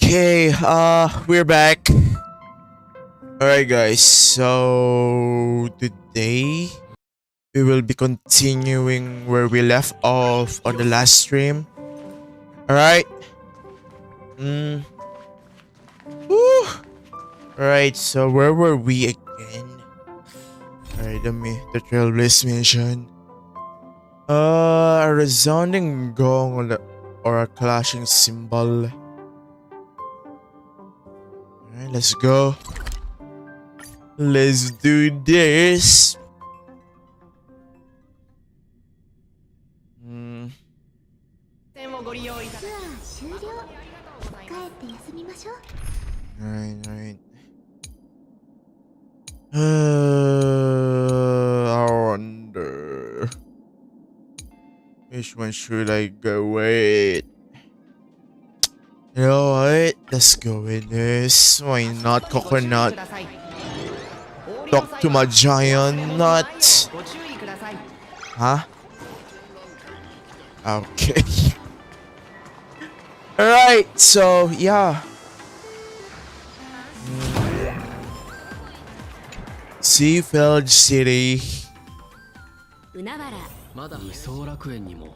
Okay, we're back. Alright guys, so today we will be continuing where we left off on the last stream. Alright. Woo. Alright, so where were we again? Alright, the Trailblaze mission. A resounding gong or a clashing cymbal. Alright, let's go. Let's do this. Right. I wonder which one should I go with? You know what? Let's go with this. Why not coconut? Talk to my giant nut. Huh? Okay. Alright, so yeah. Seafield City. まだ理想楽園にも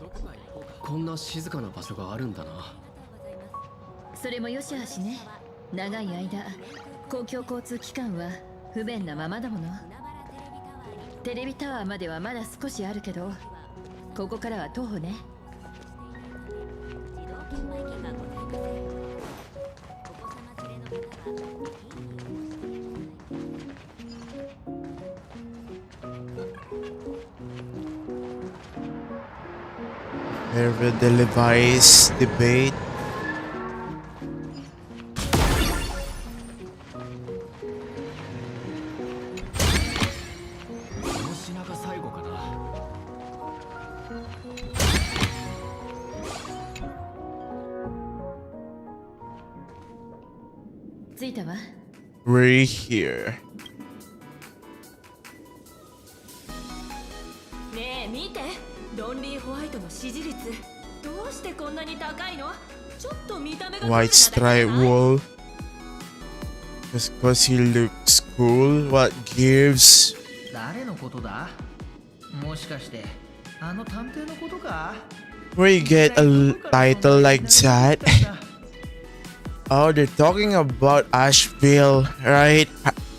こんな静かな場所があるんだな。それもよしあしね。長い間公共交通機関は不便なままだもの。テレビタワーまではまだ少しあるけど、ここからは徒歩ね。Wherever the Levi's debate. We're here. ねえ見て、ロンリーホワイトの支持率どうしてこんなに高いの？ちょっと見た目が White stripe wool. Just because he looks cool. What gives? 誰のことだ？もしかしてあの探偵のことか？ Where you get a title like that? Oh, they're talking about Asheville, right?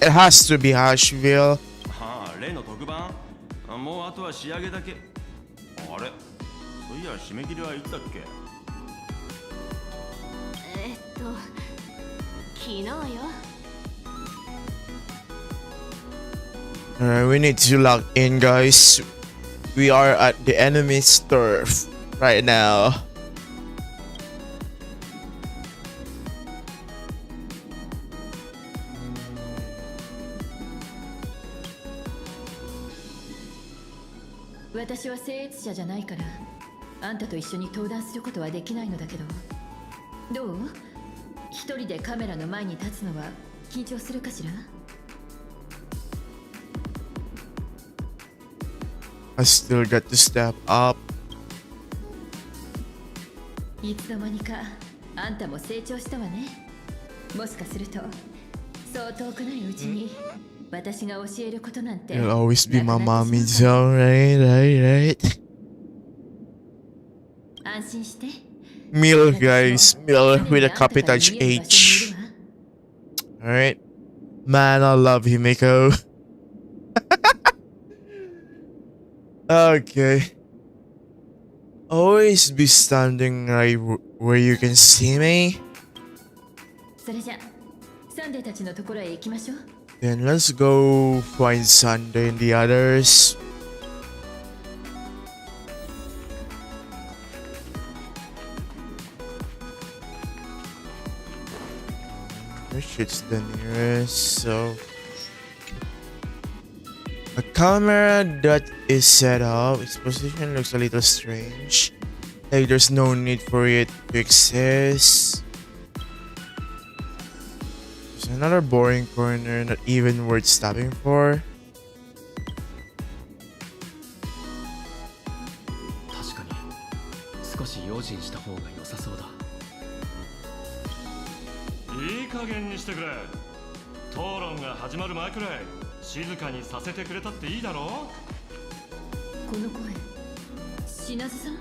It has to be Asheville. はあ、例の特番？もうあとは仕上げだけ。あれ？そういや締め切りはいつだっけ？昨日よ。Alright, we need to log in, guys. We are at the enemy's turf right now. "私は聖越者じゃないから、あんたと一緒に登壇することはできないのだけど、どう？一人でカメラの前に立つのは緊張するかしら？" I still got to step up. いつの間にかあんたも成長したわね。もしかするとそう遠くないうちに私が教えることなんて You'll always be my mommy zone, right? 安心して。 Mill, guys. Mill with a capital H. Alright. Man, I love Himiko. Okay. Always be standing right where you can see me. それじゃサンデーたちのところへ行きましょう。 Then let's go find Sunday and the others. Which is the nearest, so a camera that is set up, its position looks a little strange. Like there's no need for it to exist. There's another boring corner not even worth stopping for. 確かに少し用心した方が良さそうだ。いい加減にしてくれ。討論が始まる前くらい静かにさせてくれたっていいだろう。この声、品津さん。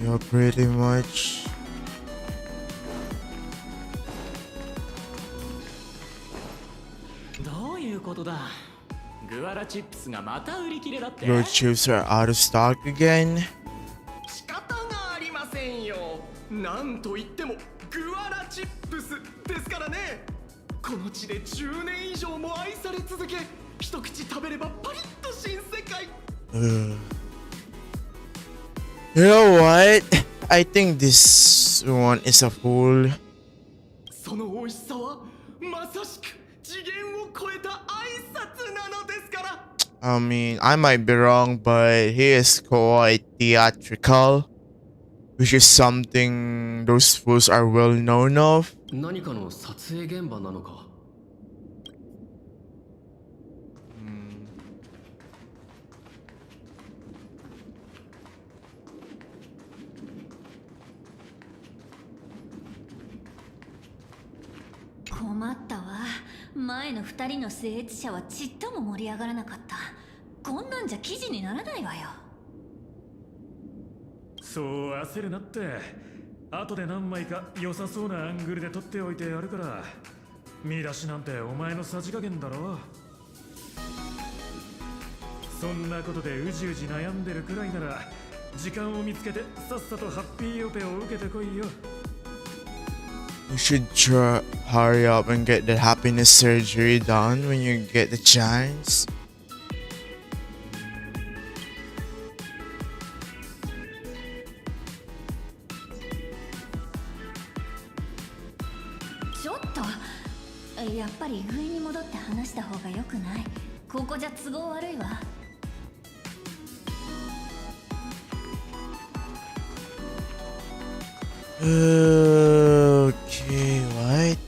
Yeah, pretty much. どういうことだ。グアラチップスがまた売り切れだって。 Your chips are out of stock again. 仕方がありませんよ。なんといってもグアラチップスですからね。この地で10年以上も愛され続け、一口食べればパリッと新世界。 You know what? I think this one is a fool. その美味しさはまさしく次元を超えた挨拶なのですから。 I mean, I might be wrong, but he is quite theatrical, which is something those fools are well known of. 何かの撮影現場なのか。困ったわ。前の2人の聖越者はちっとも盛り上がらなかった。こんなんじゃ記事にならないわよ。そう焦るなって。後で何枚か良さそうなアングルで撮っておいてやるから。見出しなんてお前のさじ加減だろ。そんなことでうじうじ悩んでるくらいなら時間を見つけてさっさとハッピーオペを受けてこいよ。 You should hurry up and get the happiness surgery done when you get the chance. What? やっぱり上に戻って話した方が良くない。ここじゃ都合悪いわ。Okay, what?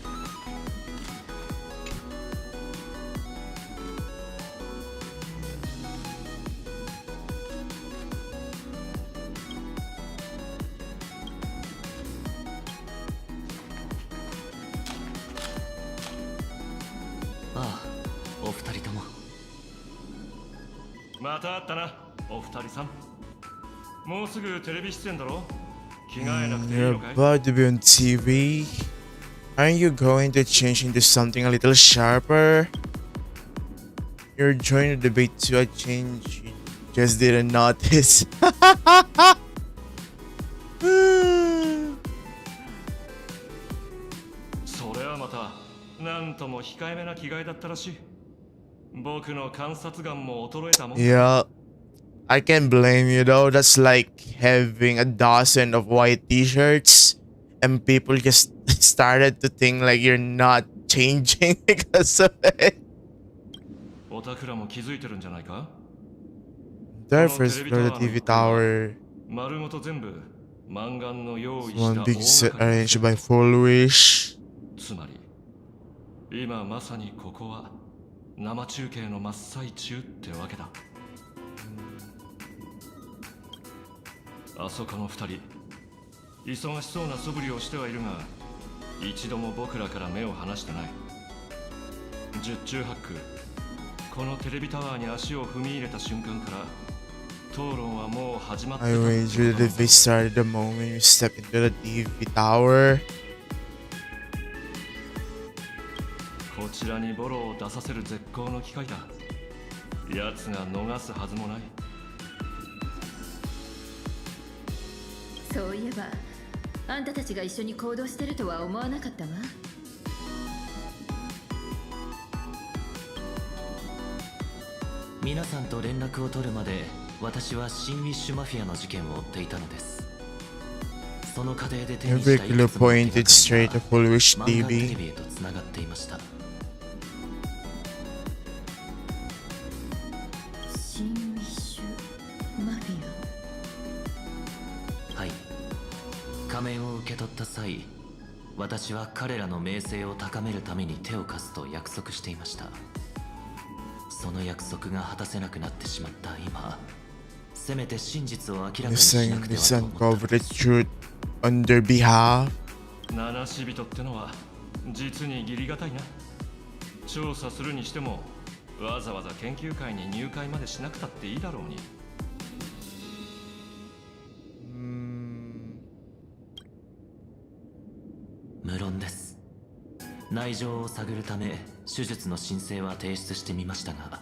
Ah, お二人とも。また会ったな、お二人さん。もうすぐテレビ出演だろ。着替えなくていい You're のかい？ about to be on TV. Aren't you going to change into something a little sharper? You're joining the debate to a change you just didn't notice. それはまたなんとも控えめな着替えだったらしい。僕の観察眼も衰えたもん。 Yeah, I can't blame you though. That's like having a dozen of white t-shirts and people just started to think like you're not changing because of it. おたくらも気づいてるんじゃないか？ Their first floor, the TV tower, 丸ごと全部マンガンの用意 is した one big set 大掛かり arranged by Foolish. つまり今まさにここは生中継の真っ最中ってわけだ。あそこの二人忙しそうな素振りをしてはいるが一度も僕らから目を離してない。十中八九このテレビタワーに足を踏み入れた瞬間から討論はもう始まってた I wager that they started the moment you step into the TV tower. こちらにボロを出させる絶好の機会だ。奴が逃すはずもない。そういえばあんたたちが一緒に行動してるとは思わなかったわ。皆さんと連絡を取るまで私は新ウィッシュマフィアの事件を追っていたのです。その過程で手にした Every いく clue つもの手 pointed が straight か to り Foolish が漫画テレ TV. ビへとつながっていました。新ウィッシュマフィはい。仮面を受け取った際、私は彼らの名声を高めるために手を貸すと約束していました。その約束が果たせなくなってしまった今、せめて真実を明らかにしな Missing くては this と思ったの uncovered です。 truth. on their behalf. 七死人ってのは実に義理がたいな。調査するにしてもわざわざ研究会に入会までしなくたっていいだろうに。無論です。内情を探るため手術の申請は提出してみましたが。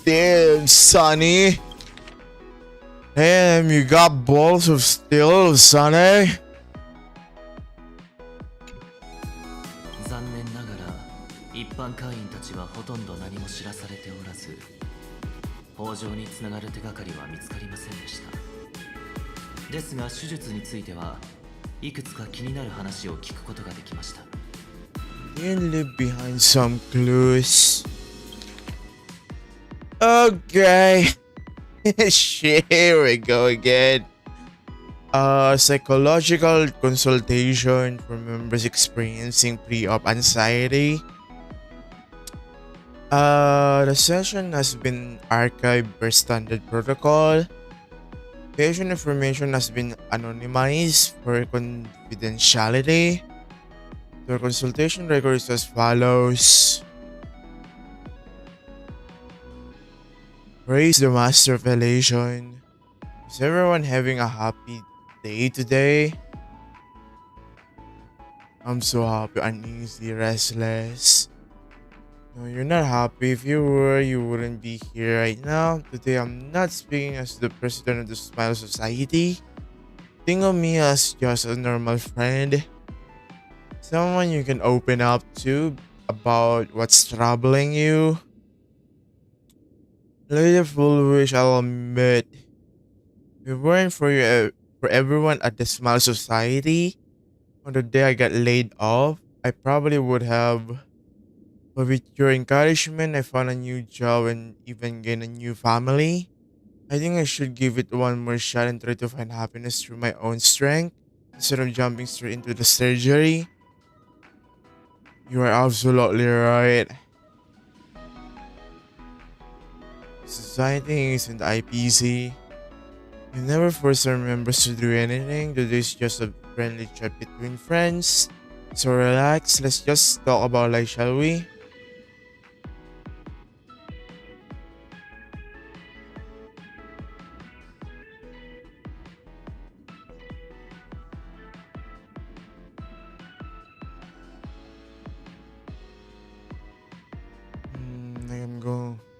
Damn, Sonny. Damn, you got balls of steel, Sonny. 残念ながら一般会員たちはほとんど何も知らされておらず、北条につながる手がかりは見つかりませんでした。ですが手術についてはいくつか気になる話を聞くことができました。 You live behind some clues. Okay. Shit, here we go again. Psychological consultation for members experiencing pre-op anxiety. The session has been archived per standard protocol. Patient information has been anonymized for confidentiality. The consultation record is as follows. Praise the Master of Elation. Is everyone having a happy day today? I'm so happy, uneasy, restless. No, you're not happy. If you were, you wouldn't be here right now. Today, I'm not speaking as the president of the Smile Society. Think of me as just a normal friend. Someone you can open up to about what's troubling you. Little foolish, I'll admit. If it weren't for you, for everyone at the Smile Society, on the day I got laid off, I probably would have. But with your encouragement, I found a new job and even gained a new family. I think I should give it one more shot and try to find happiness through my own strength instead of jumping straight into the surgery. You are absolutely right. Society isn't IPC. You never force our members to do anything. This is just a friendly chat between friends. So relax, let's just talk about life, shall we?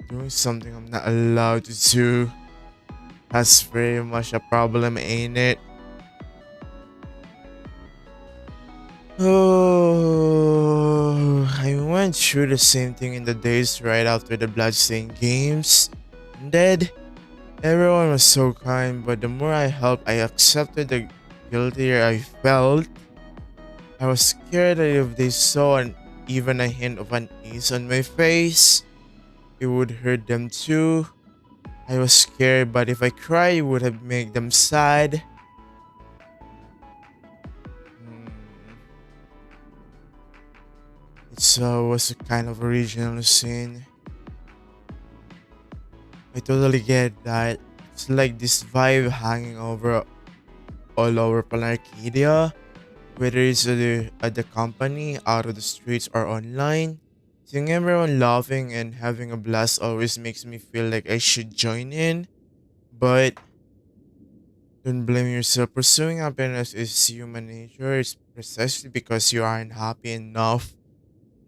Doing something I'm not allowed to do. That's very much a problem, ain't it? Oh, I went through the same thing in the days right after the Bloodstained Games. Indeed, everyone was so kind, but the more I helped, I accepted, the guiltier I felt. I was scared that if they saw even a hint of unease on my face, it would hurt them too. I was scared, but if I cried, it would have made them sad. It was a kind of original sin. I totally get that. It's like this vibe hanging over all over Planarcadia, whether it's at the company, out of the streets, or online. Seeing everyone laughing and having a blast always makes me feel like I should join in. But don't blame yourself. Pursuing happiness is human nature. It's precisely because you aren't happy enough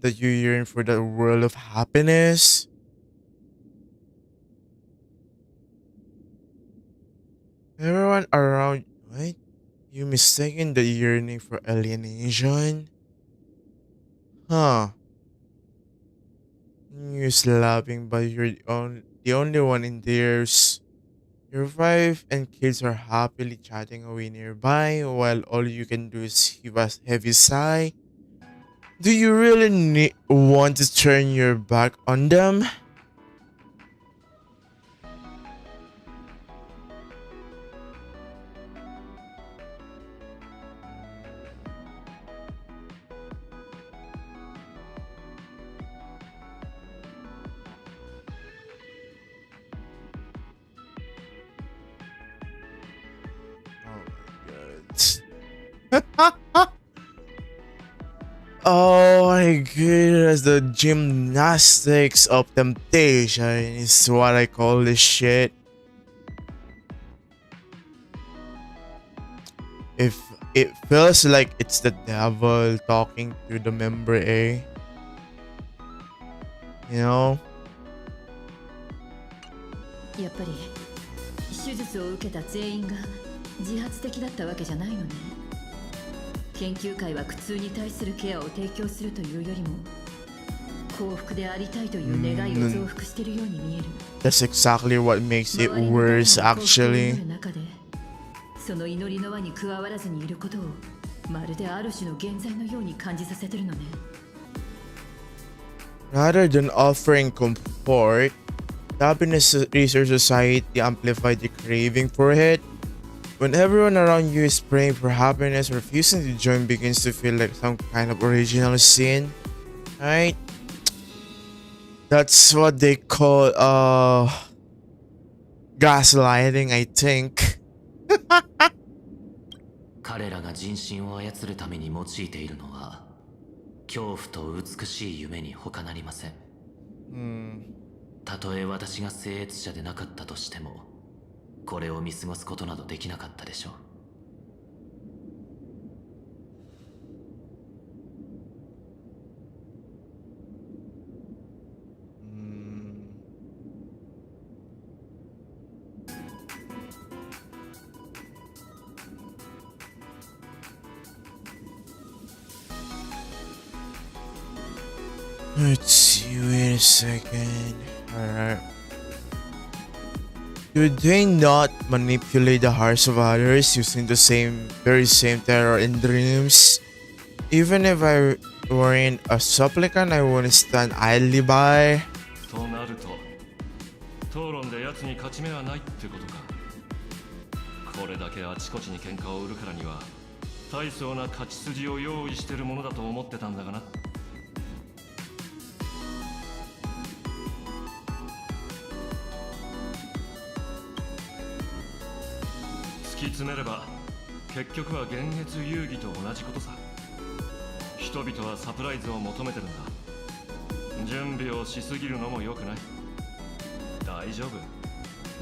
that you yearn for that world of happiness. Everyone around, right? You mistaken the yearning for alienation? Huh. You're laughing, but you're the only one in theirs. Your wife and kids are happily chatting away nearby while all you can do is heave a heavy sigh. Do you really want to turn your back on them? Oh my Oh my goodness, the gymnastics of temptation is what I call this shit. If it feels like it's the devil talking to the member A, you know? やっぱり手術を受けた全員が自発的だったわけじゃないのね。研究会は苦痛に対するケアを提供するというよりも幸福でありたいという願いを増幅しているように見える。 That's exactly what makes it worse, actually. その祈りの輪に加わらずにいることをまるである種の現在のように感じさせてるのね。 Rather than offering comfort, the Happiness Research Society amplified the craving for it. When everyone around you is praying for happiness, refusing to join begins to feel like some kind of original sin, right? That's what they call gaslighting, I think. 彼らが人心を操るために用いているのは恐怖と美しい夢に他なりません。たとえ私が聖越者でなかったとしてもこれを見過ごすことなどできなかったでしょう。Let's see, wait a second. Alright. Do they not manipulate the hearts of others using the very same terror in dreams? Even if I weren't a supplicant, I wouldn't stand idly by. となると、討論で奴に勝ち目はないってことか。これだけあちこちに喧嘩を売るからには、大層な勝ち筋を用意してるものだと思ってたんだがな。突き詰めれば結局は幻月遊戯と同じことさ。人々はサプライズを求めてるんだ。準備をしすぎるのも良くない。大丈夫。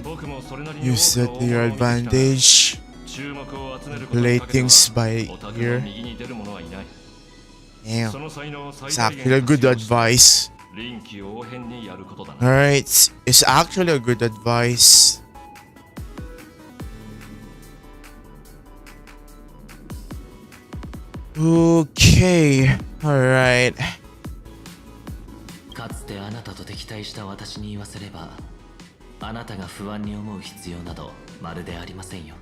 僕もそれなりに You set your advantage. 注目を集めることに Play かけては things by オタクの ear. 右に出る者はいない。 Damn. その才能を最 It's 大 actually 限 a good 活用して advice. 臨機応変にやることだな。 Alright, it's actually a good advice. Okay, alright. かつてあなたと敵対した私に言わせればあなたが不安に思う必要などまるでありませんよ。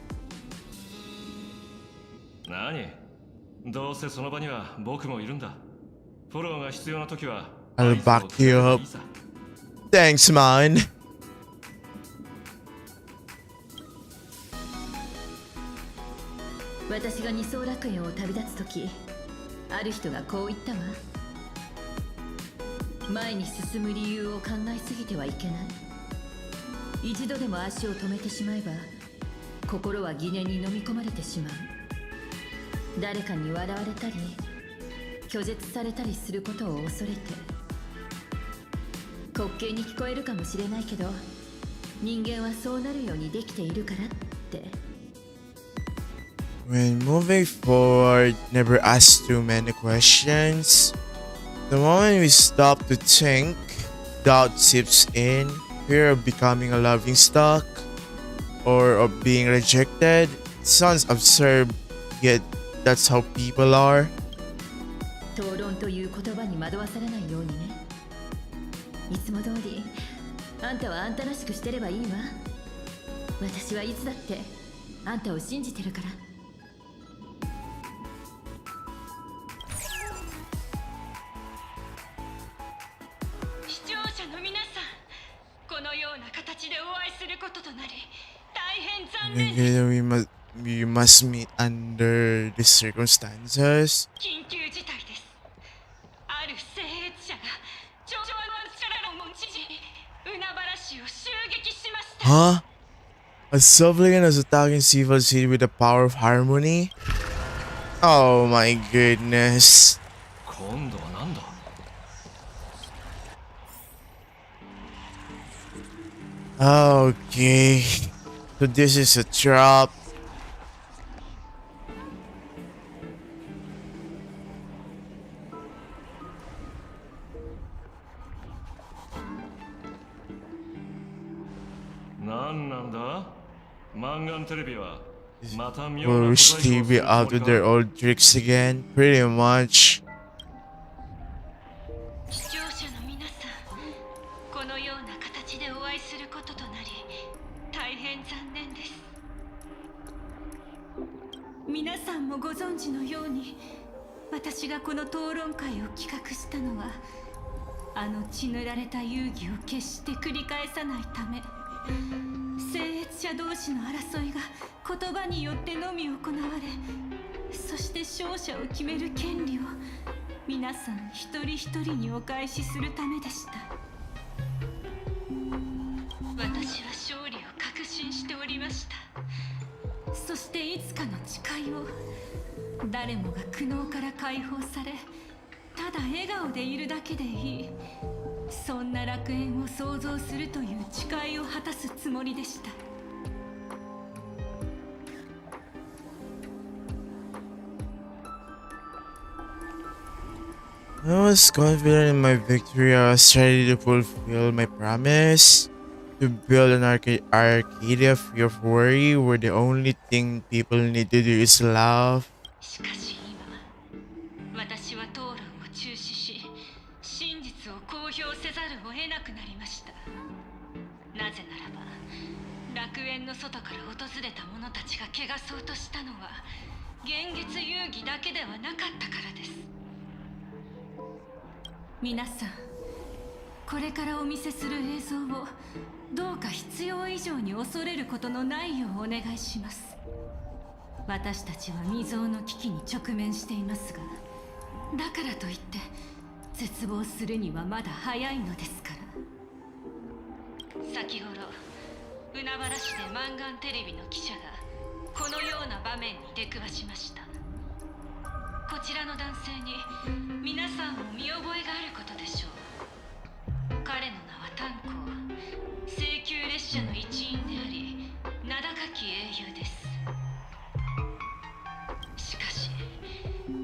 何？どうせその場には僕もいるんだ。フォローが必要な時は I'll back you up. Thanks, man. 私が二層楽園を旅立つ時、ある人がこう言ったわ。前に進む理由を考えすぎてはいけない。一度でも足を止めてしまえば心は疑念に飲み込まれてしまう。誰かに笑われたり拒絶されたりすることを恐れて。滑稽に聞こえるかもしれないけど、人間はそうなるようにできているからって。 When moving forward, never ask too many questions. The moment we stop to think, doubt seeps in, fear of becoming a laughing stock, or of being rejected. It sounds absurd, yet that's how people are. 討論という言葉に惑わされないようにね。いつも通り、あんたはあんたらしくしてればいいわ。私はいつだってあんたを信じてるから。 We must meet under these circumstances. Huh? A supplicant is attacking Cymbal City with the power of harmony? Oh my goodness. 今度はなんだ。 Okay. So this is a trap. Push TV out with their old tricks again, pretty much. 視聴者の皆さん、このような形でお会いすることとなり、大変残念です。皆さんもご存知のように、私がこの討論会を企画したのは、あの血塗られた遊戯を決して繰り返さないため。聖越者同士の争いが言葉によってのみ行われ、そして勝者を決める権利を皆さん一人一人にお返しするためでした。私は勝利を確信しておりました。そしていつかの誓いを、誰もが苦悩から解放され、ただ笑顔でいるだけでいい、そんな楽園を創造するという誓いを果たすつもりでした。I was confident in my victory. I was ready to fulfill my promise to build an Arcadia free of worry, where the only thing people need to do is laugh. しかし今、私は討論を中止し、真実を公表せざるを得なくなりました。なぜならば、楽園の外から訪れた者たちが汚そうとしたのは、現月遊戯だけではなかったからです。皆さん、これからお見せする映像をどうか必要以上に恐れることのないようお願いします。私たちは未曾有の危機に直面していますが、だからといって絶望するにはまだ早いのですから。先ほど海原市でマンガンテレビの記者がこのような場面に出くわしました。こちらの男性に皆さんも見覚えがあることでしょう。彼の名は炭鉱、請求列車の一員であり、名高き英雄です。しかし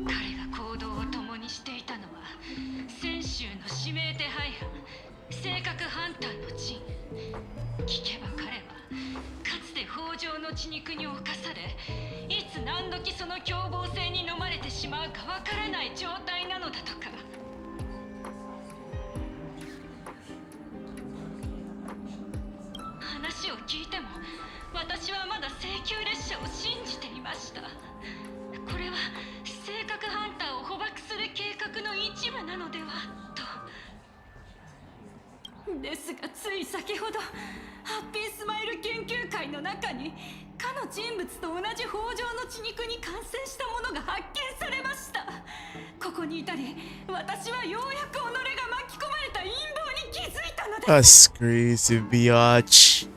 彼が行動を共にしていたのは、泉州の指名手配犯、性格ハンターの陣。聞けば彼はかつて北条の血肉に侵され、いつ何時その凶暴性に飲まれてしまうかわからない状態なのだとか。話を聞いても私はまだ請求列車を信じていました。これは性格ハンターを捕獲する計画の一部なのではと。ですがつい先ほどハッピースマイル研究会の中に、かの人物と同じ北条の血肉に感染したものが発見されました。ここに至り、私はようやく己が巻き込まれた陰謀に気づいたのです。 That's crazy, biatch.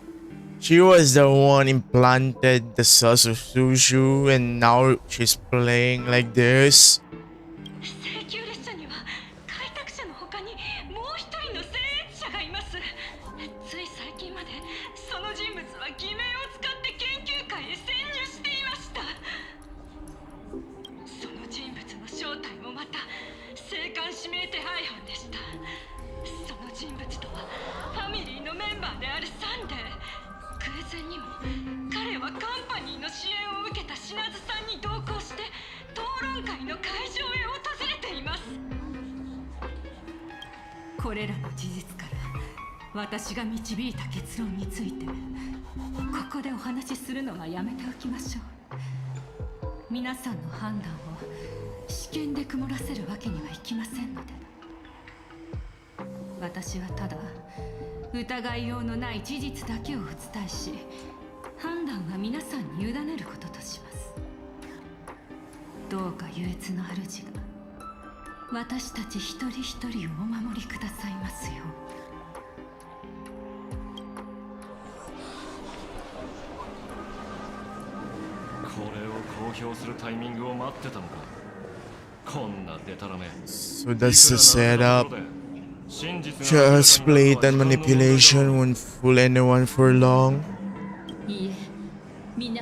She was the one implanted the sauce of Sushu, and now she's playing like this. 請求列車には開拓者の他にもう一人の聖越者がいます。つい最近までその人物は偽名を使って研究会へ潜入していました。その人物の正体もまた聖官指名手配犯でした。その人物とはファミリーのメンバーであるサンデー。偶然にも彼はカンパニーの支援を受けた品津さんに同行して討論会の会場へ訪れています。これらの事実から私が導いた結論についてここでお話しするのはやめておきましょう。皆さんの判断を試験で曇らせるわけにはいきませんので。私はただ疑いようのない事実だけをお伝えし、判断は皆さんに委ねることとします。どうか優越の主が私たち一人一人をお守りくださいますよここれを公表するタイミングを待ってたのか。こんなデタラメ。 So that's the setup. Just blatant manipulation won't fool anyone for long. いいえ、みんな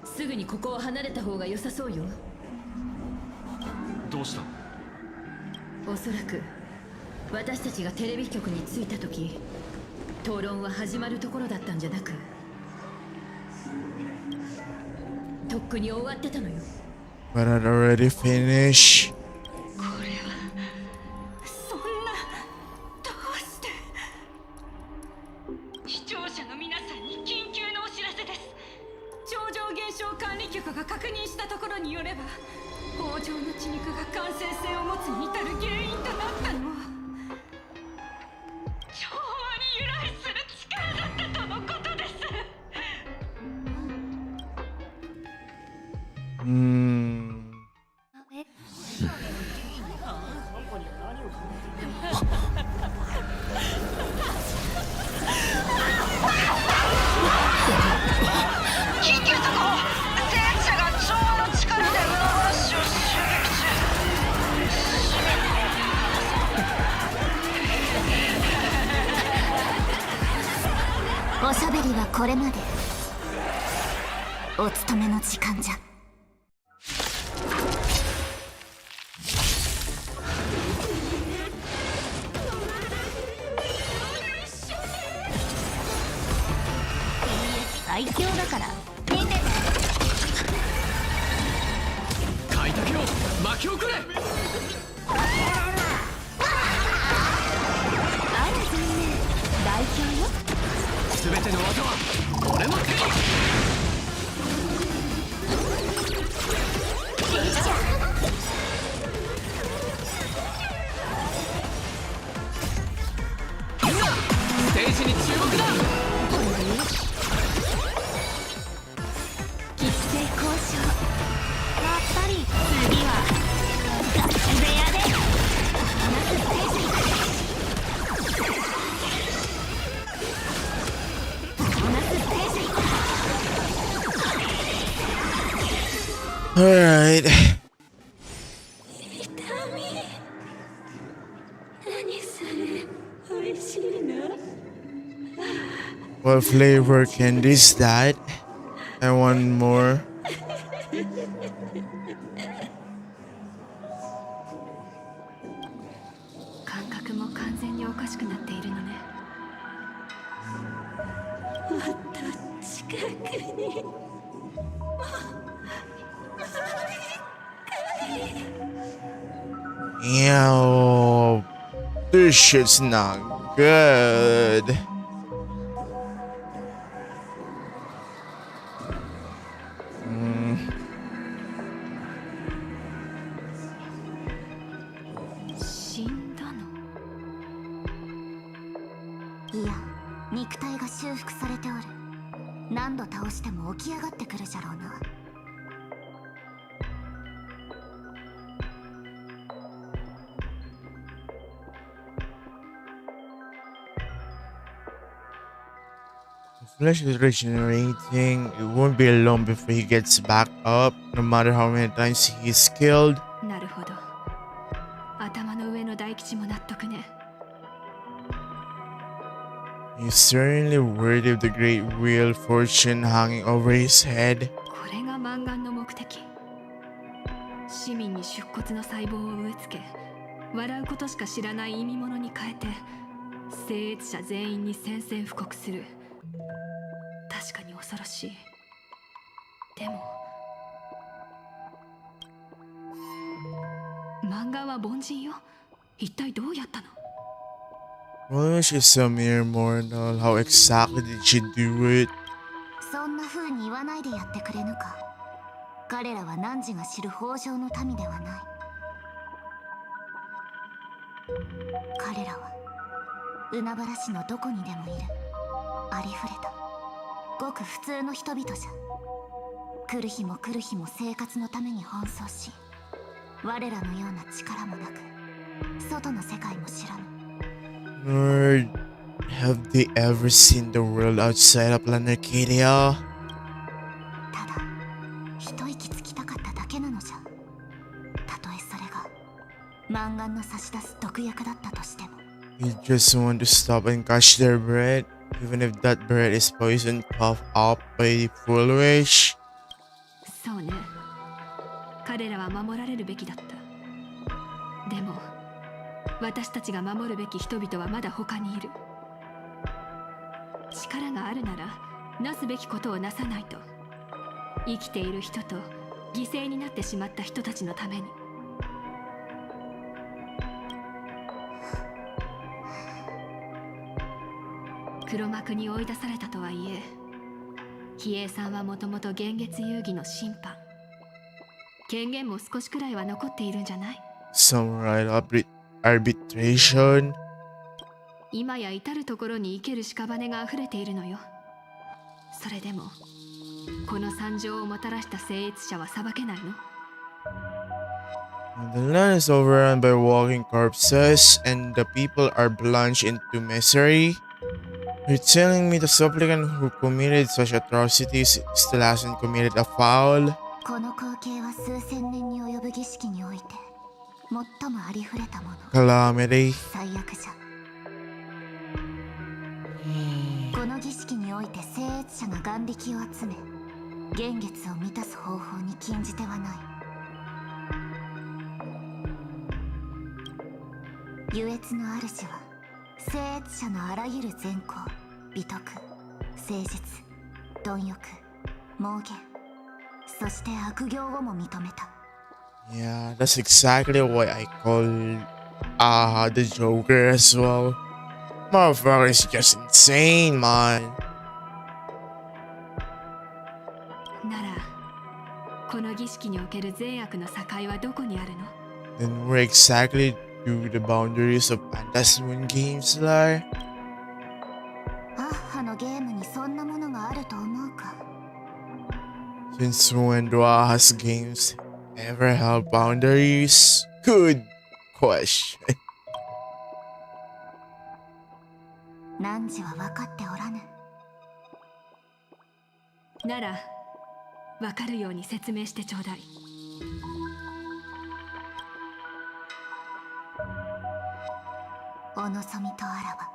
すぐにここを離れた方が良さそうよ。どうした？おそらく私たちがテレビ局に着いた時、討論は始まるところだったんじゃなく、とっくに終わってたのよ。 But I'd already finished. これはそんな、どうして。視聴者の皆さんに緊急のお知らせです。超常現象管理局が確認したところによれば、棒状の血肉が感染性を持つに至る原因となったのは調和に由来する力だったとのことです。緊急速報！制圧者が調和の力で裏話を襲撃中。おしゃべりはこれまで。お勤めの時間じゃ。最強だから見てて。開拓を巻き送れ。あら残念、代表よ。全ての技は俺の手に。ステージに注目だ。吉星交渉。やっぱり次はガチ部屋で話すステージ。Alright. What flavor candy is that? I want more. 感覚も完全におかしくなっているのね。もっと近くに。Ew, this shit's not good. Mm. 死んだの？いや、肉体が修復されておる。何度倒しても起き上がってくるじゃろうな。Flesh is regenerating. It won't be long before he gets back up, no matter how many times he's killed. なるほど。頭の上の大吉も納得ね。He's certainly worthy of the great wheel fortune hanging over his head. これが満願の目的。市民に出骨の細胞を植え付け、笑うことしか知らない意味物に変えて、生越者全員に宣戦布告する。確かに恐ろしい。でも漫画は凡人よ。一体どうやったの？ Well, she's a mere mortal. How exactly did she do it? そんな風に言わないでやってくれぬか。彼らは汝が知る北条の民ではない。彼らは海原市のどこにでもいるありふれたごく普通の人々じゃ。来る日も来る日も生活のために奔走し、我らのような力もなく、外の世界も知らぬ。Lord, have they ever seen the world outside of Planarcadia? ただ一満願の差し出す毒薬だったとしても You just want to stop and catch their breath, even if that breath is poison puffed up by the full wish. そうね。彼らは守られるべきだった。でも私たちが守るべき人々はまだ他にいる。力があるならなすべきことをなさないと。生きている人と犠牲になってしまった人たちのために。黒幕に追い出されたとはいえ、比叡さんはもともと幻月遊戯の審判。権限も少しくらいは残っているんじゃない？ Some right arbitration. 今や至るところに生ける屍が溢れているのよ。それでもこの惨状をもたらした聖越者は裁けないの？ The land is overrun by walking corpses, and the people are plunged into misery. You're telling me the supplicant who committed such atrocities still hasn't committed a foul? この光景は数千年に及ぶ儀式において最もありふれたもの。 Calamity. 最悪じゃ。この儀式において聖越者が眼力を集め幻月を満たす方法に禁じてはない。優越の主は聖越者のあらゆる善行、美徳、誠実、貪欲、妄言、そして悪行をも認めた。 Yeah, that's exactly why I call the Joker as well. Motherfucker is just insane, man. ならこの儀式における善悪の境はどこにあるの？ Then where exactly do the boundaries of Phantasmoon games lie? アッハのゲームにそんなものがあると思うか？ Since when do Aha's games ever held boundaries? Good question. 汝は分かっておらぬ。なら分かるように説明してちょうだい。お望みとあらば。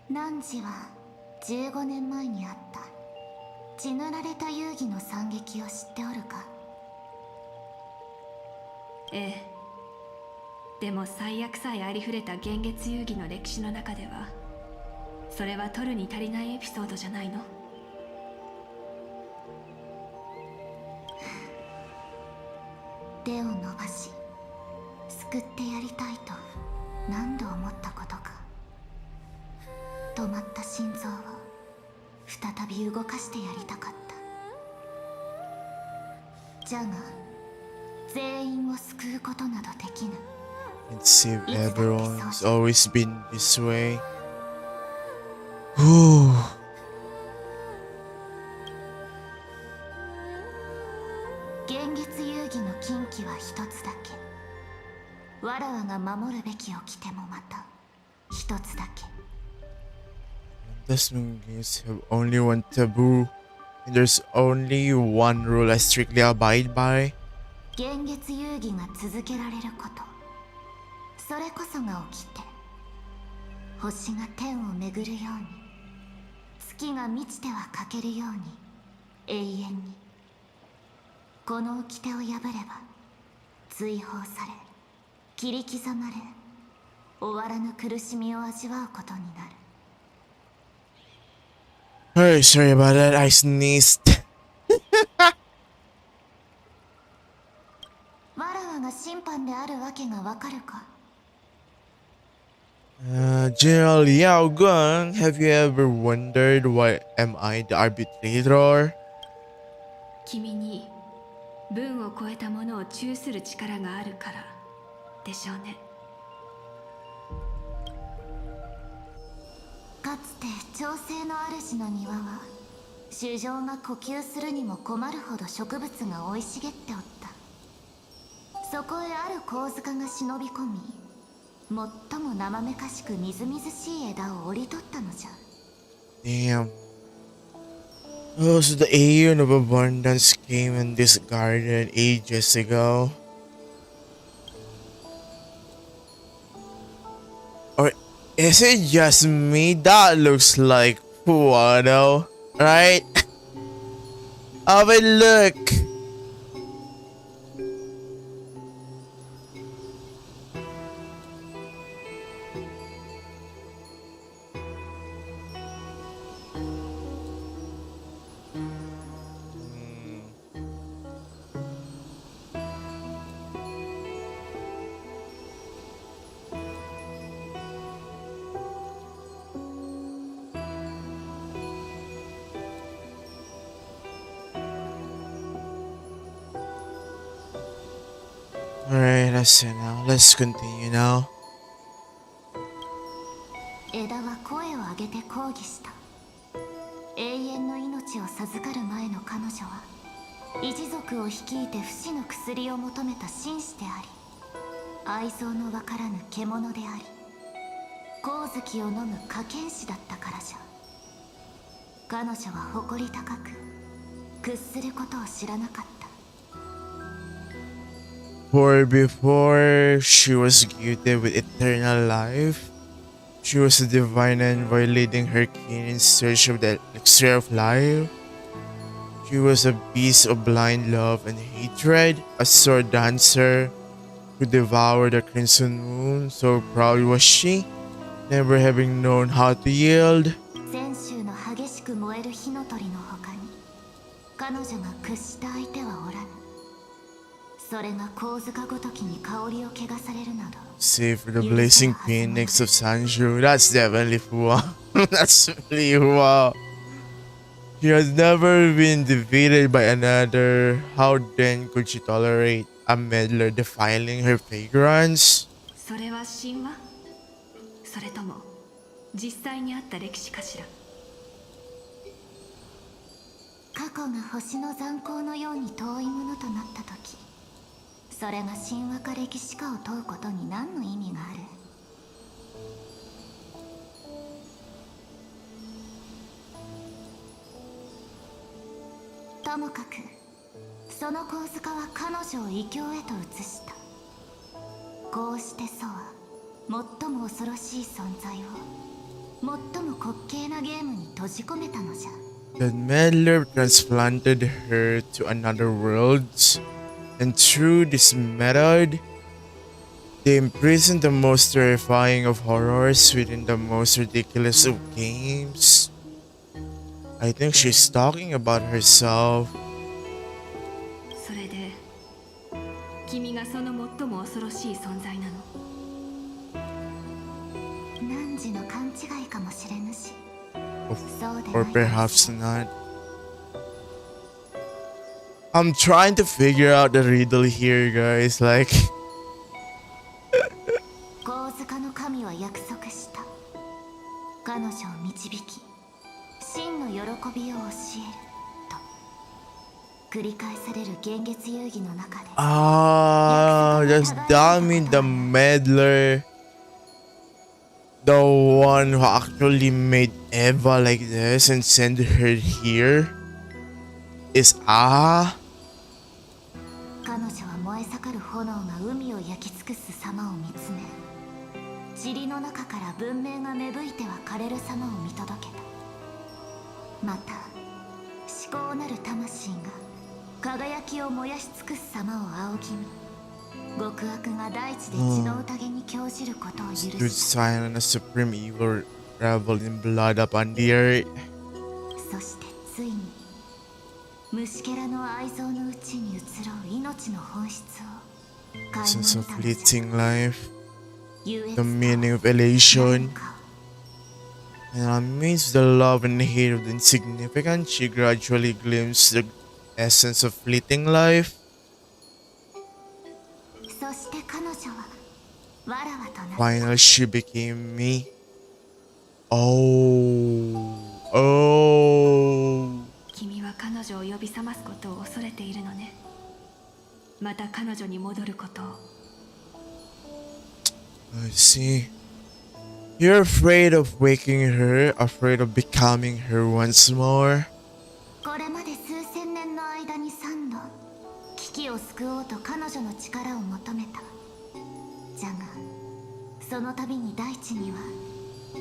汝は15年前にあった血塗られた遊戯の惨劇を知っておるか？ええ。でも最悪さえありふれた幻月遊戯の歴史の中ではそれは取るに足りないエピソードじゃないの？手を伸ばし救ってやりたいと何度思ったことか。止まった心臓を再び動かしてやりたかった。じゃが全員を救うことなどできぬ。 It seems everyone's always been this way. Whew. 幻月遊戯の禁忌は一つだけ。わらわが守るべき掟もまた一つだけ。 Phantasmoon games have only one taboo, and there's only one rule I strictly abide by. 幻月遊戯が続けられること、それこそが起きて星が天を巡るように月が満ちては欠けるように永遠にこの掟を破れば追放され切り刻まれ終わらぬ苦しみを味わうことになる。 Hey, sorry about that. I sneezed. わらわが審判であるわけがわかるか？ General Liao Gong, have you ever wondered why am I the arbitrator? 君に文を超えたものを中する力があるからでしょうね。かつて調整の主の庭は衆生が呼吸するにも困るほど植物が生い茂っておった。そこへある神塚が忍び込み、最も生めかしくみずみずしい枝を折り取ったのじゃ。 Damn. Oh, so the Aeon of Abundance came in this garden ages ago. Or is it just me? That looks like Puano, right? Oh, but look. Alright, let's see now. Let's continue now. 枝は声を上げて抗議した。永遠の命を授かる前の彼女は一族を率いて不死の薬を求めた紳士であり、愛憎のわからぬ獣であり、光月を飲む可見士だったからじゃ。彼女は誇り高く屈することを知らなかった。 For before she was gifted with eternal life, she was a divine envoy leading her kin in search of the elixir of life. She was a beast of blind love and hatred, a sword dancer who devoured the crimson moon. So proud was she, never having known how to yield. 泉州の激しく燃える火の鳥の他に、彼女が屈した相手はおらぬ。 それが神塚ごときに香りを汚されるなど。 Save for the blazing phoenix of Sanju. That's definitely Fua. That's really Fua. She has never been defeated by another. How then could she tolerate a meddler defiling her fragrance? それは神話？それとも実際にあった歴史かしら？過去が星の残光のように遠いものとなった時、それが神話か歴史かを問うことに何の意味がある？ともかくその神塚は彼女を異境へと移した。こうしてソは最も恐ろしい存在を最も滑稽なゲームに閉じ込めたのじゃ。 The meddler transplanted her to another world, and through this method, they imprisoned the most terrifying of horrors within the most ridiculous of games. I think she's talking about herself. それで君がその最も恐ろしい存在なの？汝の勘違いかもしれぬし、そうで Or ない。 perhaps not. I'm trying to figure out the riddle here, guys. Like, 神塚の神は約束した。彼女を導き、真の喜びを教えると繰り返される幻月遊戯の中で。does that mean the meddler, the one who actually made Eva like this and sent her here, is Ah? 彼女は燃え盛る炎が海を焼き尽くす様を見つめ、塵の中から文明が芽吹いては枯れる様を見届けた。また思考なる魂が輝きを燃やし尽くす様を仰ぎ見、極悪が大地で血の宴に興じることを許 Stood し、 silent as supreme evil reveled in blood upon the earth. そしてついに虫けらの愛憎のうちに移ろう命の本質を垣間見 Sense of たのじゃ。 fleeting life, 優越 the 感、 meaning of elation, 何かを and amidst the love and hate of the insignificant, she gradually glimpsed the essence of fleeting life. そして彼女はわらわとなった。 Finally, she became me. Oh. 君は彼女を呼び覚ますことを恐れているのね。また彼女に戻ることを。 I see. You're afraid of waking her, afraid of becoming her once more. これまで数千年の間に3度危機を救おうと彼女の力を求めた。じゃがその度に大地には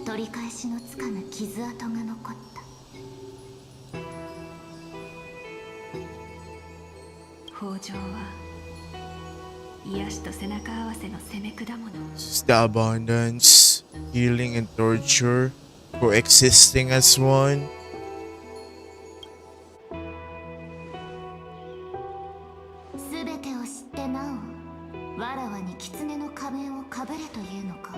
取り返しのつかぬ傷跡が残った。北条は癒しと背中合わせの攻め果物。 It's the abundance, healing, and torture coexisting as one. 全てを知ってなおわらわに狐の仮面をかぶれというのか。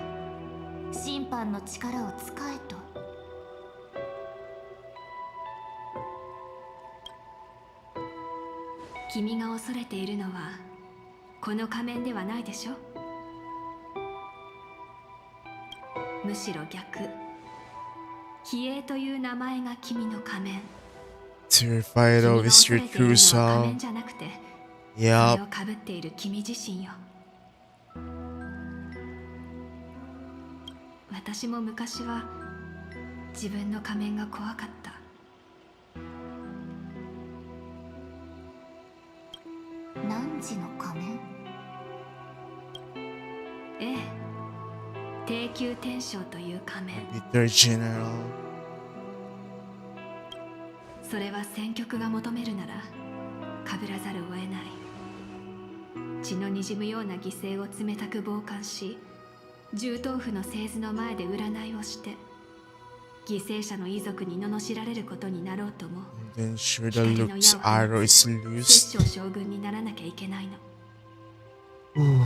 審判の力を使えと。君が恐れているのはこの仮面ではないでしょ。むしろ逆。非営という名前が君の仮面。 Terrified of his 君が恐れているのは仮 recusal. 面じゃなくて、そ Yup. れをかぶっている君自身よ。私も昔は自分の仮面が怖かった。汝の仮面。ええ、低級天将という仮面。 Peter General. それは戦局が求めるならかぶらざるを得ない。血のにじむような犠牲を冷たく傍観し、重刀婦の製図の前で占いをして犠牲者の遺族に罵られることになろうとも、 Then sure the Luke's arrow is 摂 loosed. 政将軍にならなきゃいけないの。 Ooh.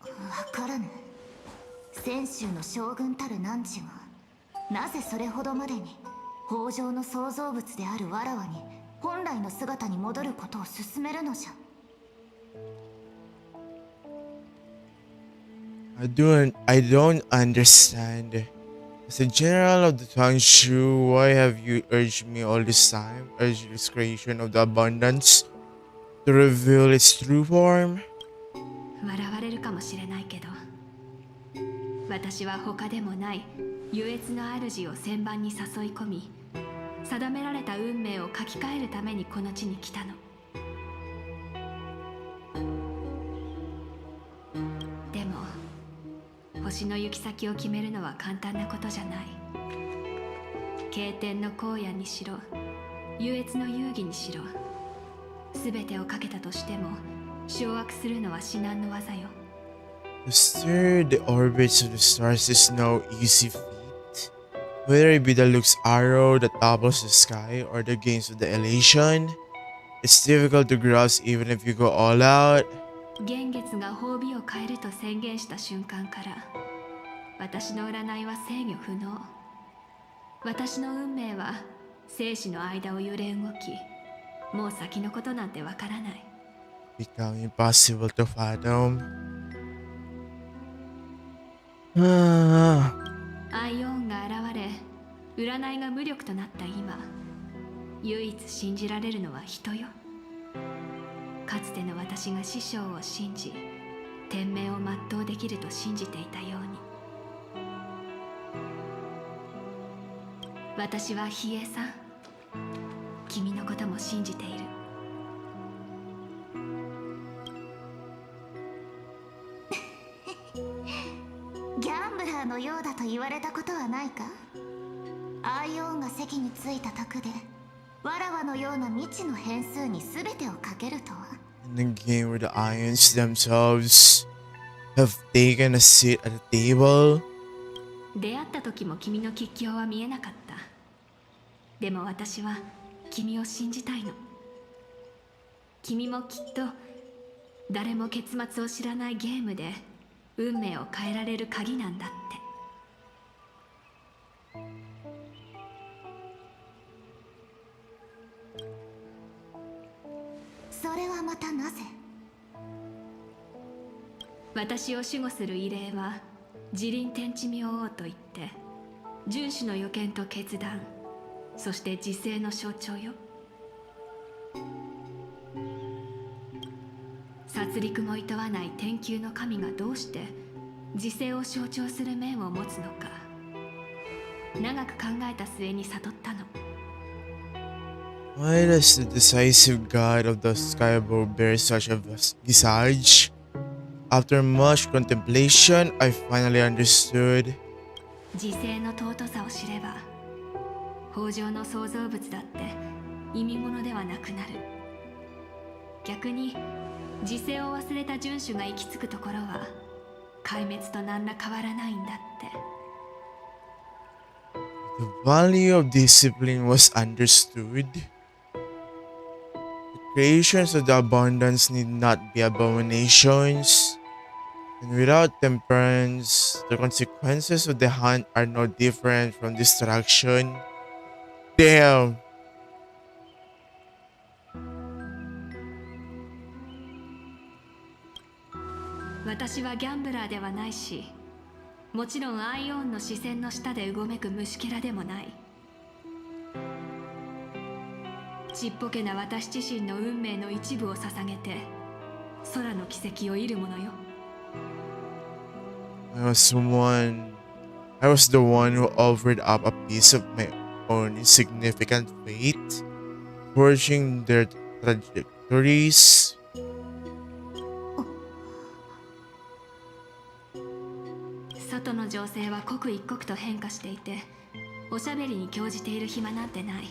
わからぬ。泉州の将軍たる汝がなぜそれほどまでに北条の創造物であるわらわに本来の姿に戻ることを勧めるのじゃ。 I don't understand. As a general of the Tangshu, why have you urged me all this time, urged this creation of the abundance to reveal its true form? 笑われるかもしれないけど、私は他でもない優越の主を旋盤に誘い込み、定められた運命を書き換えるためにこの地に来たの。でも星の行き先を決めるのは簡単なことじゃない。経典の荒野にしろ、優越の遊戯にしろ、全てをかけたとしても掌握するのは至難の技よ。 To steer the orbits of the stars is no easy feat. Whether it be the Luke's arrow that topples the sky or the gains of the elation, it's difficult to grasp even if you go all out. 幻月が褒美を変えると宣言した瞬間から、私の占いは制御不能。私の運命は生死の間を揺れ動き、もう先のことなんてわからない。 Become impossible to fathom. アイオンが現れ、占いが無力となった今、唯一信じられるのは人よ。かつての私が師匠を信じ、天命を全うできると信じていたように。私は比叡さん、君のことも信じている。ギャンブラーのようだと言われたことはないか。アイオーンが席についた卓でわらわのような未知の変数に全てをかけるとは。 In the game where the ions themselves have taken a seat at the table. 出会った時も君の吉凶は見えなかった。でも私は君を信じたいの。君もきっと誰も結末を知らないゲームで運命を変えられる鍵なんだって。それはまたなぜ。私を守護する異霊は自輪天地明王といって、遵守の予見と決断、そして自制の象徴よ。殺戮も厭わない天球の神がどうして自制を象徴する面を持つのか、長く考えた末に悟ったの。Why does the decisive god of the Cymbal bear such a visage? After much contemplation, I finally understood. 自制の尊さを知れば、豊穣の創造物だって意味物ではなくなる。逆に自制を忘れた遵守が行き着くところは壊滅と何ら変わらないんだって。The value of discipline was understood. The creations of the abundance need not be abominations. And without temperance, the consequences of the hunt are no different from destruction. Damn! 私はギャンブラーではないし、もちろんアイオンの視線の下でうごめく虫けらでもない。ちっぽけな私自身の運命の一部を捧げて空の奇跡を得るものよ。I was the one who offered up a piece of my own insignificant fate, forging their trajectories. 外の情勢は刻一刻と変化していて、おしゃべりに興じている暇なんてない。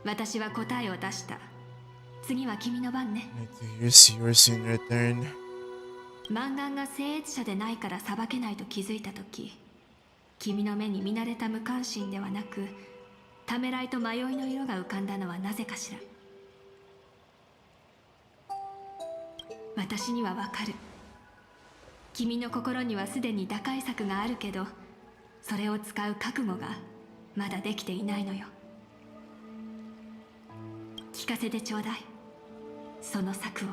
私は答えを出した。次は君の番ね。Here's yours in return. マンガンが聖越者でないから裁けないと気づいたとき、君の目に見慣れた無関心ではなく、ためらいと迷いの色が浮かんだのはなぜかしら。私にはわかる。君の心にはすでに打開策があるけど、それを使う覚悟がまだできていないのよ。聞かせてちょうだい、その策を。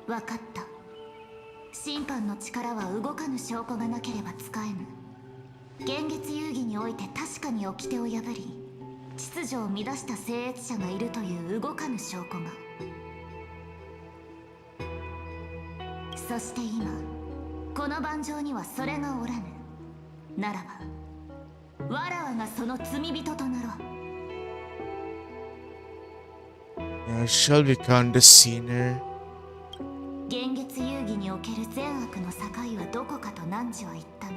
分かった。審判の力は動かぬ証拠がなければ使えぬ。現月遊戯において確かに掟を破り秩序を乱した聖越者がいるという動かぬ証拠が。そして今この盤上にはそれがおらぬ。ならばわらわがその罪人となろう。I shall become the sinner. 現月遊戯における善悪の境はどこかと汝は言ったが、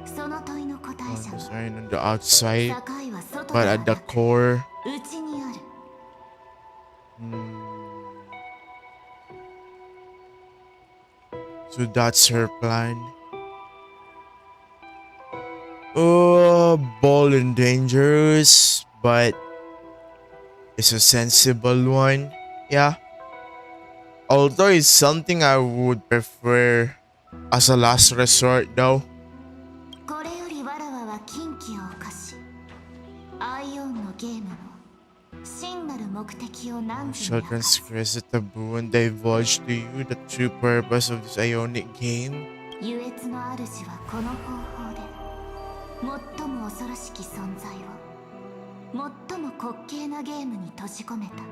その問いの答えじゃ On the outside, 境は外 but では at な the く core. 内にある。So that's her plan. Oh, bold and dangerous, but it's a sensible one. Yeah. Although it's something I would prefer as a last resort, though. これよりわらわは禁忌を犯し、アイオンのゲームの真なる目的を何 I 時 shall に明かす。 transgress the taboo and divulge to you the true purpose of this Ionic game. 優越の主はこの方法で最も恐ろしき存在を最も滑稽なゲームに閉じ込めた。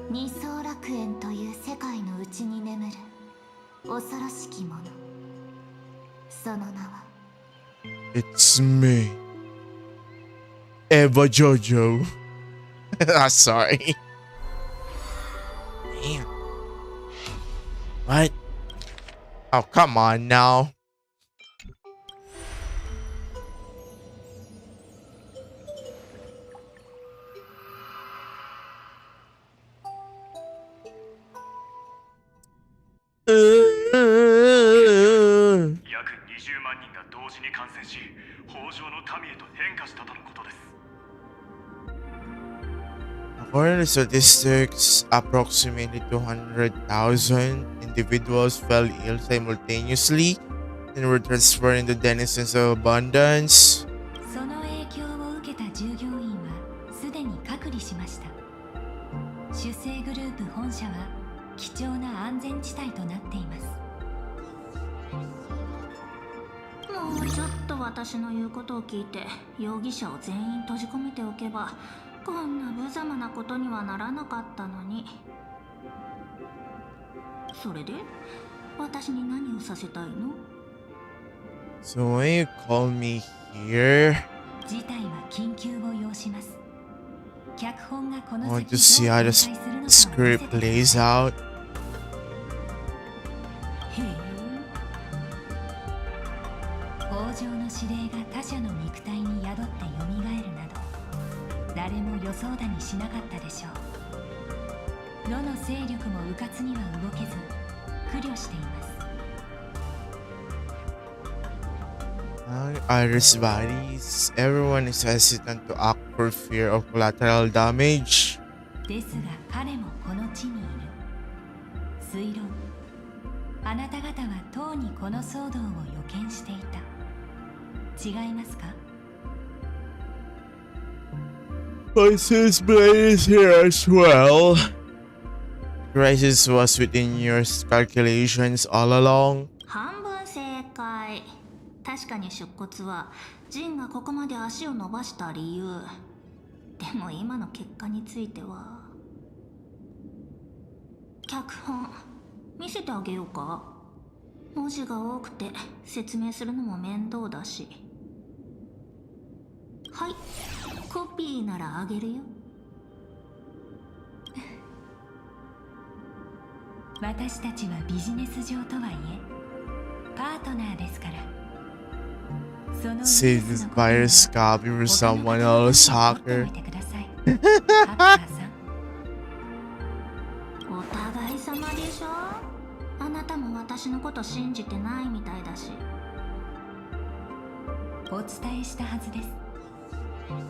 二層楽園という世界の内に眠る恐ろしきもの、その名は It's me, Eva Jojo. Ah, sorry. Damn. What? Oh, come on now. According to statistics, approximately 200,000 individuals fell ill simultaneously and were transferred into denizens of abundance. その影響を受けた従業員はすでに隔離しました。主催グループ本社は貴重な安全地帯となっています。もうちょっと私の言うことを聞いて容疑者を全員閉じ込めておけばこんな無様なことにはならなかったのに。それで私に何をさせたいの？ So when you call me here, 事態は緊急を要します。脚本がこ I の want 先 to see how the どう展開するのかを見せ script てください。 plays out. へえ。北条の指令が他者の肉体に宿って蘇るなど誰も予想だにしなかったでしょう。どの勢力も迂闊には動けず苦慮しています。 Others' bodies. Everyone is hesitant to act for fear of collateral damage. ですが彼もこの地にいる。推論。あなた方はとうにこの騒動を予見していた。違いますか？ But since Blade is here as well, crisis was within your calculations all along. 半分正解。確かに出骨はジンがここまで足を伸ばした理由。でも今の結果については。脚本見せてあげようか？文字が多くて説明するのも面倒だし。はい、コピーならあげるよ。私たちはビジネス上とはいえパートナーですから。 Save this virus copy for someone else, hacker. お互い様でしょ。あなたも私のこと信じてないみたいだし。お伝えしたはずです。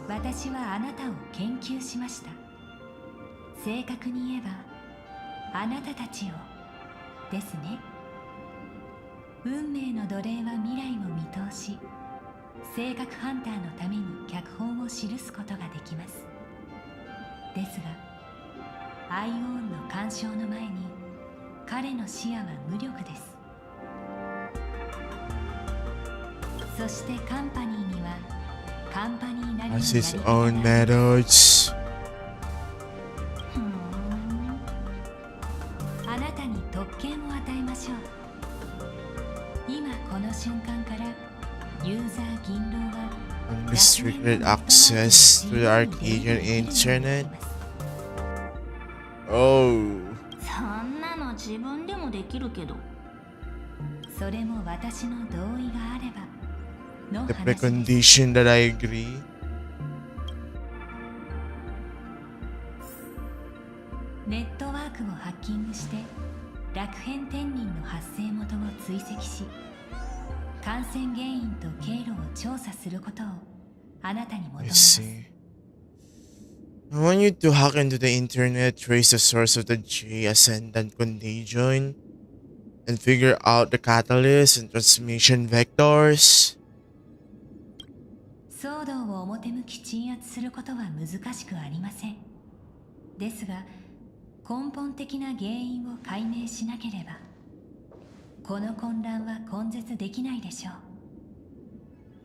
私はあなたを研究しました。正確に言えばあなたたちをですね。運命の奴隷は未来を見通し性格ハンターのために脚本を記すことができます。ですがアイオーンの干渉の前に彼の視野は無力です。そしてカンパニーにはカンパニーなりの Has his own methods. あなたに特権を与えましょう。今この瞬間からユーザー銀狼は Unrestricted access to the Arcadian internet. Oh. そんなの自分でもできるけど。それも私の同意があればの The 話です。 precondition that I agree. ネットワークをハッキングして楽変天人の発生元を追跡し感染原因と経路を調査することをあなたに求め I ます。 see. I want you to hack into the internet, trace the source of the J ascendant contagion, and figure out the catalyst and transmission vectors. 騒動を表向き鎮圧することは難しくありません。ですが根本的な原因を解明しなければこの混乱は根絶できないでしょう。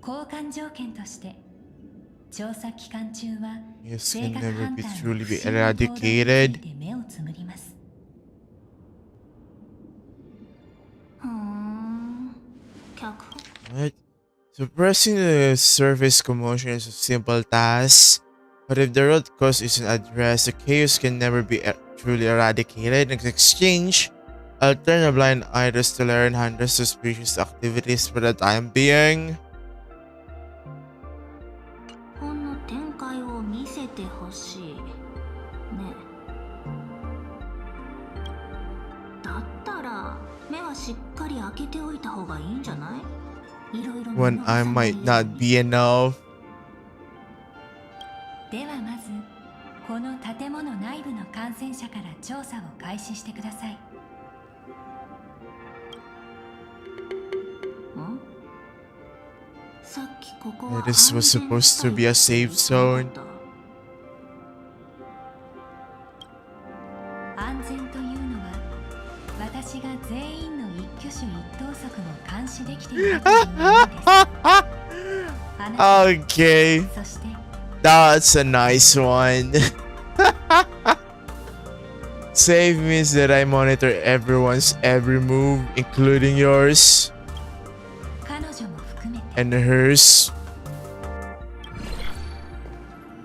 交換条件として調査期間中は Yes, 性 can 格 never 判 be 断の truly 不 be 審な行動につい eradicated. て目をつむります。脚本 What? Suppressing the surface commotion is a simple task, but if the root cause isn't addressed, the chaos can never be truly eradicated. In exchange, I'll turn a blind eye to stellar and handle suspicious activities for the time being. ほんの展開を見せてほしいね。だったら目はしっかり開けておいた方がいいんじゃない？いろいろ When I might not be enough. ではまずこの建物内部の感染者から調査を開始してください。ん？ This was supposed to be a safe zone. 安全というのは私が全員の一挙手一投足も監視できているという意味です。あなた Okay, そして that's a nice one. Safe means that I monitor everyone's every move, including yours 彼女も含めて and hers.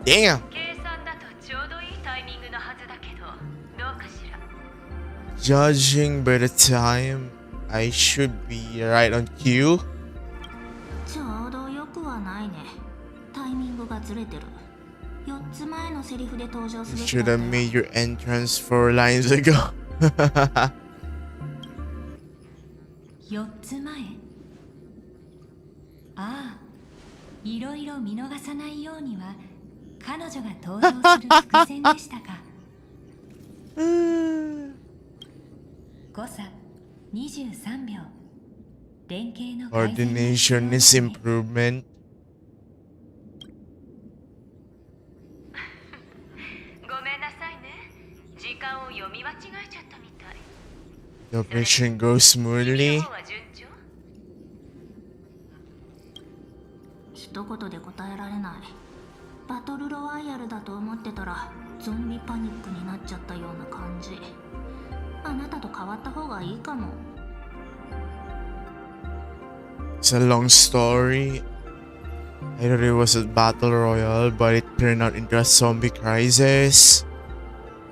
Damn. 計算だとちょうどいいタイミングのはずだけどどうかしら。 Judging by the time, I should be right on cue. ちょうどよくはないね。タイミングがずれてる。4つ前のセリフで登場す You べき should だっ have たよ。 made your entrance 4 lines ago. 4つ前。ああ、いろいろ見逃さないようには彼女が登場する伏線でしたか。誤差23秒。連携の改善が必要 Coordination で is すね。 improvement. ごめんなさいね。時間を読み間違えちゃったみたい。 The operation goes 君 smoothly. の方は順調？一言で答えられない。バトルロワイヤルだと思ってたらゾンビパニックになっちゃったような感じ。あなたと変わった方がいいかも。 It's a long story. I thought it was a battle royale, but it turned out into a zombie crisis.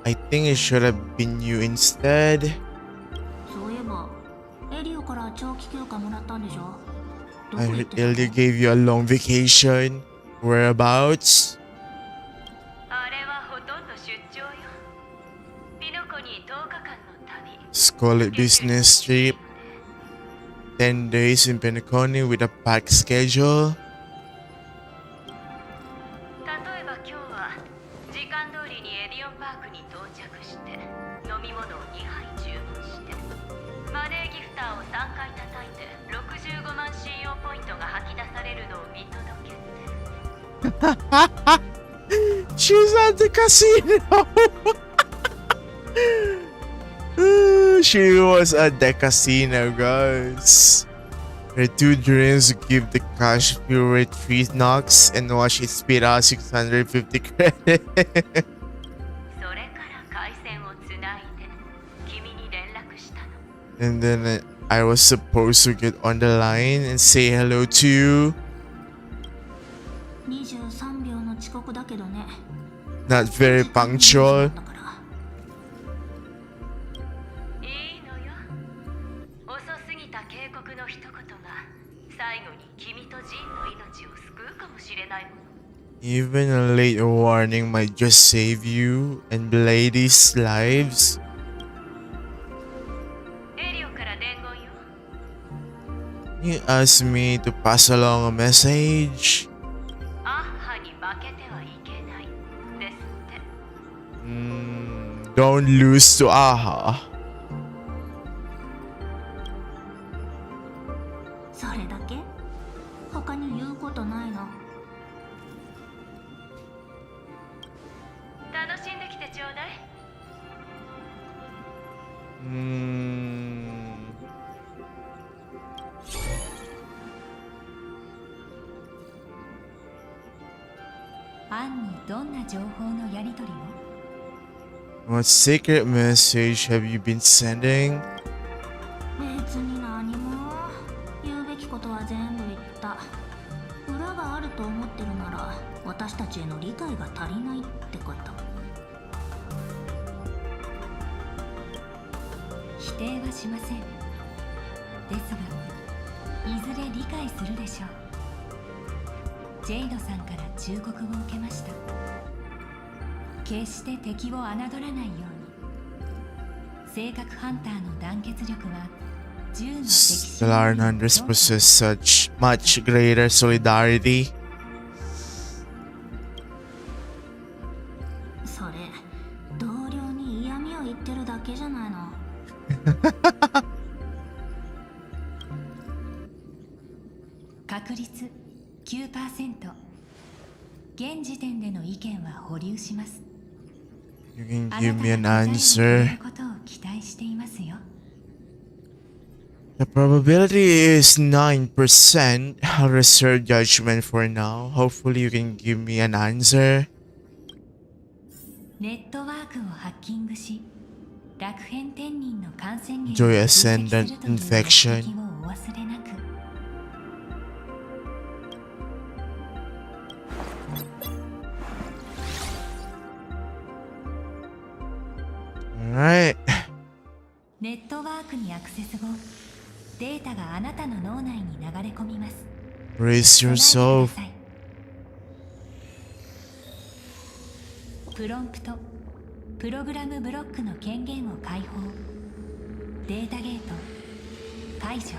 I think it should have been you instead. そういえばエリオから長期休暇もらったんでしょ。どこ I 行っ heard てた Ilya gave you a long vacation. Whereabouts? あれはほとんど出張よ。ピノコに10日間の旅。 Let's call it business trip. 10 days in Penacony with a packed schedule. 例えば今日は時間通りにエディオンパークに到着して飲み物を2杯注文してマネーギフターを3回叩いて65万信用ポイントが吐き出されるのを見届けて。 She's at the casino. She was at the casino, guys. Her two dreams give the cash pure 3 knocks and watch it spit out 650 credit. それから回線をつないで君に連絡したの。 And then I was supposed to get on the line and say hello to you. 23秒の遅刻だけどね。 Not very punctual. だからいいのよ。遅すぎた警告の一言が最後に君とジンの命を救うかもしれないもの。 Even a late warning might just save you and ladies' lives. エリオから伝言よ。 You asked me to pass along a message. アッハに負けてはいけないですって。Don't lose to Aha. それだけ？他に言うことないの？楽しんできてちょうだい。アンにどんな情報のやり取りを？ What secret message have you been sending? 別に何も。言うべきことは全部言った。裏があると思ってるなら私たちへの理解が足りないってこと。否定はしません。ですが、いずれ理解するでしょう。ジェイドさんから忠告を受けました。決して敵を侮らないように。正確ハンターの団結力は銃の敵 Stellar Hunters possess such much greater solidarity. それ同僚に嫌味を言ってるだけじゃないの。確率現時点での意見は保留します。 You can あ give な me た an が答えにく answer. れることを期待していますよ。 The probability is 9%. I'll reserve judgment for now. Hopefully you can give me an answer. ネットワークをハッキングし、楽編天人の感染源を Joy 追跡する Ascendant という目 Infection. 的をお忘れなく。 Alright. ネットワークにアクセス後、データがあなたの脳内に流れ込みます。 Brace 備え yourself. てください。プロンプト、プログラムブロックの権限を解放。データゲート解除。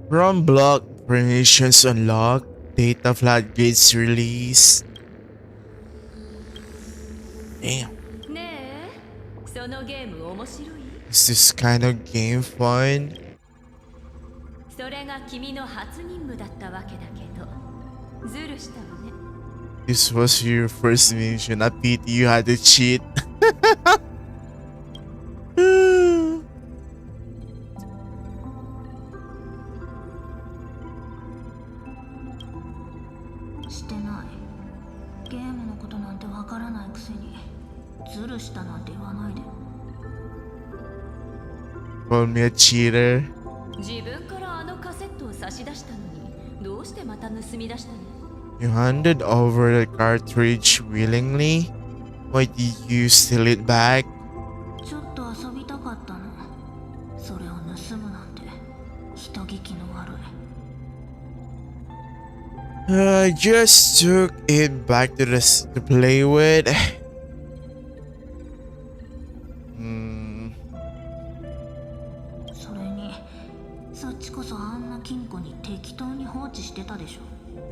From block permissions unlocked. Data floodgates released. Damn. ねえ、そのゲーム面白い？ Is this kind of game fun? それが君の初任務だったわけだけど、ズルしたわね。 This was your first mission. A pity you had to cheat. してない。ゲームのことなんてわからないくせにズルしたなんて言わないで。 Call me a cheater. 自分からあのカセットを差し出したのに、どうしてまた盗み出したの？ You handed over the cartridge willingly? Why did you steal it back? ちょっと遊びたかったの。それを盗むなんて人聞きの悪い。 I just took it back to to play with. それにそっちこそあんな金庫に適当に放置してたでしょ。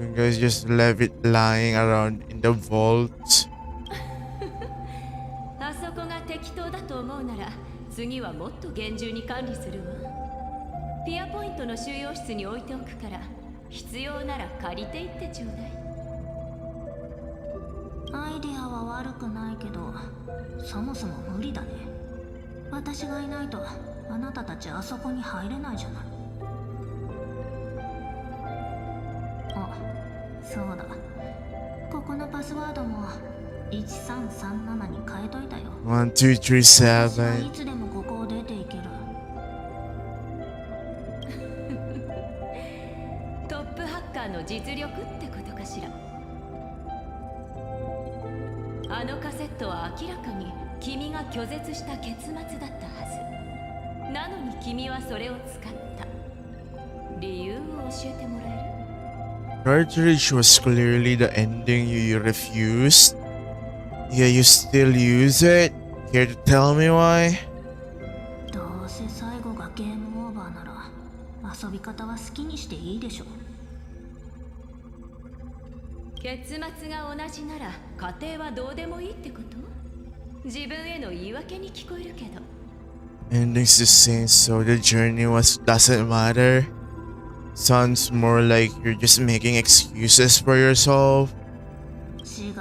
You guys just left it lying around in the vault. あそこが適当だと思うなら、次はもっと厳重に管理するわ。ピアポイントの収容室に置いておくから、必要なら借りていってちょうだい。アイデアは悪くないけど、そもそも無理だね。私がいないとあなたたちあそこに入れないじゃない。あ、そうだ。ここのパスワードも1337に変えといたよ。 1, 2, 3, 私はい 7. つでもここを出ていける。トップハッカーの実力ってことかしら。あのカセットは明らかに君が拒絶した結末だったはず。なのに君はそれを使った。理由を教えてもらえる？ Cartridge was clearly the ending you refused. Yeah, you still use it? Care to tell me why? どうせ最後がゲームオーバーなら遊び方は好きにしていいでしょ。結末が同じなら家庭はどうでもいいってこと？自分への言い訳に聞こえるけど。 Ending's the same, so the journey doesn't matter. Sounds more like you're just making excuses for yourself. 違う。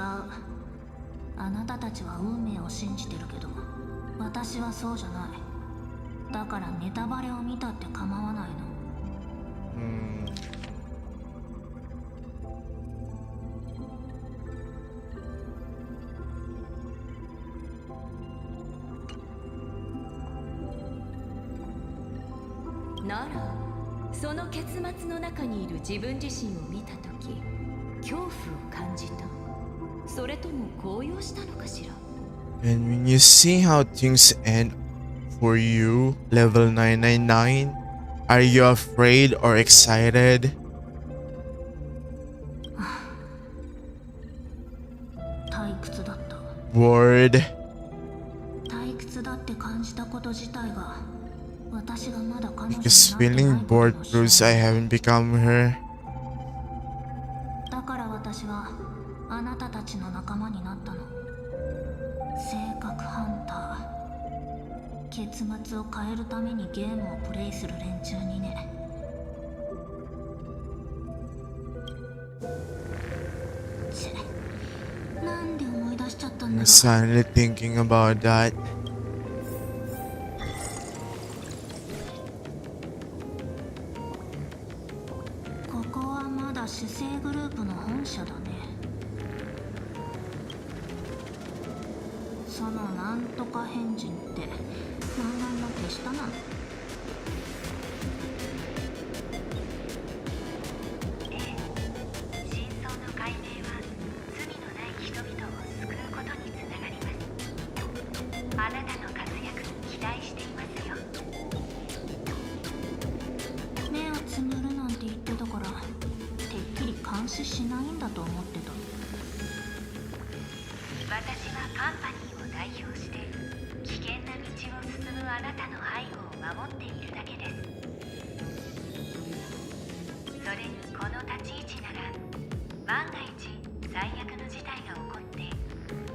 あなたたちは運命を信じてるけど、私はそうじゃない。だからネタバレを見たって構わないの。ならその結末の中にいる自分自身を見たとき、恐怖を感じた？それとも高揚したのかしら？ And when you see how things end for you, level 999, are you afraid or excited? 退屈だった。 Bored? 退屈だって感じたこと自体が、私がまだ彼女になって Because ない feeling こと bored の証 proves I 明。 haven't become her. だから私はあなたたちの仲間になったの。性格ハンター。結末を変えるためにゲームをプレイする連中にね。I'm silently thinking about that. ここはまだ主生グループの本社だね。そのなんとか変人って漫画の手下なの？真相の解明は罪のない人々を救うことにつながります。あなたの活躍に期待していますよ。目をつむるなんて言ってたから、てっきり監視しないんだと思ってた。私はカンパニーを代表して危険な道を進むあなたの背後を守っているだけです。それにこの立ち位置なら万が一最悪の事態が起こって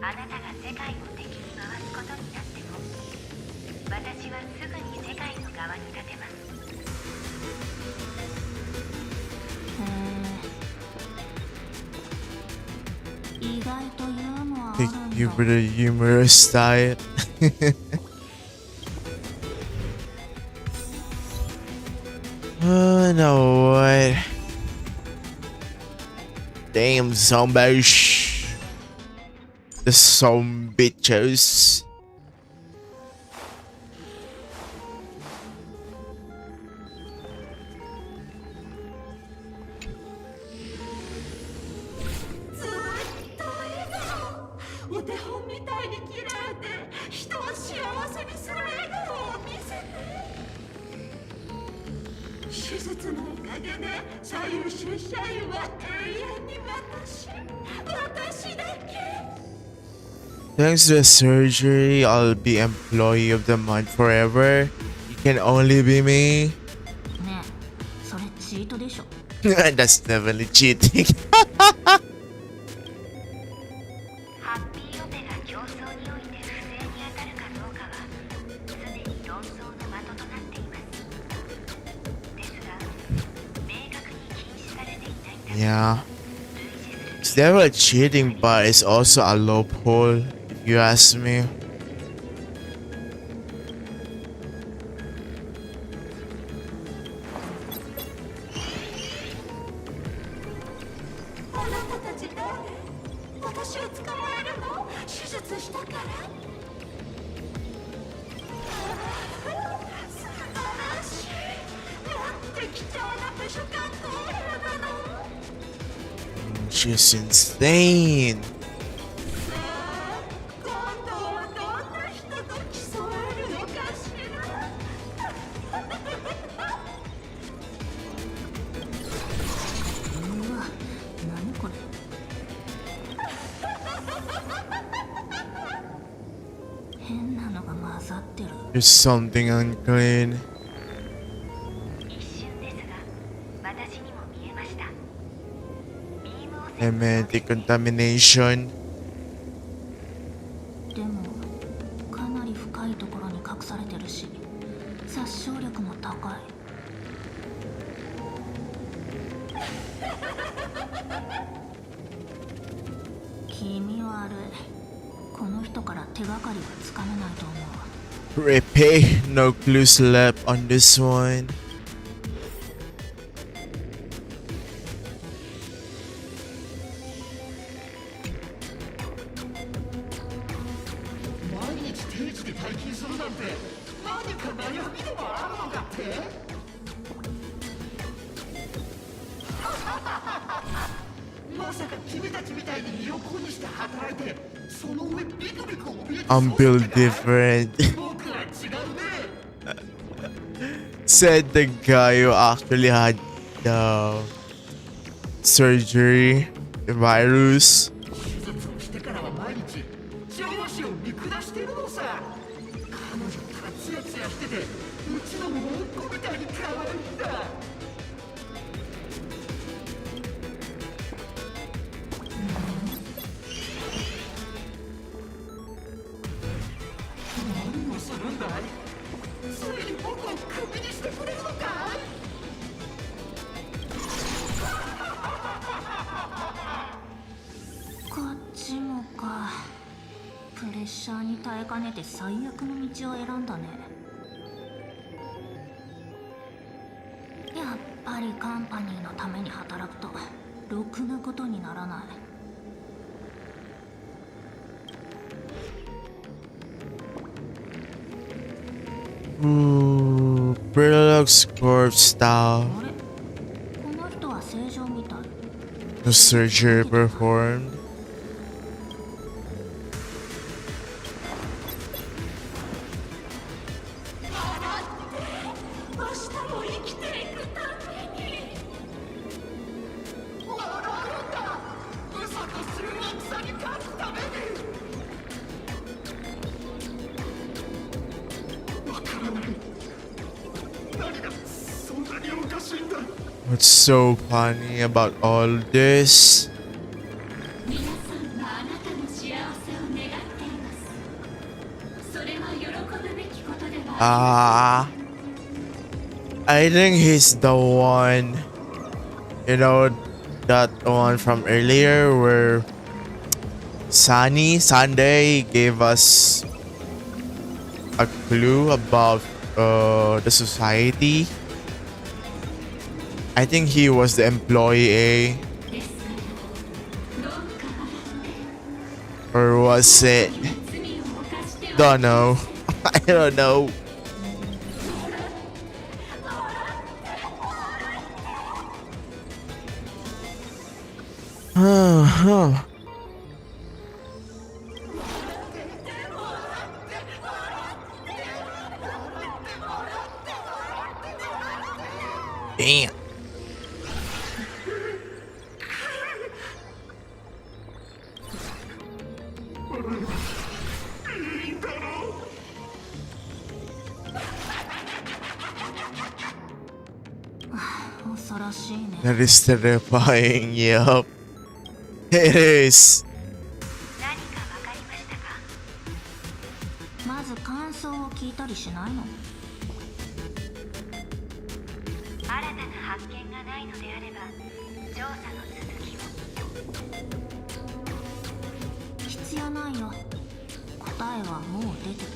あなたが世界を敵に回すことになっても、私はすぐに世界の側に立てます。意外とユーモアあるん Thank だ。 you for the humorous style. Oh no, what? Damn zombies. The zombies. Thanks to the surgery, I'll be employee of the month forever. You can only be me. ねえ、それチートでしょ。 That's definitely cheating. ハッピーオペが競争において不正に当たるかどうかは常に論争の的となっています。ですが、明確に禁止されていない。 Yeah. It's definitely cheating, but it's also a loophole, if you ask me. あなたたち誰？私を捕まえるの？手術したから？素晴らしい。なんて貴重な部署間交流なの。 She's insane. 今度はどんな人と競えるのかしら。うわ、何これ。変なのが混ざってる。 There's something unclean. 一瞬ですが、私にも見えました。ビームを I meant decontamination. でもかなり深いところに隠されてるし、殺傷力も高い。気味悪い。この人から手がかりはつかめないと思う。 Repeat, no clues left on this one. 毎日定時で退勤するなんて何か悩みでもあるのかって？まさか君たちみたいに身を粉にして働いて、その上ビクビク怯えて I'm built different. 僕は違うね。 Said the guy who actually had the surgery, the virus. 手術をしてからは毎日上司を見下してるのさ。彼女ったらツヤツヤしてて、うちのもんこみたいに可愛いんだ。何をするんだい？ついに僕をクビにしてくれるのかい？こっちもか。プレッシャーに耐えかねて最悪の道を選んだね。やっぱりカンパニーのために働くとろくなことにならない。Parallax Corp style. あれ、この人は正常みたい。 The surgery performed. What's so funny about all this? I think he's the one, you know, that one from earlier where Sunday gave us a clue about the society. I think he was the employee, or was it? Don't know. I don't know. Damn. That is terrifying, yup. It is. まず感想を聞いたりしないの？新たな発見がないのであれば調査の続きを。必要ないよ。答えはもう出てる。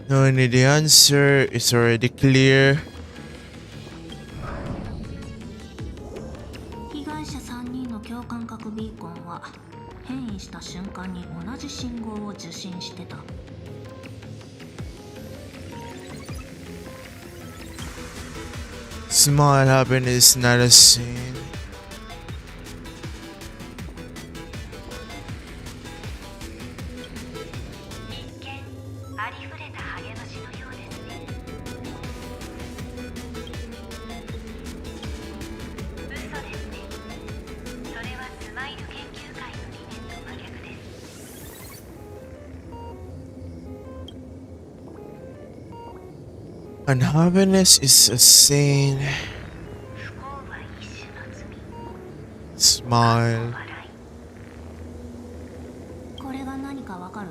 No, the answer is already clear. 被害者3人の共感覚ビーコンは変異した瞬間に同じ信号を受信してた。Small happiness, not a sin. 'Unhappiness is a sin. Smile. これが何かわかる？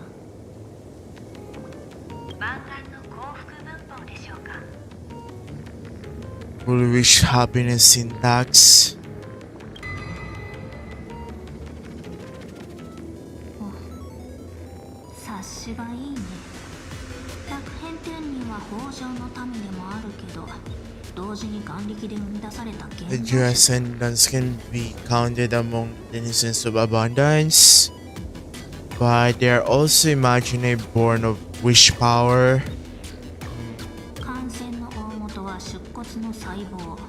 漫画の幸福文法でしょうか？ Will wish happiness syntax. 察しがいいね。百変天人は北条の民でもあるけど、同時に眼力で生み出された現 The 象。 descendants can be counted among denizens of abundance, but they are also imaginary born of wish power. 感染の大元は出骨の細胞。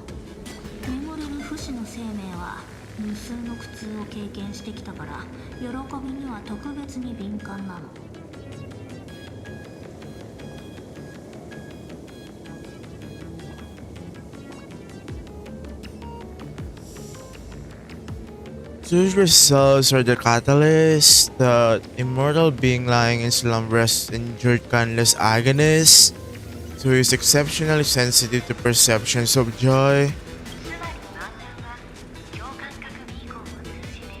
眠れる不死の生命は無数の苦痛を経験してきたから、喜びには特別に敏感なの。Those results are the catalyst. The immortal being lying in slumber has endured countless agonies, so he is exceptionally sensitive to perceptions of joy. つまり漫談は共感覚ビーコンを通じて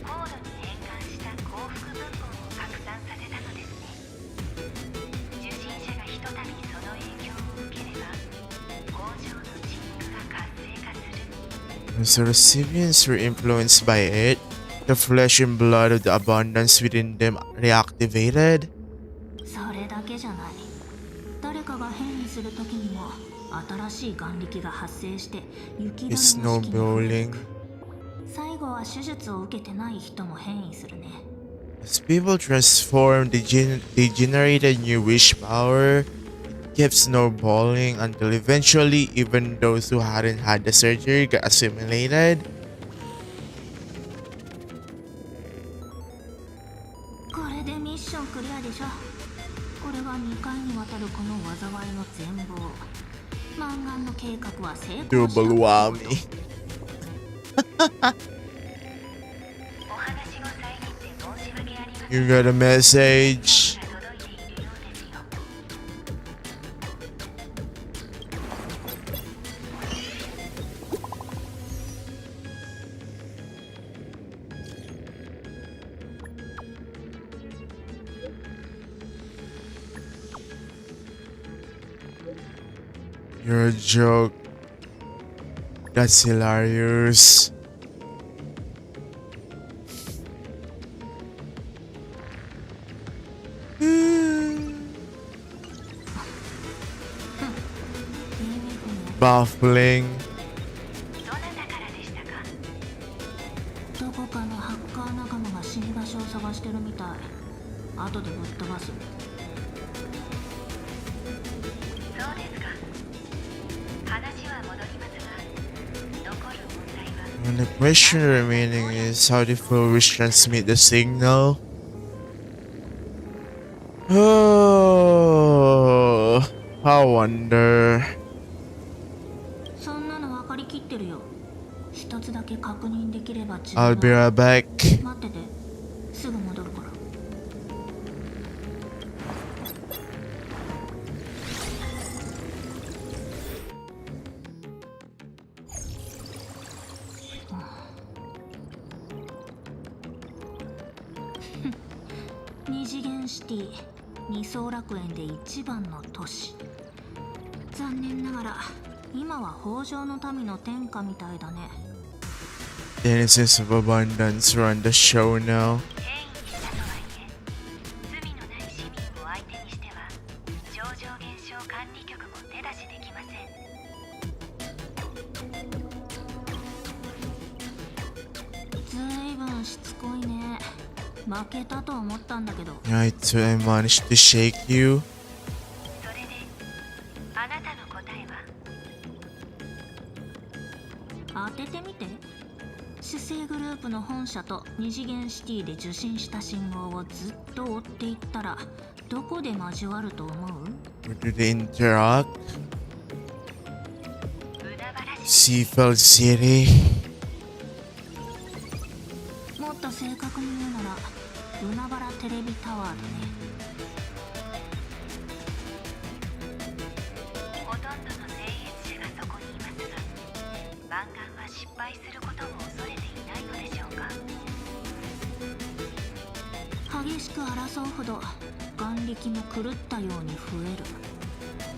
高度に変換した幸福文法を拡散させたのですね。受信者がひとたびその影響を受 So recipients were influenced by it. The flesh and blood of the abundance within them reactivated. それだけじゃない。誰かが変異する時にも新しい眼力が発生して雪だるま It's 式に増えて snowballing. いく。最後は手術を受けてない人も変異するね。As people transform, they generate a new wish power. It kept snowballing until eventually even those who hadn't had the surgery got assimilated. これでミッションクリアでしょ。これは2回にわたるこの災いの全貌。マンガンの計画は成功した。 Double whammy. You got a message. You're a joke. That's hilarious. Baffling. どこかのハッカー仲間が死に場所を探してるみたい。後でぶっ飛ばす。そうですか。話は戻りますが、残る問題は And the question remaining is how the full wish transmit the signal. Oh, I wonder. そんなの分かりきってるよ。一つだけ確認できれば自 I'll 分 be は right back. 待ってて。すぐ戻るから。二次元シティ、二層楽園で一番の都市。残念ながら今は北条の民の天下みたいだね。 Denizens of Abundance run the show now. 変異したとはいえ、罪のない市民を相手にしては超常現象管理局も手出しできません。ずいぶんしつこいね。負けたと思ったんだけど。 Right, so I managed to shake you. それで、あなたの答えは？当ててみて。主生グループの本社と二次元シティで受信した信号をずっと追っていったらどこで交わると思う？ Where do they interact? Seafeld City. もっと正確に言うなら海原テレビタワーだね。ほとんどの聖越者がそこにいますが、万願は失敗することを恐れていないのでしょうか。激しく争うほど眼力も狂ったように増える。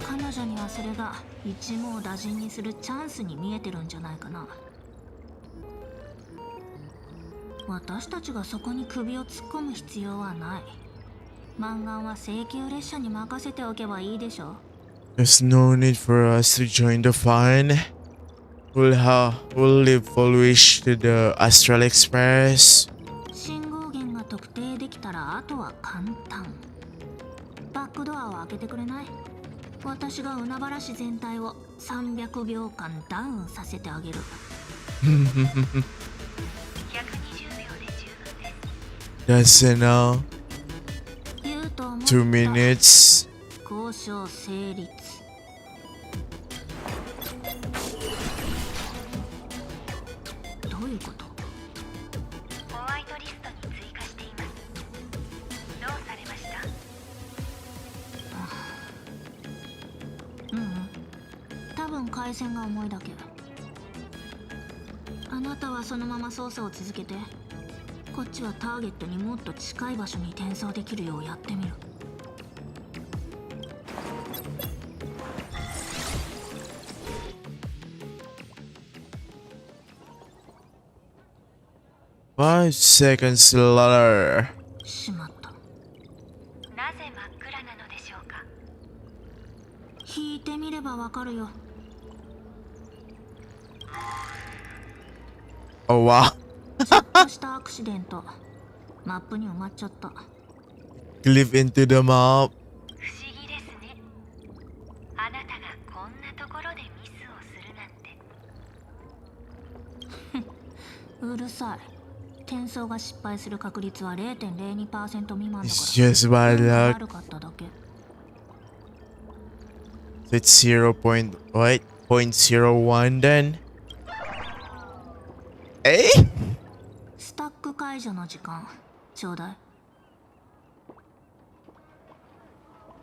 彼女にはそれが一網打尽にするチャンスに見えてるんじゃないかな。私たちがそこに首を突っ込む必要はない。満願は請求列車に任せておけばいいでしょ。 There's no need for us to join the fun. We'll live full wish to the Astral Express. 信号源が特定できたらあとは簡単。バックドアを開けてくれない？私が海原市全体を300秒間ダウンさせてあげる。120秒で十分です。 That's enough. 言うと思った。 2 minutes. 交渉成立。どういうこと？ホワイトリストに追加しています。どうされました？多分回線が重いだけ。あなたはそのまま操作を続けて。こっちはターゲットにもっと近い場所に転送できるようやってみる。5 seconds later. しまった。なぜ真っ暗なのでしょうか。引いてみればわかるよ。Oh wow. ちょっとしたアクシデント。マップに埋まっちゃった。Cliff into the map. 不思議ですね。あなたがこんなところでミスをするなんて。うるさい。転送が失敗する確率は 0.02% 未満だから。It's just bad 運が luck. 悪かっただけ。 So it's 0.01 then. Eh? スタック解除の時間ちょうだい。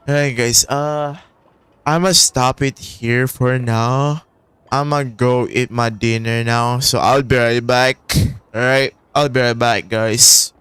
Alright guys, I'ma stop it here for now. I'ma go eat my dinner now, so I'll be right back. Alright, I'll be right back guys.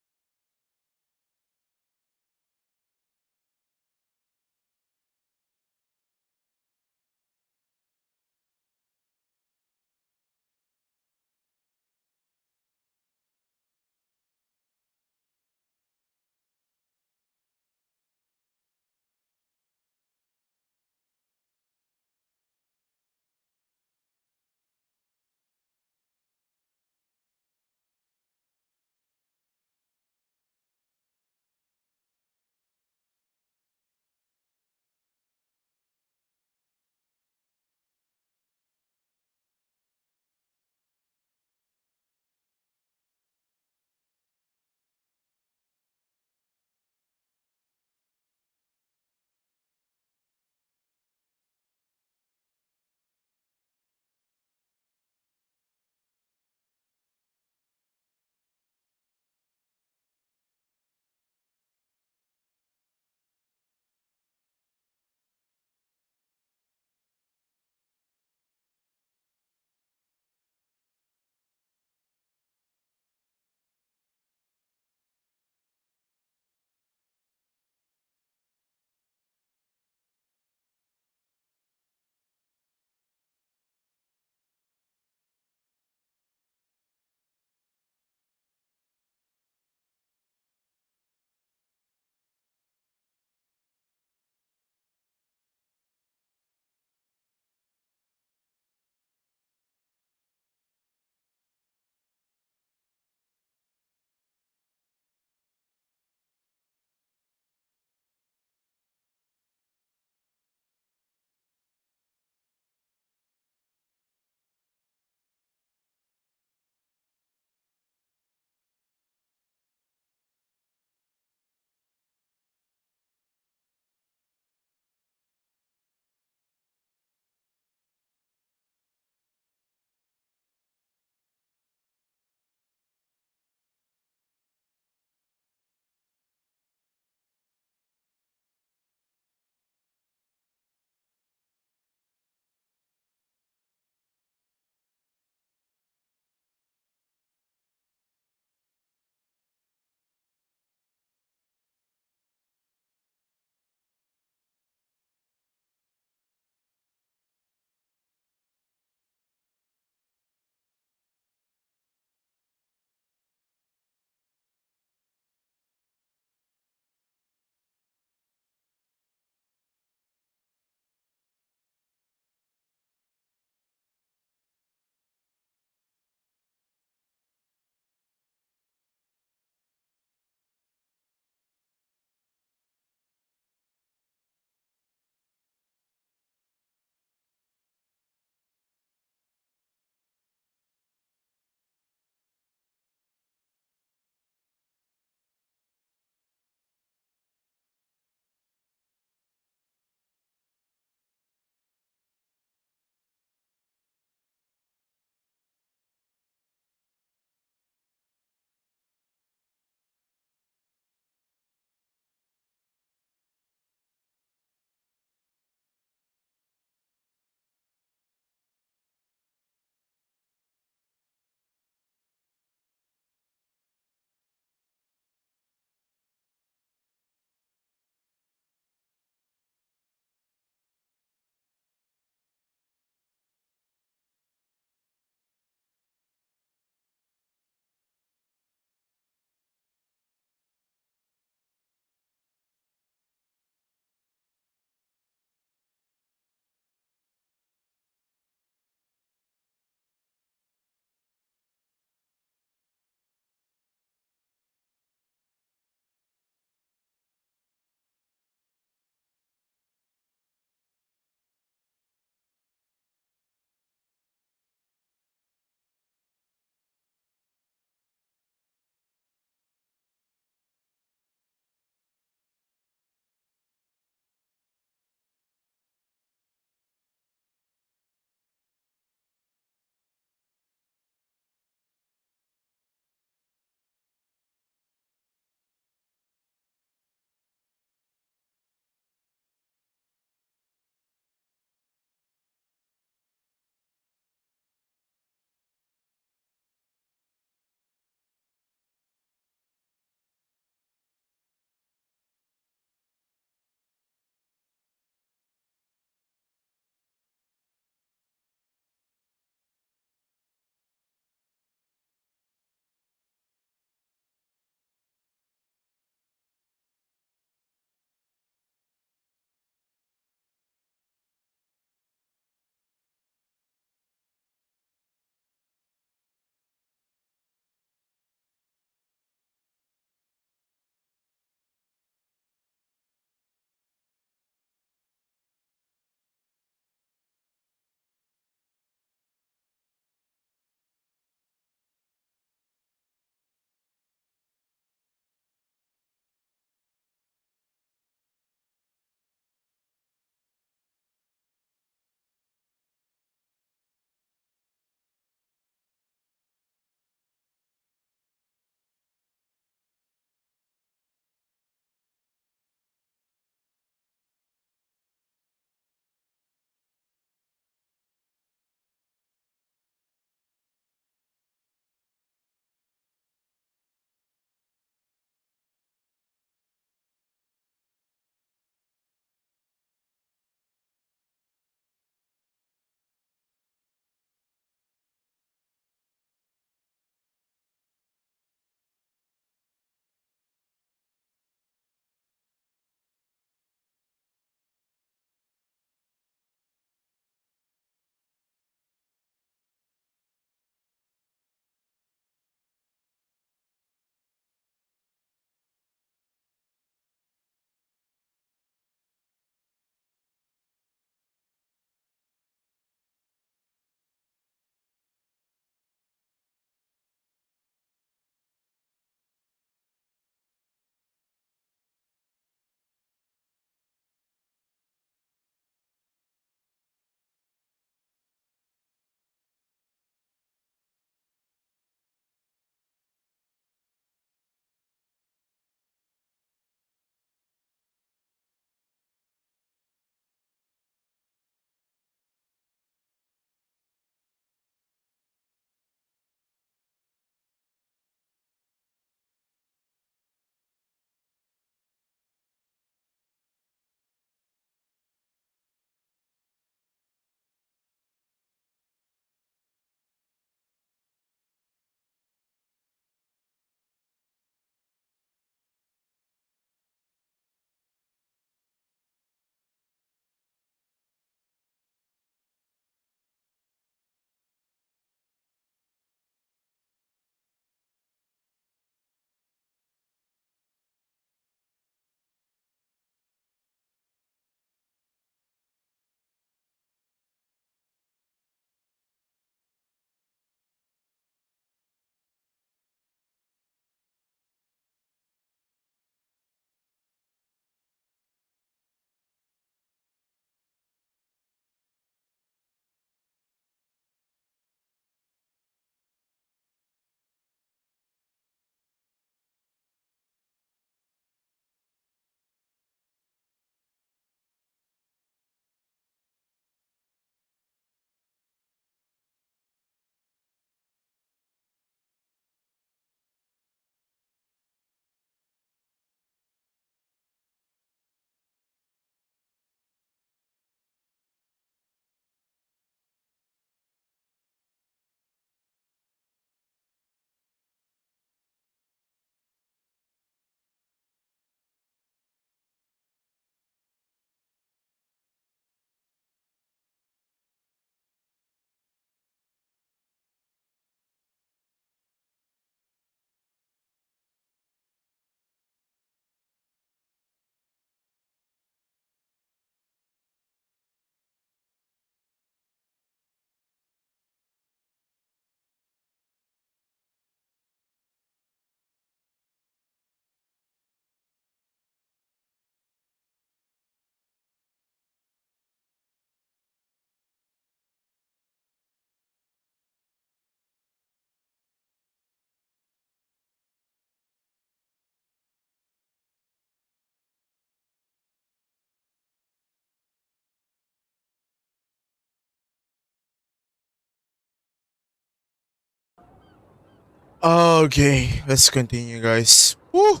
Okay, let's continue, guys. Woo!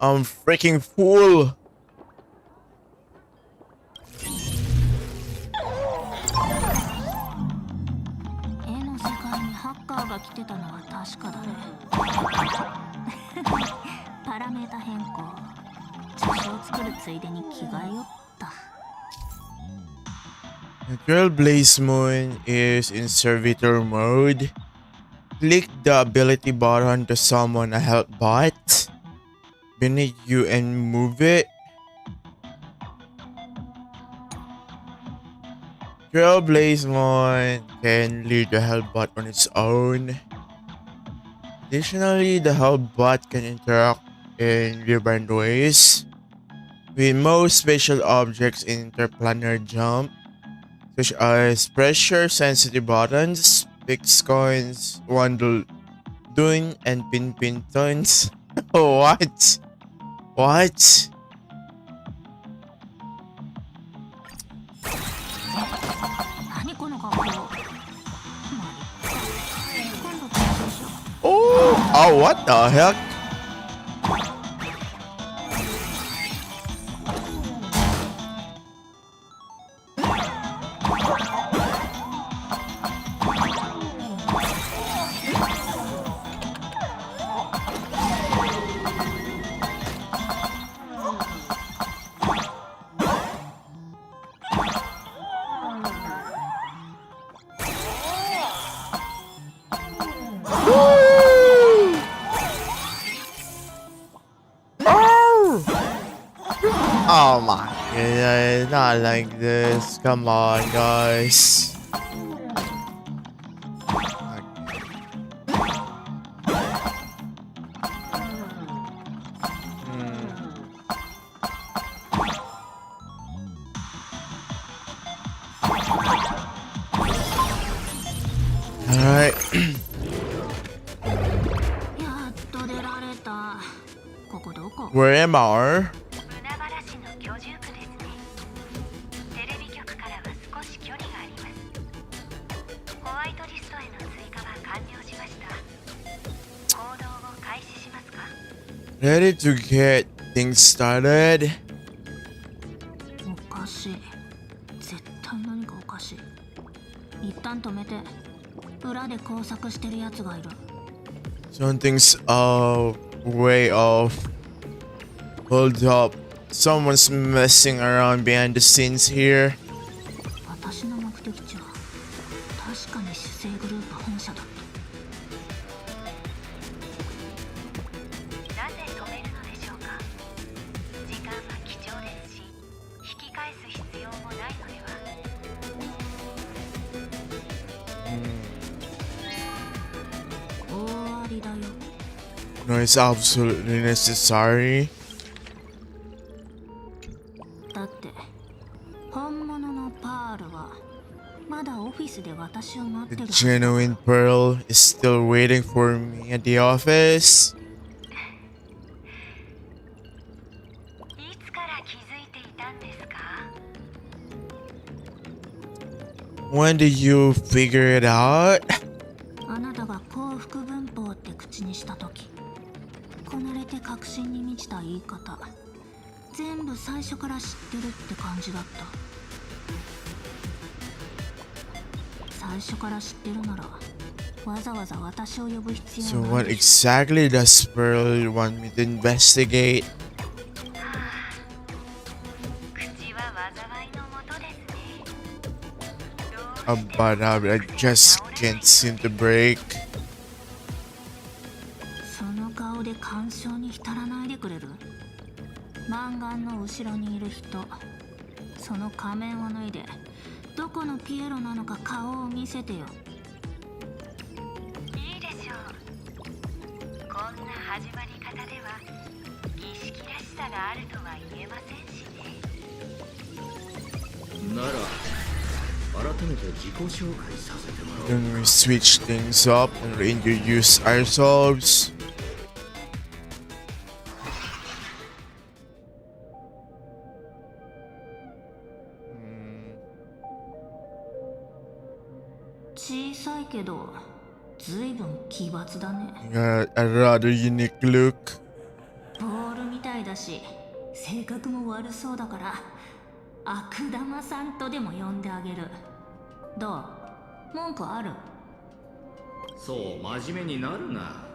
I'm freaking full. 絵の世界にハッカーが来てたのは確かだね。パラメータ変更。茶書を作るついでに着替えよった。 The Trailblaze Moon is in servitor mode. Click the ability button to summon a help bot beneath you and move it. Trailblaze Moon can lead the help bot on its own. Additionally, the help bot can interact in different ways with most special objects in interplanar jump, such as pressure sensitive buttons, fix coins, wandle dune, and pin tons. What? What? 何この格好。まあ、今度からでしょ。 Oh, what the heck? Oh my god, not like this. Come on, guys. Alright. やっと出られた。ここどこ？ Where am I? 海原市の居住区ですね。テレビ局からは少し距離があります。ホワイトリストへの追加は完了しました。行動を開始しますか？ Ready to get things started? おかしい。絶対何かおかしい。一旦止めて。裏で工作してるやつがいる。 Something's way off. Hold up. Someone's messing around behind the scenes here. 私の目的地は確かに主生グループ本社だった。なぜ止めるのでしょうか？時間は貴重ですし、引き返す必要もないのでは？ 大ありだよ。 No, it's absolutely necessary. だって本物のパールはまだオフィスで私を待って The る。 genuine Pearl is still waiting for me at the office. いつから気づいていたんですか？ When did you figure it out? あなたが幸福文法って口にしたとき、こなれて確信に満ちた言い方、全部最初から知ってるって感じだった。最初から知ってるならわざわざ私を呼ぶ必 So 要な what いでしょ。 exactly does Pearl want me to investigate? 口は災いのもとですね。 But I just can't seem to break. その顔で感傷に浸らないでくれる？マンガンの後ろにいる人、その仮面を脱いでどこのピエロなのか顔を見せてよ。いいでしょう。こんな始まり方では儀式らしさがあるとは言えませんしね。なら改めて自己紹介させてもらおう。 Then we switch things up and reintroduce ourselves. ずいぶん奇抜だね。 Got a rather unique look. ボールみたいだし性格も悪そうだから悪玉さんとでも呼んであげる。どう？文句ある？そう真面目になるな。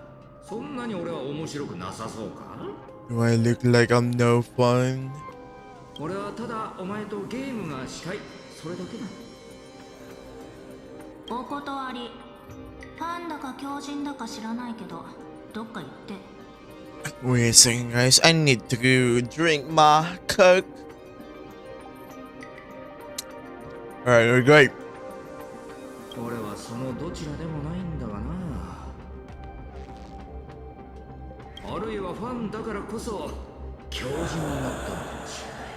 そんなに俺は面白くなさそうか？ Do I look like I'm no fun? 俺はただお前とゲームがしたい、それだけだ。お断り。ファンだか狂人だか知らないけどどっか行って。 Wait a second, guys. I need to go drink my coke. Alright, we're great. 俺はそのどちらでもないんだがな。あるいはファンだからこそ狂人になったのかもしれない。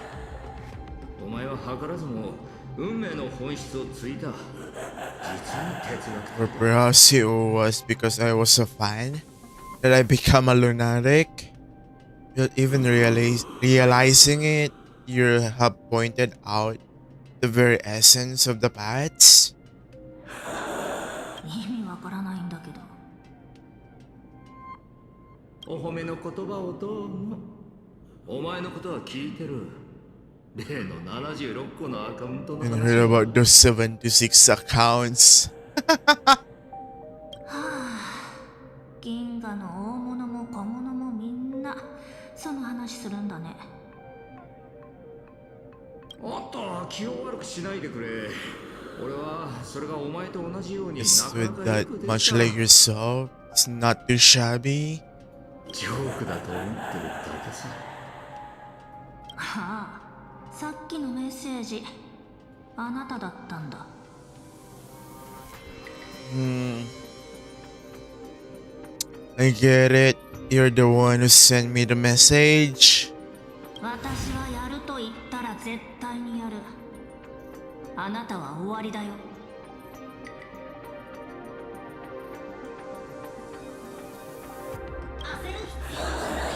お前は図らずも運命の本質をついた。実に哲学 Or 的だ。 perhaps it was because I was a fan that I become a lunatic. Without even realizing it, you have pointed out the very essence of the paths. 意味わからないんだけど。お褒めの言葉をどうも。お前のことは聞いてる。例の76個のアカウントの And 話。 heard about those 76 accounts. 銀河の大物も小物もみんなその話するんだね。おっと、気を悪くしないでくれ。俺はそれがお前と同じように It's な with かなかよ that くで much きた。 like yourself. It's not too shabby. ジョークだと思ってるだけさ。ああ、さっきのメッセージあなただったんだ。I get it. You're the one who sent me the message. 私はやると言ったら絶対にやる。あなたは終わりだよ。焦る必要はない。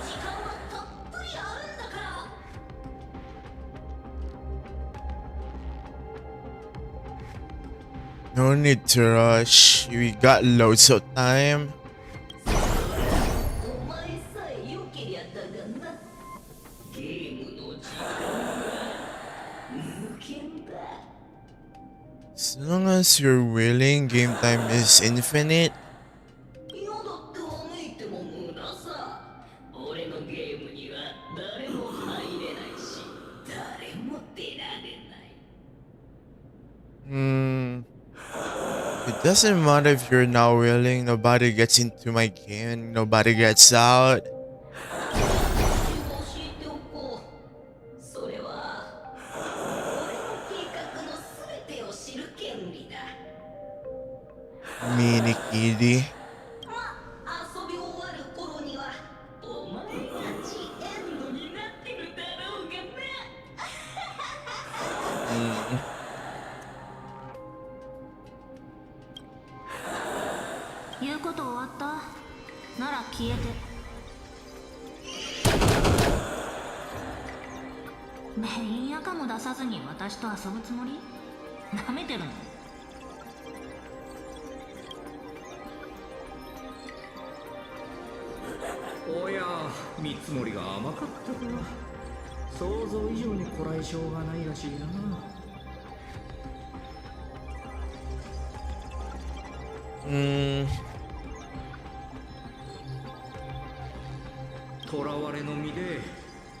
時間はたっぷりあるんだから。 No need to rush. We got loads of time. お前さえ良けりゃだがな。ゲームの時間は無限だ。 As long as you're willing, game time is infinite. 嫌だってわめいても無駄さ。俺のゲームには誰も入れないし、誰も出られない。It doesn't matter if you're not willing. Nobody gets into my game and nobody gets out. 教えておこう。それは俺の計画の全てを知る権利だ。 Mini kitty. 遊び終わる頃にはお前たちエンドになってるだろうがな。言うこと終わった？なら消えて。メインアカも出さずに私と遊ぶつもり？なめてるの？おや、見積もりが甘かったか。想像以上にこらえ性がないらしいな。囚われの身で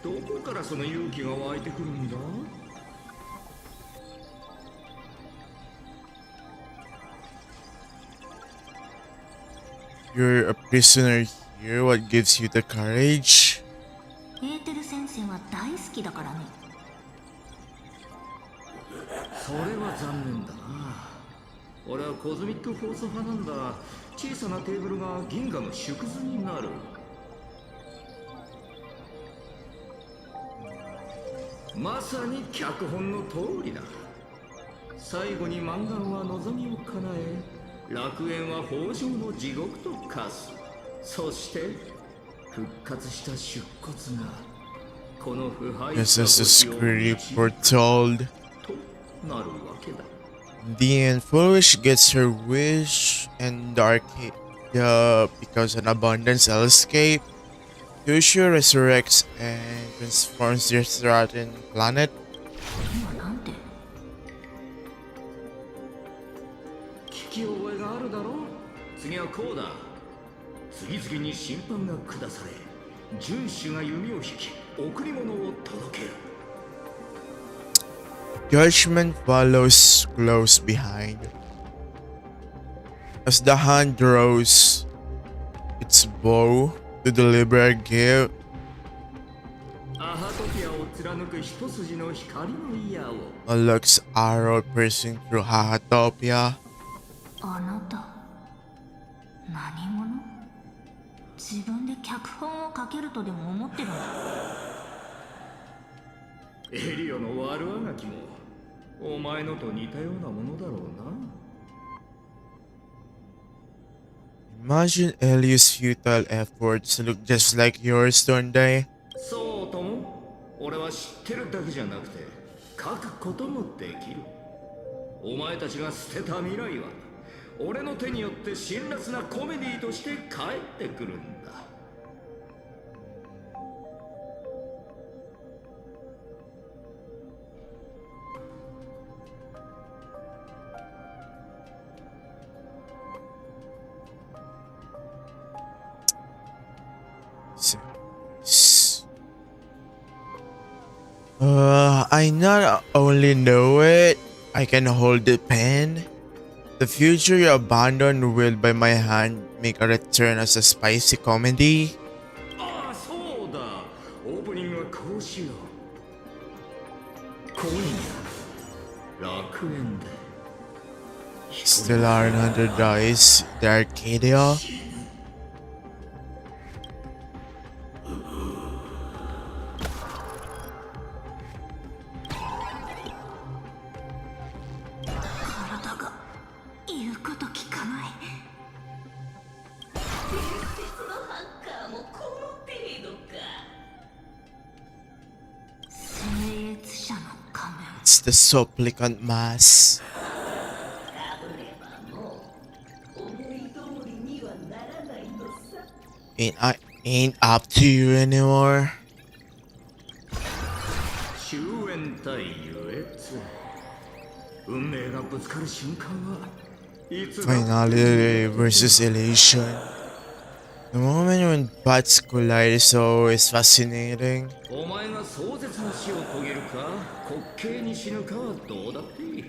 どこからその勇気が湧いてくるんだ？ You're a prisoner here. What gives you the courage? エーテル先生は大好きだからね。それは残念だな。俺はコズミックフォース派なんだ。小さなテーブルが銀河の縮図になる。まさに脚本の通りだ。最後に漫画は望みを叶え、楽園は豊穣の地獄と化す。そして復活した出骨がこの腐敗 This is the script foretold. となるわけだ。The Foolish gets her wish, and the Arcadia becomes an abundance hellscape. Yushu resurrects and transforms the Serotonin planet. 今なんて聞き覚えがあるだろう。次はこうだ。次々に審判が下され、遵守が弓を引き贈り物を届ける。 Judgment follows close behind. As the hand draws its bow to deliver a gift, アハトピアを貫く一筋の光の矢を。 a luck's arrow piercing through Hahatopia. あなた何者？自分で脚本を書けるとでも思ってるんだ。エリオの悪あがきもお前のと似たようなものだろうな。 Imagine Elius' futile efforts look just like yours, don't they? そうとも、俺は知ってるだけじゃなくて書くこともできる。お前たちが捨てた未来は俺の手によって辛辣なコメディとして帰ってくるんだ。 I not only know it, I can hold the pen. The future you abandoned will by my hand make a return as a spicy comedy. ああ、そうだ。オープニングはこうしよう。今夜、楽園で。 Stellar and Hunter dies, the Arcadia. It's the supplicant mass. I ain't up to you anymore. 終焉対優越。運命がぶつかる瞬間はいつだ。 Finality versus elation. The moment when paths collide is always fascinating. お前が壮絶な死を遂げるか滑稽に死ぬかはどうだっていい。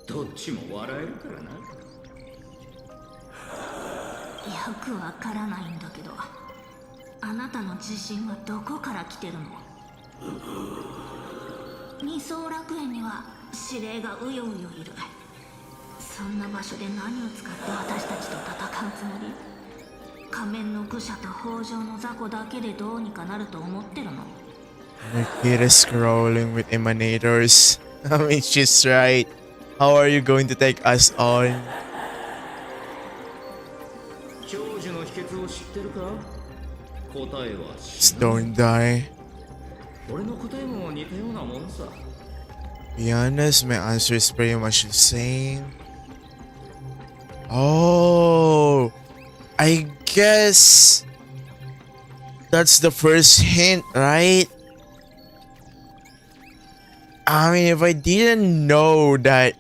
どっちも笑えるからな。よくわからないんだけど、あなたの自信はどこから来てるの？二層楽園には指令がうようよいる。そんな場所で何を使って私たちと戦うつもり？仮面の愚者と北条の雑魚だけでどうにかなると思ってるの？ Nikita scrolling with emanators. I mean, she's right. How are you going to take us on? 長寿の秘訣を知ってるか？答えは Don't die. 俺の答えも似たようなもんさ。 To be honest, my answer is pretty much the same. Oh, I guess that's the first hint, right? I mean, if I didn't know that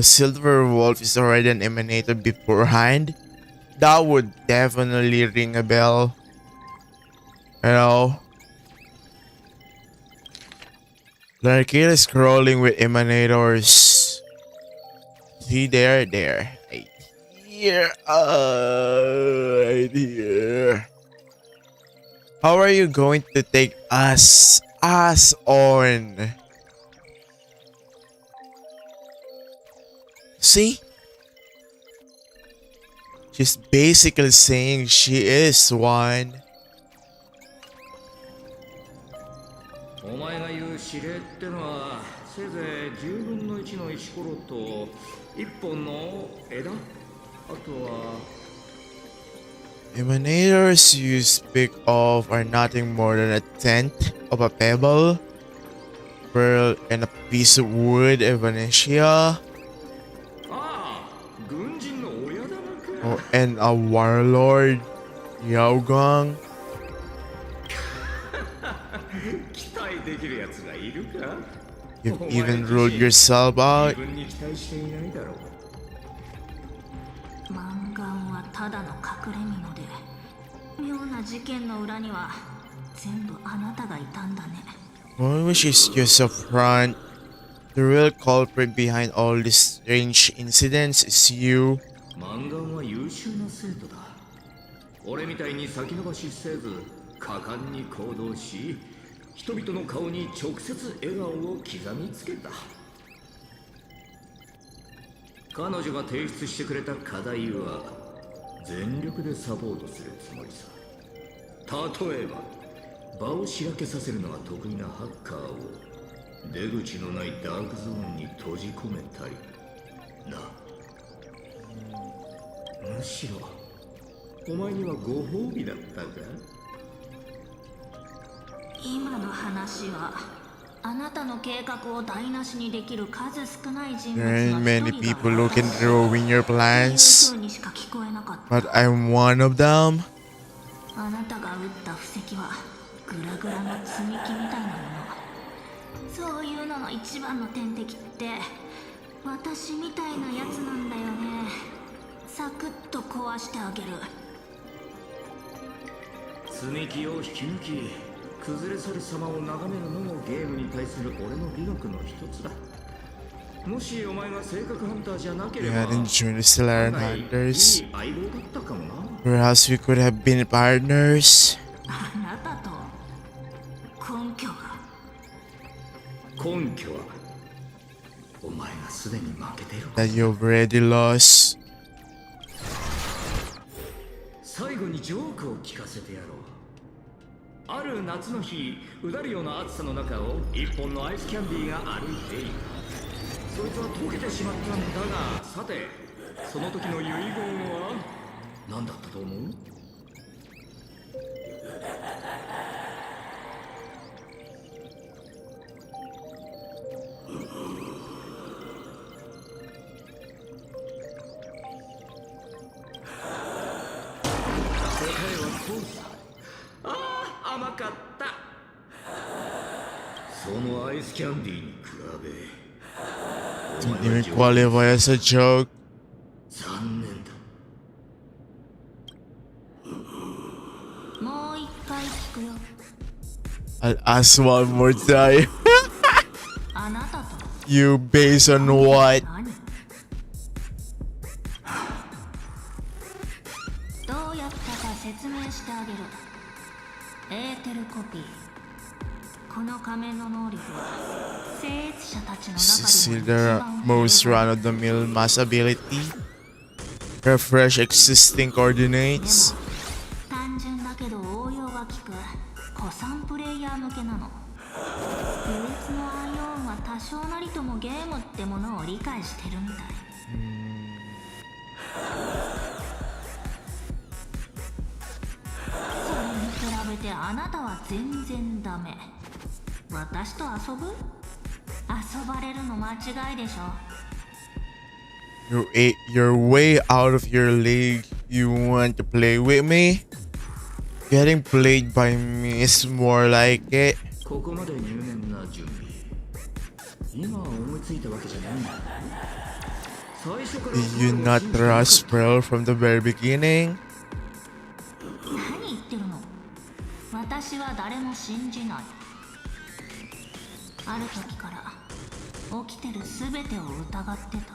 Silver Wolf is already an emanator beforehand, that would definitely ring a bell. You know? The arcade is scrolling with emanators. See there, right here, right here. How are you going to take us on? See? She's basically saying she is one. お前が言う指令ってのはせいぜい10分の1の石ころと1本の枝、あとは Emanators you speak of are nothing more than a tenth of a pebble. pearl and a piece of wood, Evanesia. ああ、軍人の親玉か。Oh, and a warlord, Gong. 期待できるやつがいるか。 You've even ruled yourself out. 自分に期待していないだろう。マンガンはただの隠れ蓑で、妙な事件の裏には全部あなたがいたんだね。Well, which is just a front. The real culprit behind all these strange incidents is you. マンガンは優秀な生徒だ。俺みたいに先延ばしせず、果敢に行動し、人々の顔に直接笑顔を刻みつけた。彼女が提出してくれた課題は全力でサポートするつもりさ。例えば場をしらけさせるのが得意なハッカーを出口のないダークゾーンに閉じ込めたりな。むしろお前にはご褒美だったか。今の話はあなたの計画を台無しにできる数少ない人物 There の ain't 一 many 人が people who can ruin your そういう plans, 風にしか聞こえなかった。 but I'm one of them. あなたが打った布石はグラグラの積み木みたいなもの。そういうのの一番の天敵って私みたいなやつなんだよね。サクッと壊してあげる。積み木を引き抜き崩れ去る様を眺めるのもゲームに対する俺の美学の一つだ。もしお前が性格ハンターじゃなけ We れば hadn't joined the Stellar 案外いい Hunters. 相棒だったかもな。 Perhaps we could have been partners. あなたと根拠が。根拠はお前がすでに負けている。 That you've already lost. 最後にジョークを聞かせてやろう。ある夏の日、うだるような暑さの中を一本のアイスキャンディーが歩いていた。そいつは溶けてしまったんだが、さてその時の遺言は何だったと思う？甘かった。そのアイスキャンディーに比べ Didn't even qualify as a joke. 残念だ。もう一回聞くよ。 I'll ask one more time. あなたと You based on what? 何？どうやったか説明してあげる。エーテルコピー。この仮面の能力は聖越者たちの This 中 is でも the 一番 most run-of-the-mill mass ability. Refresh existing で coordinates. も単純だけど応用が効く古参プレイヤー向けなの。唯一のアイオンは多少なりともゲームってものを理解してるみたい。それに比べてあなたは全然ダメ。私と遊ぶ？遊ばれるの間違いでしょ。You're way out of your league. You want to play with me? Getting played by me is more like it. ここまで入念な準備。今思いついたわけじゃないんだ。最初から Did you not trust Pearl from the very beginning? 何言ってるの？私は誰も信じない。ある時から起きてるすべてを疑ってた。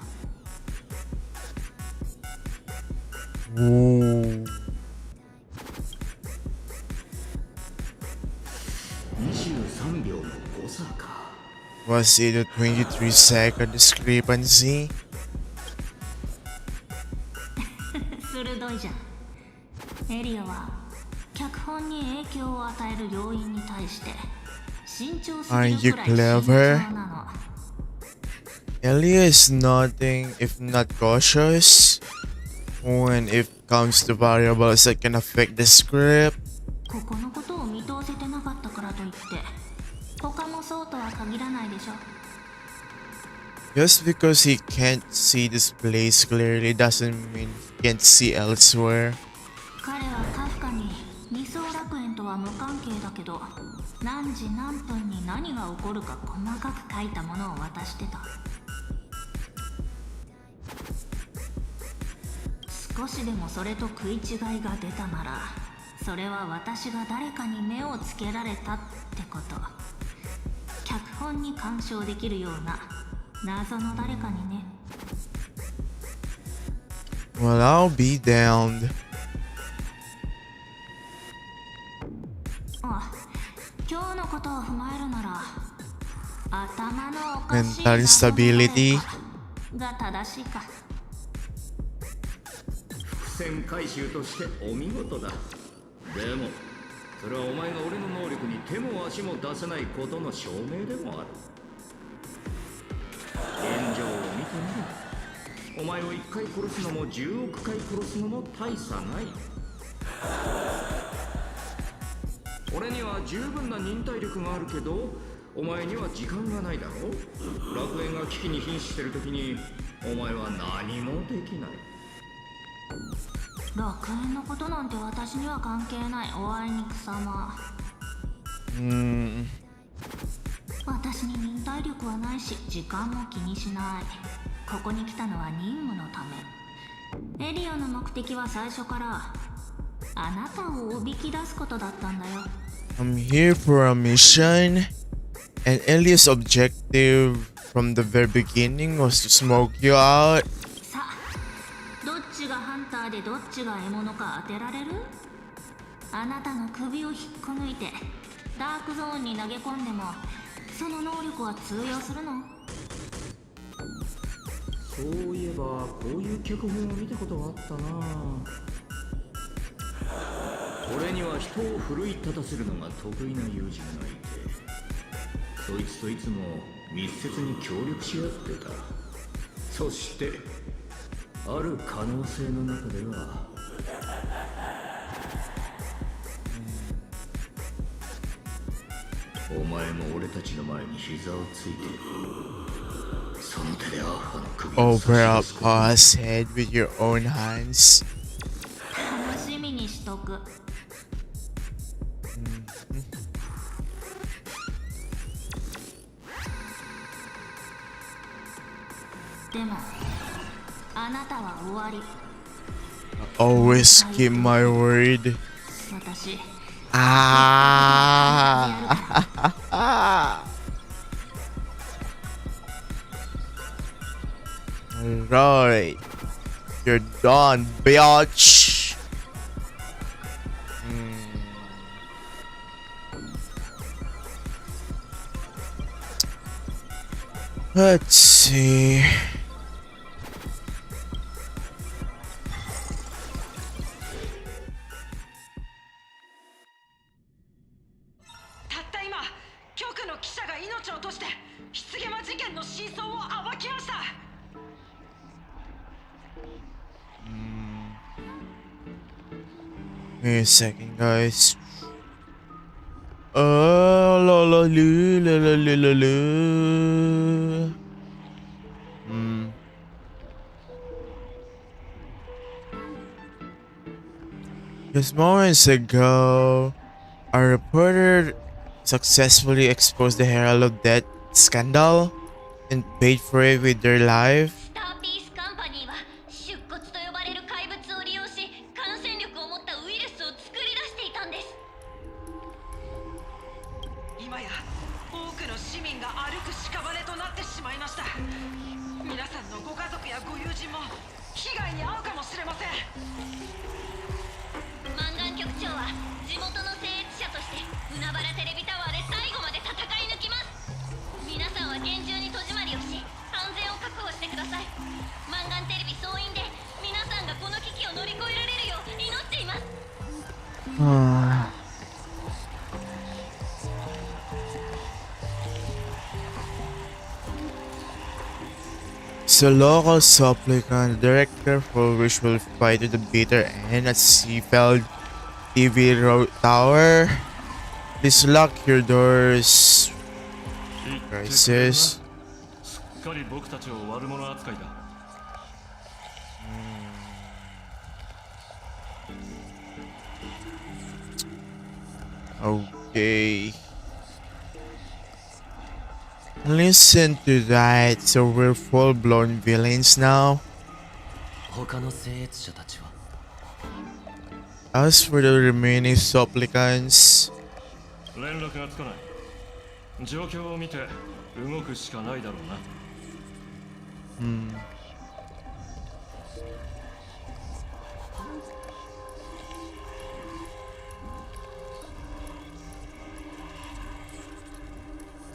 Ooh. 23秒の誤差か。Was it a 23-second discrepancy? 鋭いじゃん。エリアは脚本に影響を与える要因に対して慎重すぎるくらい慎重なの。Elia is nothing if not cautious when it comes to variables that can affect the script. ここのことを見通せてなかったからといって他もそうとは限らないでしょ。 Just because he can't see this place clearly doesn't mean he can't see elsewhere. 彼はカフカに理想楽園とは無関係だけど、何時何分に何が起こるか細かく書いたものを渡してた。少しでもそれと食い違いが出たなら、それは私が誰かに目をつけられたってこと。脚本に干渉できるような謎の誰かにね。 Well, I'll be damned. あ、今日のことを踏まえるなら、頭のおかしい Mental instability が正しいか。伏線回収としてお見事だ。でもそれはお前が俺の能力に手も足も出せないことの証明でもある。現状を見てみる。お前を1回殺すのも10億回殺すのも大差ない。俺には十分な忍耐力があるけど、お前には時間がないだろう。楽園が危機に瀕してる時にお前は何もできない。楽園のことなんて私には関係ない。おあいにくさま。私に忍耐力はないし、時間も気にしない。ここに来たのは任務のため。エリオの目的は最初からあなたをおびき出すことだったんだよ。 I'm here for a mission, and Elias' objective from the very beginning was to smoke you out. さあ、どっちがハンターでどっちが獲物か当てられる？あなたの首を引っこ抜いてダークゾーンに投げ込んでもその能力は通用するの？そういえばこういう脚本を見たことがあったな。俺には人を奮い立たせるのが得意な友人がいて、そいつといつも密接に協力し合ってた。そしてある可能性の中ではお前も俺たちの前に膝をついてその手でアーファの首を Over a pa's head with your own hands. 楽しみにしとく。でもあなたは終わり。 Always keep my word. 私 Alright. You're done, bitch. Let's see. たった今、局の記者が命を落として棺間事件の真相を暴きました。Wait a second, guys. La la lu, la la lu, la lu. Just moments ago, a reporter successfully exposed the Herald of Death scandal and paid for it with their life. スターピースカンパニーは出骨と呼ばれる怪物を利用し感染力を持ったウイルスを作り出していたんです。今や多くの市民が歩く屍となってしまいました。皆さんのご家族やご友人も被害に遭うかもしれません。マンガン局長は地元の聖越者として海原テレビタワーで最後まで戦い抜きます。皆さんは厳重に戸締まりをし安全を確保してください。マンガンテレビ総員で皆さんがこの危機を乗り越えられるよう祈っています。 So local supplicant director for which will fight to the bitter end at Seafeld TV Tower. Please lock your doors crisis. すっかり僕たちを悪者扱いだ。Okay. Listen to that. So we're full-blown villains now. 他の聖越者たちは As for the remaining supplicants, 連絡がつかない。状況を見て動くしかないだろうな。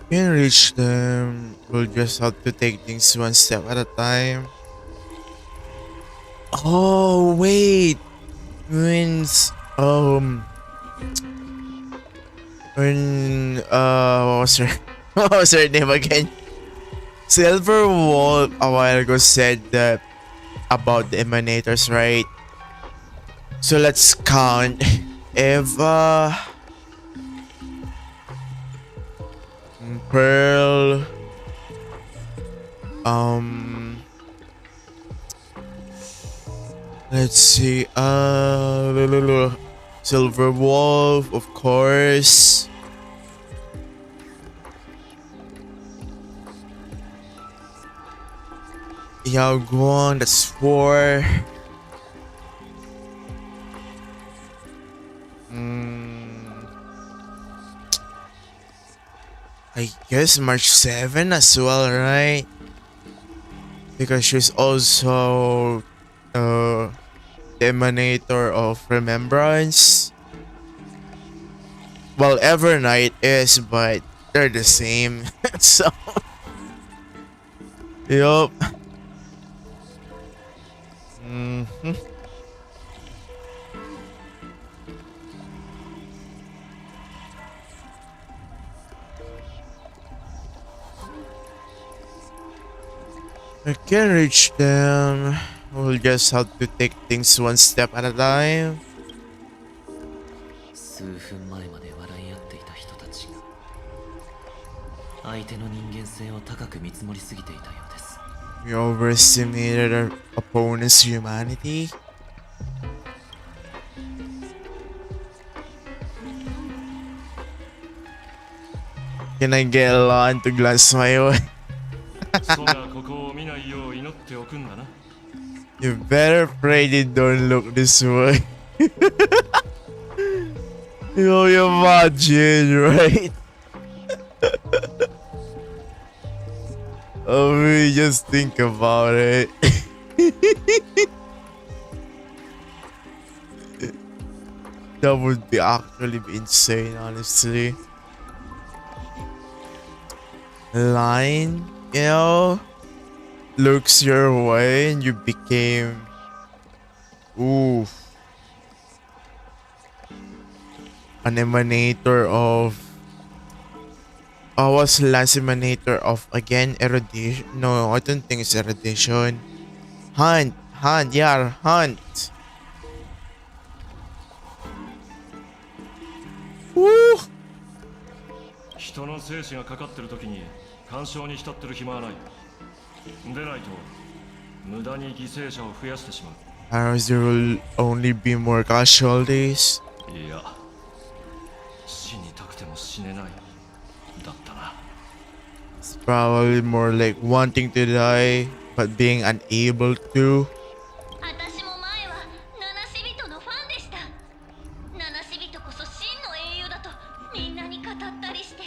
Can't reach them. We'll just have to take things one step at a time. Oh wait, when what was her what was her name again? Silver Wolf a while ago said that about the emanators, right? So let's count. Eva, Pearl, let's see, Silver Wolf, of course. Yao Guang, that's 4. I guess March 7 as well, right? Because she's also the emanator of remembrance. Well, Evernight is, but they're the same. So, yup. I can't reach them. We'll just have to take things one step at a time. 数分前まで笑い合っていた人たちが相手の人間性を高く見積もりすぎていたようです。 We overestimated our opponent's humanity. Can I get Lon to glance my way? そうがここを見ないよう祈っておくんだな。You better pray they don't look this way. You imagine, right? Oh, we just think about it. That would be actually be insane, honestly. Line, you know, looks your way and you became, oof, an emanator of, what's the last emanator of, again, erudition? No, I don't think it's erudition. Hunt, yeah, hunt. Woo! 人の生死がかかってる時に干渉に浸ってる暇はない。でないと無駄に犠牲者を増やしてしまう。As there will only be more casualties. いや、死にたくても死ねない。だったな。It's probably more like wanting to die but being unable to. 私も前は七死人のファンでした。七死人こそ真の英雄だとみんなに語ったりして。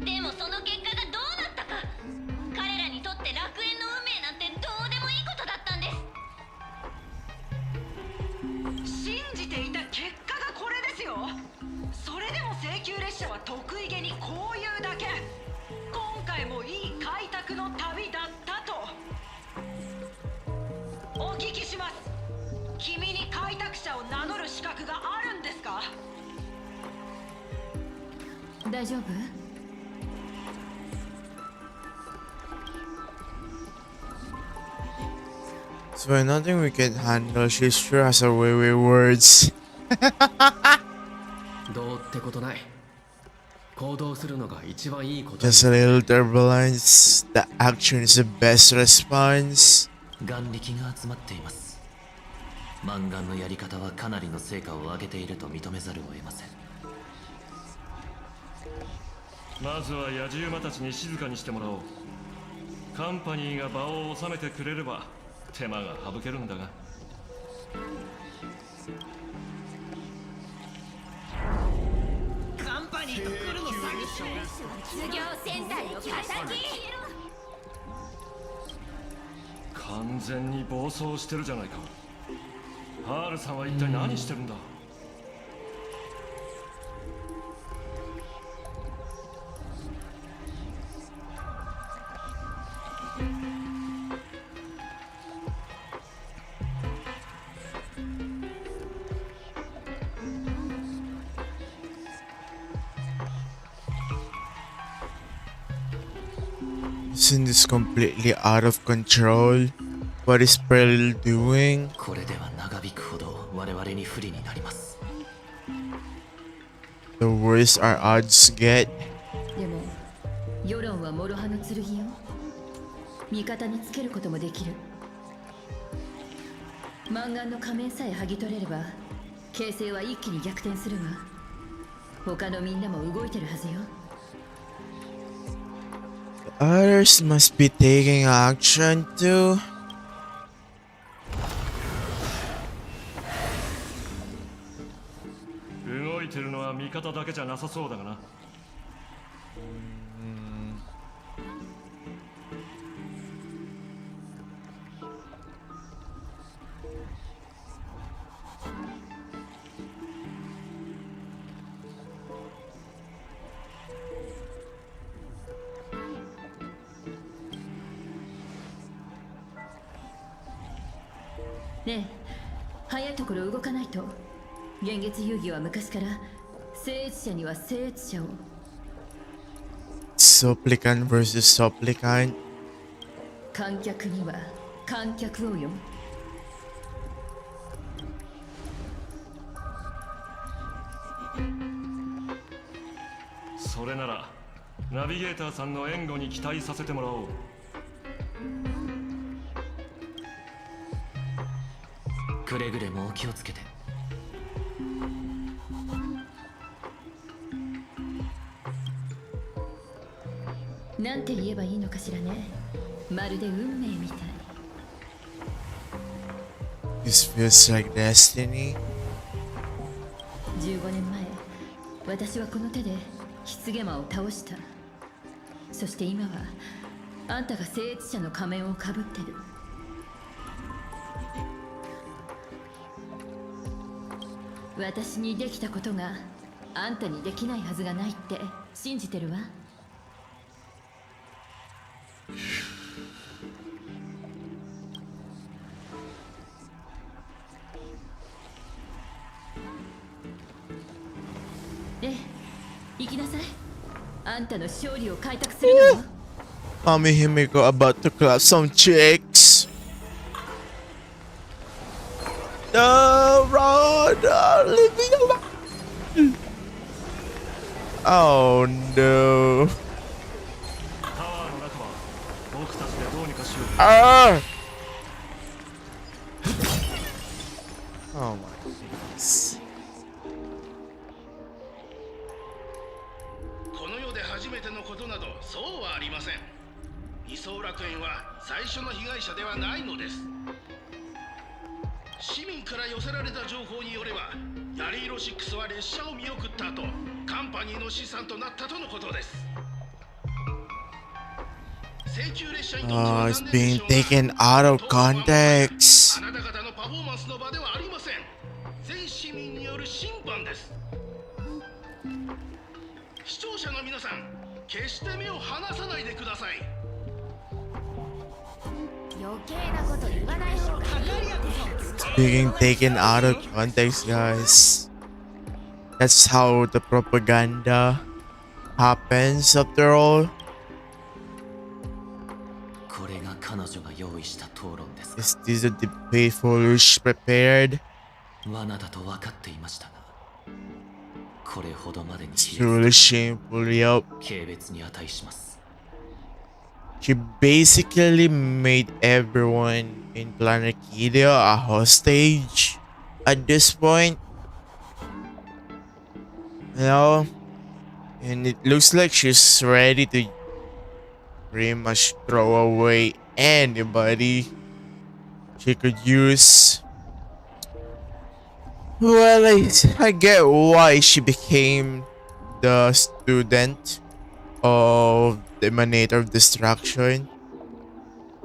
でもその結果がどうなったか、彼らにとって楽園の運命なんてどうでもいいことだったんです。信じていた結果がこれですよ。それでも請求列車は得意げにこういうだけ。今回もいい開拓の旅だったと。お聞きします。君に開拓者を名乗る資格があるんですか？大丈夫？ So when nothing we can handle, she sure has a way with words. どうってことない。行動するのが一番いいこと。 Just a little turbulence. The action is the best response. 眼力が集まっています。マンガンのやり方はかなりの成果を上げていると認めざるを得ません。まずは野獣馬たちに静かにしてもらおう。カンパニーが場を収めてくれれば手間が省けるんだが。カンパニーと来るの詐欺師。卒業戦隊の仇。完全に暴走してるじゃないか。ハールさんは一体何してるんだ。Isn't this completely out of control? What is Pearl doing? これでは長引くほど我々に不利になります。The worse our odds get. でも世論は諸刃の剣よ。味方につけることもできる。マンガンの仮面さえ剥ぎ取れれば形勢は一気に逆転するわ。他のみんなも動いてるはずよ。Others must be taking action too. 動いてるのは味方だけじゃなさそうだがな。ねえ、早いところ動かないと。現月遊戯は昔から聖越者には聖越者を。Supplicant versus supplicant. 観客には観客をよ。それならナビゲーターさんの援護に期待させてもらおう。くれぐれもお気をつけて。なんて言えばいいのかしらね。まるで運命みたい。This feels like destiny. 15年前、私はこの手で棺魔を倒した。そして今はあんたが聖越者の仮面をかぶってる。私にできたことがあんたにできないはずがないって信じてるわ。ええ、行きなさい。あんたの勝利を開拓するのよ。Mommy Himiko about to clap some chicks. No, run! Leave me alone! Oh no. Ah! Oh my goodness. この世で初めてのことなどそうはありません。理想楽園は最初の被害者ではないのです。市民から寄せられた情報によれば、ヤリーロ6は列車を見送った後、カンパニーの資産となったとのことです。請求列車にとっては it's being taken out of context. あなた方のパフォーマンスの場ではありません。全市民による審判です。視聴者の皆さん、決して目を離さないでください。余計なこと言わない方がいい。 It's being taken out of context, guys. That's how the propaganda happens after all. これが彼女が用意した討論ですか。 Is this a debate Foolish prepared? 罠だと分かっていましたが、これほどまでに It's truly shameful, yup. 軽蔑に値します。 She basically made everyone in Planarcadia a hostage at this point. You know? And it looks like she's ready to pretty much throw away anybody she could use. Well, I get why she became the student of the Emanator of Destruction.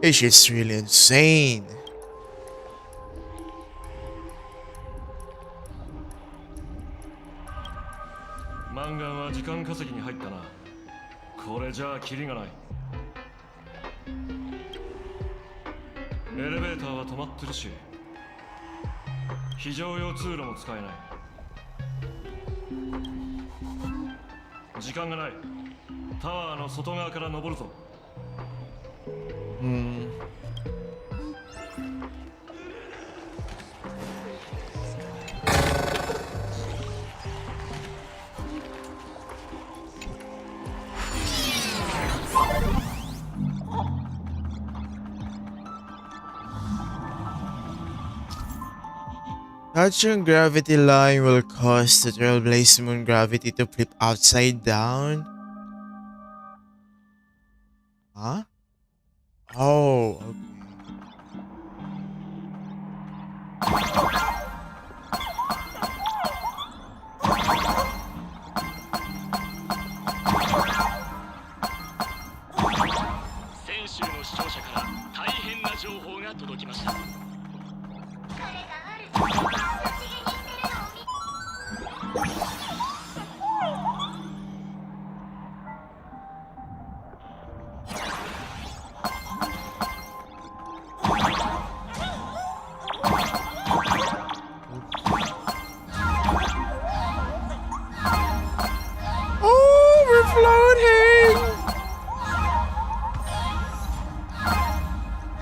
It's just really insane. マンガンは時間稼ぎに入ったな。これじゃあキリがない。エレベーターは止まってるし、非常用通路も使えない。時間がない。タワーの外側から登るぞ。Touching gravity line will cause the Trailblaze moon gravity to flip upside down. Huh? Oh, okay.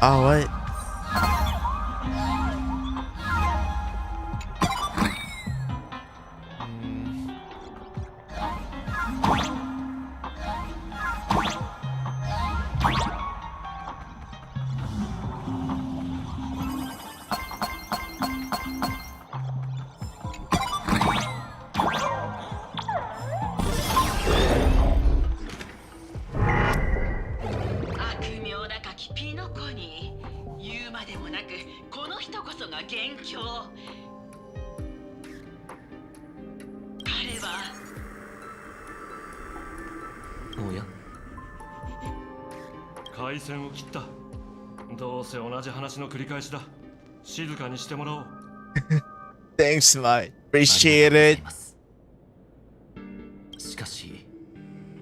Oh, what? Thanks, mate. Appreciate it. しかし、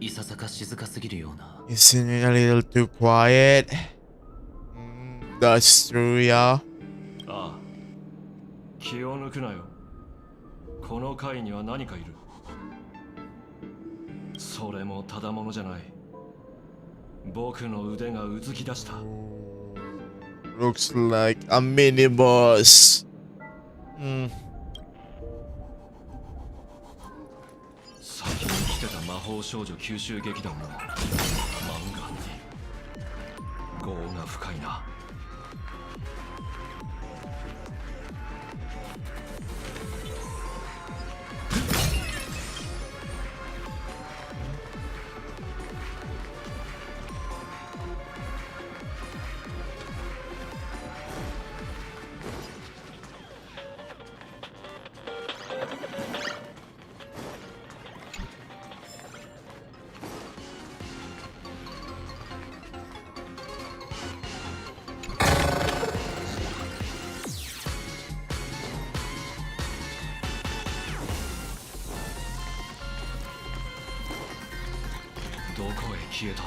いささか静かすぎるような。 Isn't it a little too quiet? That's true, yeah. ああ、気を抜くなよ。この階には何かいる。それもただものじゃない。僕の腕がうずき出した。Looks like a mini boss. 先に来てた魔法少女吸収劇団もマンガンに業が深いな。どこへ消えた。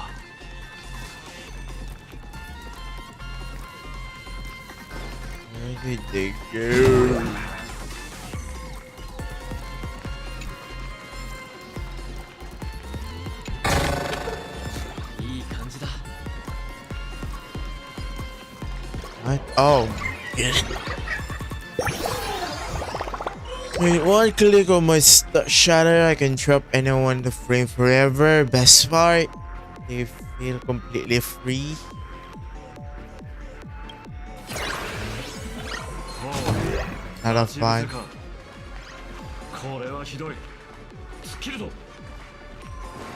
Where did they go? いい感じだ。What? Oh, With one click of my shutter, I can trap anyone in the frame forever. Best part, they feel completely free. Lot of fun.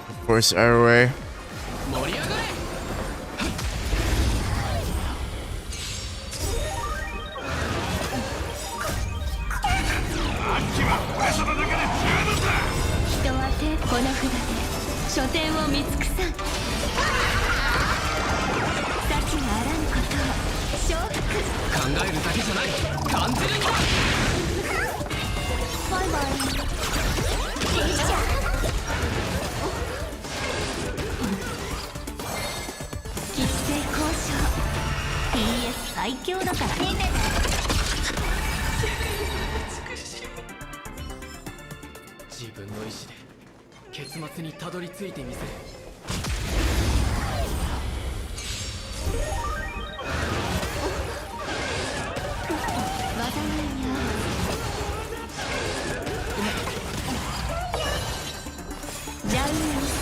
Of course, everywhere. この札で書店を見尽くさん。幸あらぬことを承服。考えるだけじゃない、感じるんだ。バイバイ。吉星交渉 PS 最強だからね。自分の意志で結末にたどり着いてみせる。技のに合う。ジャンル一層。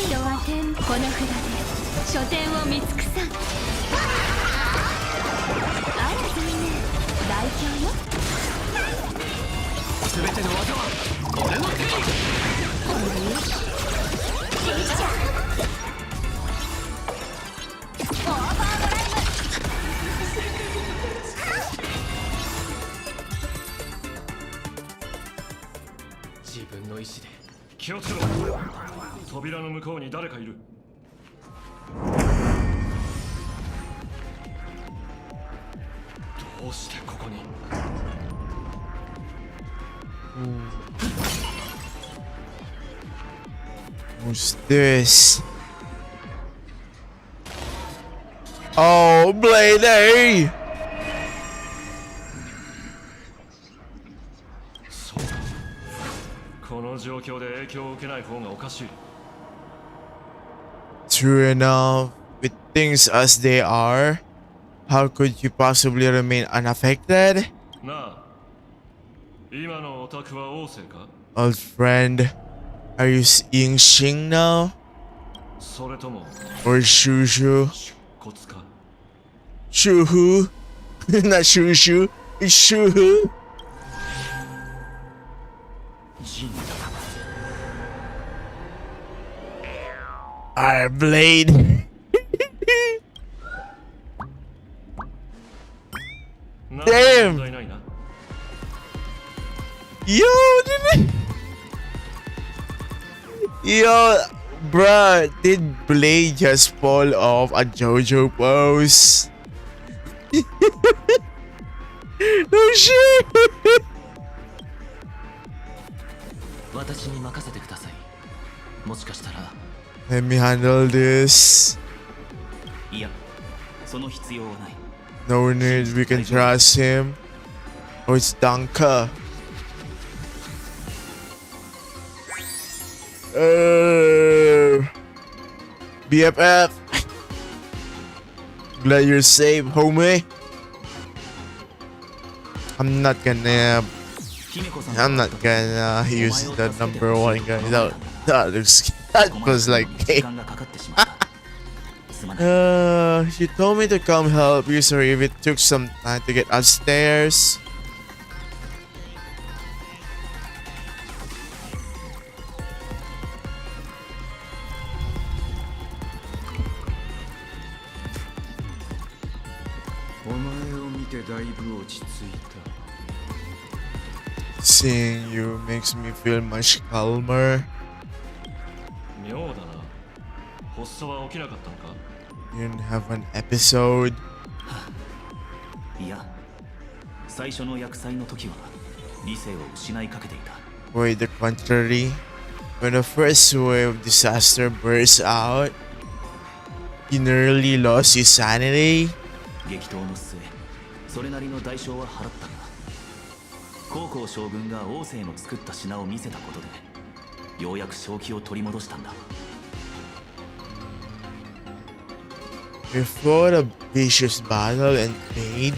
人は天この札で書店を見尽くさん。あら残念、大凶よ。全ての技は俺の手に。オーバードライブ。自分の意志で。気をつけろ。扉の向こうに誰かいる。どうしてここに。What's this? Oh, Blade! そうか。この状況で影響を受けない方がおかしい。True enough, with things as they are, how could you possibly remain unaffected? なあ、今のオタクは王政か？ Old friend, are you seeing Xing now? それとも Or Shushu? コツか？ Shuhu? Not Shushu, it's Shuhu. ジンだ。Our blade. Damn! Yo, yo, bruh, did Blade just fall off a JoJo pose? No shit! 私に任せてください。もしかしたら。Let me handle this. いや、その必要はない。No need, we can trust him. Oh, it's Danka. BFF. Glad you're safe, homie. I'm not gonna use the number one guy. That was like she told me to come help you. Sorry if it took some time to get upstairs. Seeing you makes me feel much calmer. 妙だな。発作は起きなかったのか？ You didn't have an episode. いや、最初の薬剤の時は理性を失いかけていた。 Quite the contrary. When the first wave of disaster burst out, you nearly lost your sanity. 激闘の末、それなりの代償は払ったが、高校将軍が王政の作った品を見せたことで、ようやく正気を取り戻したんだ。We fought a vicious battle and paid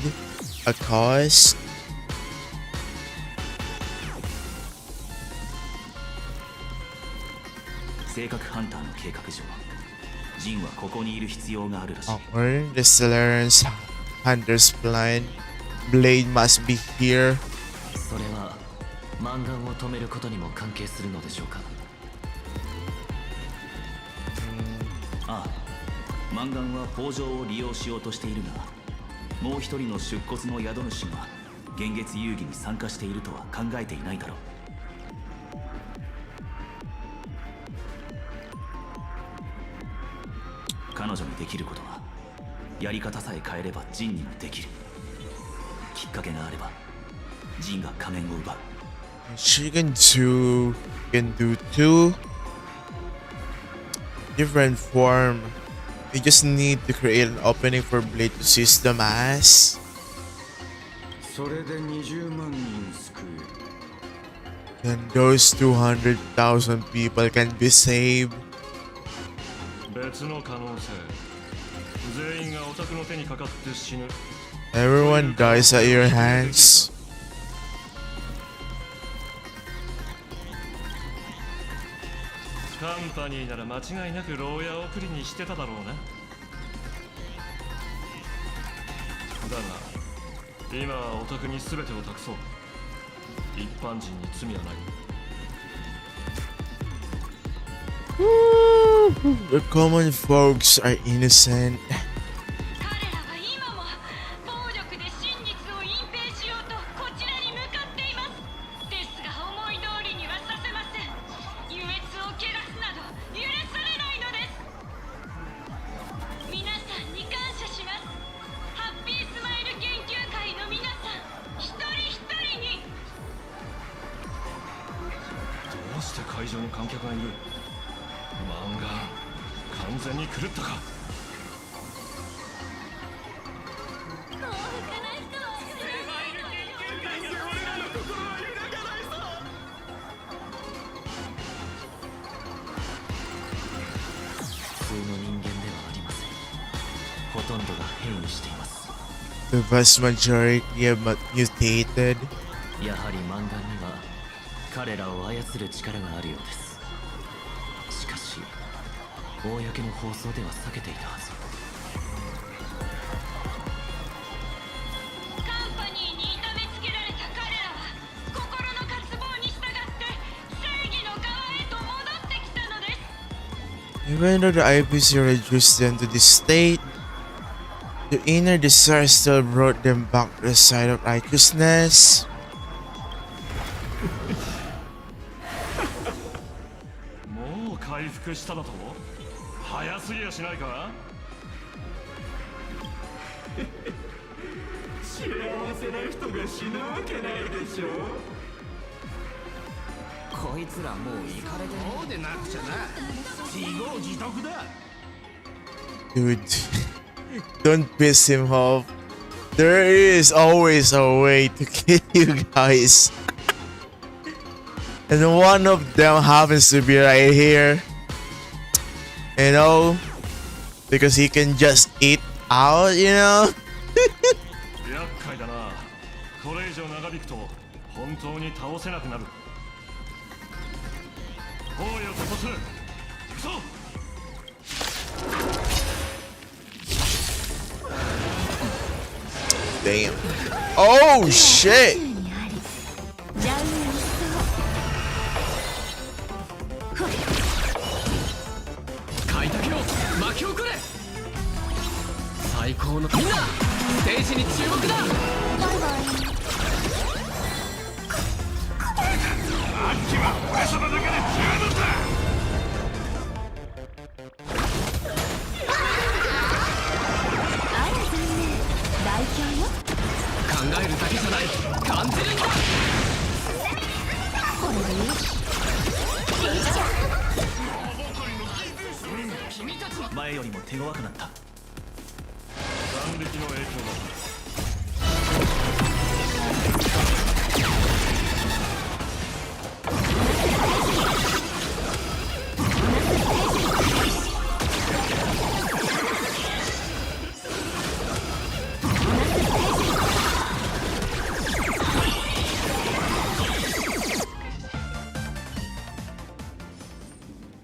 a cost. 正確ハンターの計画上ジンはここにいる必要があるらしい。 Or the Celerans Hunter's plan. Blade must be here. それはマンガンを止めることにも関係するのでしょうか。ああ、マンガンは北条を利用しようとしているが、もう一人の出骨の宿主が幻月遊戯に参加しているとは考えていないだろう。彼女にできることはやり方さえ変えればジンにもできる。きっかけがあればジンが仮面を奪う。 She can do two different form. You just need to create an opening for Blade to seize the mask. それで20万人救える。 Then those 200,000 people can be saved. 別の可能性。全員がオタクの手にかかって死ぬ。 Everyone dies at your hands. カンパニーなら間違いなく牢屋送りにしてただろうな。だが今はオタクに全てを託そう。一般人に罪はない。 The common folks are innocent. 彼らは今も暴力で真実を隠蔽しようとこちらに向かっています。ですが思い通りにはさせません。優越を汚すなど許されないのです。皆さんに感謝します。ハッピースマイル研究会の皆さん一人一人に。どうして会場に観客がいる。漫画完全に狂ったか。普通の人間ではありません。ほとんどが変異しています。 The vast majority have mutated. やはりマンガンには彼らを操る力があるようです。しかし公の放送では避けていたはず。カンパニーに痛めつけられた彼らは心の渇望に従って正義の側へと戻ってきたのです。 Even though the IPC reduced them to this state, the inner desire still brought them back to the side of righteousness. もう回復しただと。早すぎやしないか。幸せな人が死ぬわけないでしょ。こいつらもう行かれてそうでなくちゃな。自業自得だ。 Dude, don't piss him off. There is always a way to kill you guys. And one of them happens to be right here. You know? Because he can just eat out, you know? 厄介だな。これ以上長引くと本当に倒せなくなる。荒野と突入。行くぞ。 Damn. Oh shit! 開拓よ巻き起これ。最高のみんなステージに注目だ。あっちは俺様だけで十分だ。あら残念、大凶よ。考えるだけじゃない感じるんだ。これでよし。前よりも手強くなった。眼力の影響だ。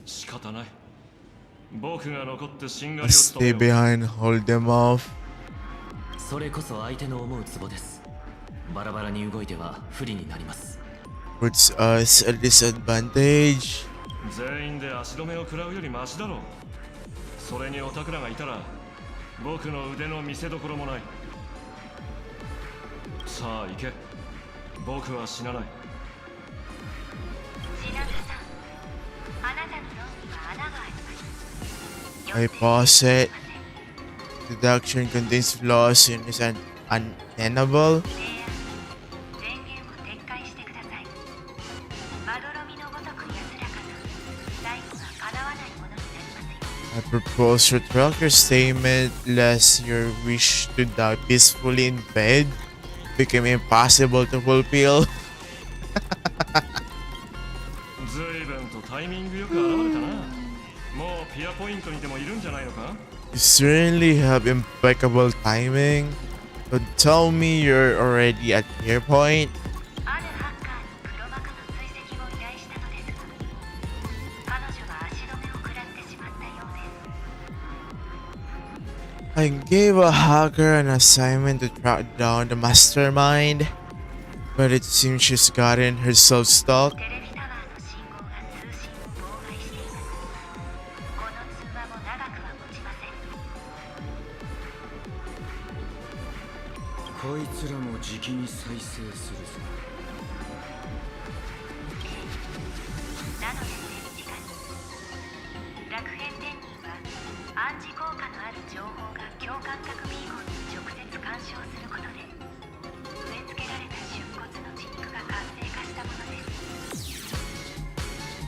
仕方方ない。僕が残ってしんが I'll りを務め stay よう。 behind, hold them off. それこそ相手の思うツボです。バラバラに動いては不利になります。 Puts us at disadvantage. 全員で足止めを食らうよりマシだろう。それにオタクらがいたら僕の腕の見せ所もない。さあ行け。僕は死なない。 I pause it. The doctrine contains flaws and is untenable. I propose retract your statement lest your wish to die peacefully in bed became impossible to fulfill. 随分とタイミングよく現れたな。もうピアポイントにでもいるんじゃないのか。 You certainly have impeccable timing. Don't tell me you're already at your point. I gave a hacker an assignment to track down the mastermind, but it seems she's gotten herself stuck.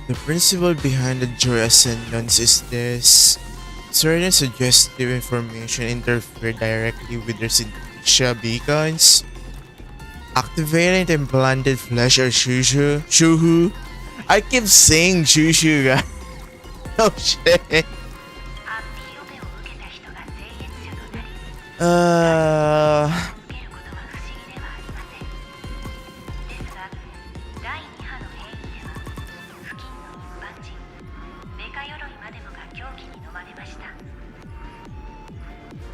The principle behind the Joy Ascendance is this. Certain suggestive information interfere directly with their synthesia beacons, activating the implanted flesh or shuhu. I keep saying shushu, guys. Oh shit.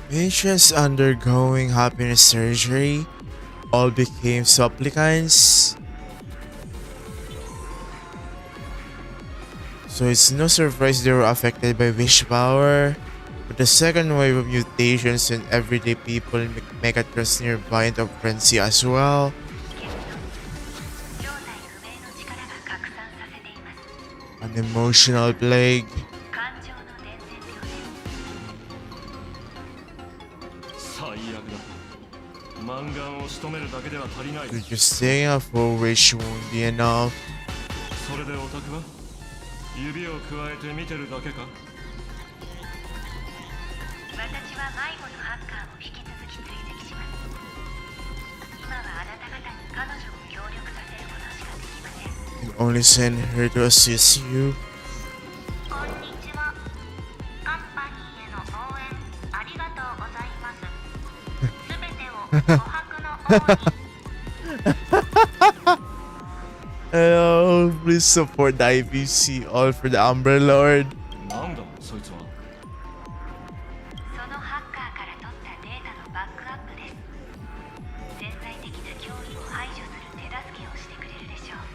Patients undergoing happiness surgery all became supplicants. So it's no surprise they were affected by wish power. But the second wave of mutations and everyday people make Megatron's nearby into frenzy as well. An emotional plague. You're just staying up for wish won't be enough. それでオタクは指を加えて見てるだけか。私は迷子のハッカーを引き続き追跡します。今はあなた方に彼女を協力させることしかできません。 You can only send her to assist you. こんにちは。カンパニーへの応援ありがとうございます。すべてを琥珀の王に。Hello, please support the IBC, all for the Umber Lord. なんだそいつは。そのハッカーから取ったデータのバックアップです。潜在的な脅威を排除する手助けをしてくれるでしょう。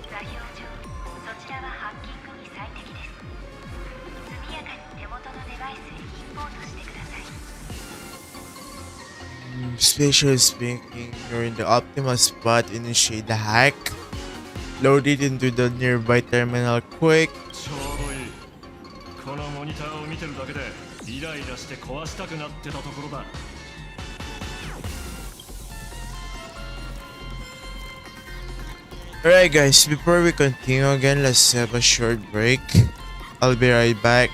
座標上、そちらはハッキングに最適です。速やかに手元のデバイスへインポートしてください。Spatially speaking, you're in the optimal spot. Initiate the hack. Load it into the nearby terminal quick. ちょうどいい。このモニターを見てるだけでイライラして壊したくなってたところだ。Alright guys, before we continue again, let's have a short break. I'll be right back.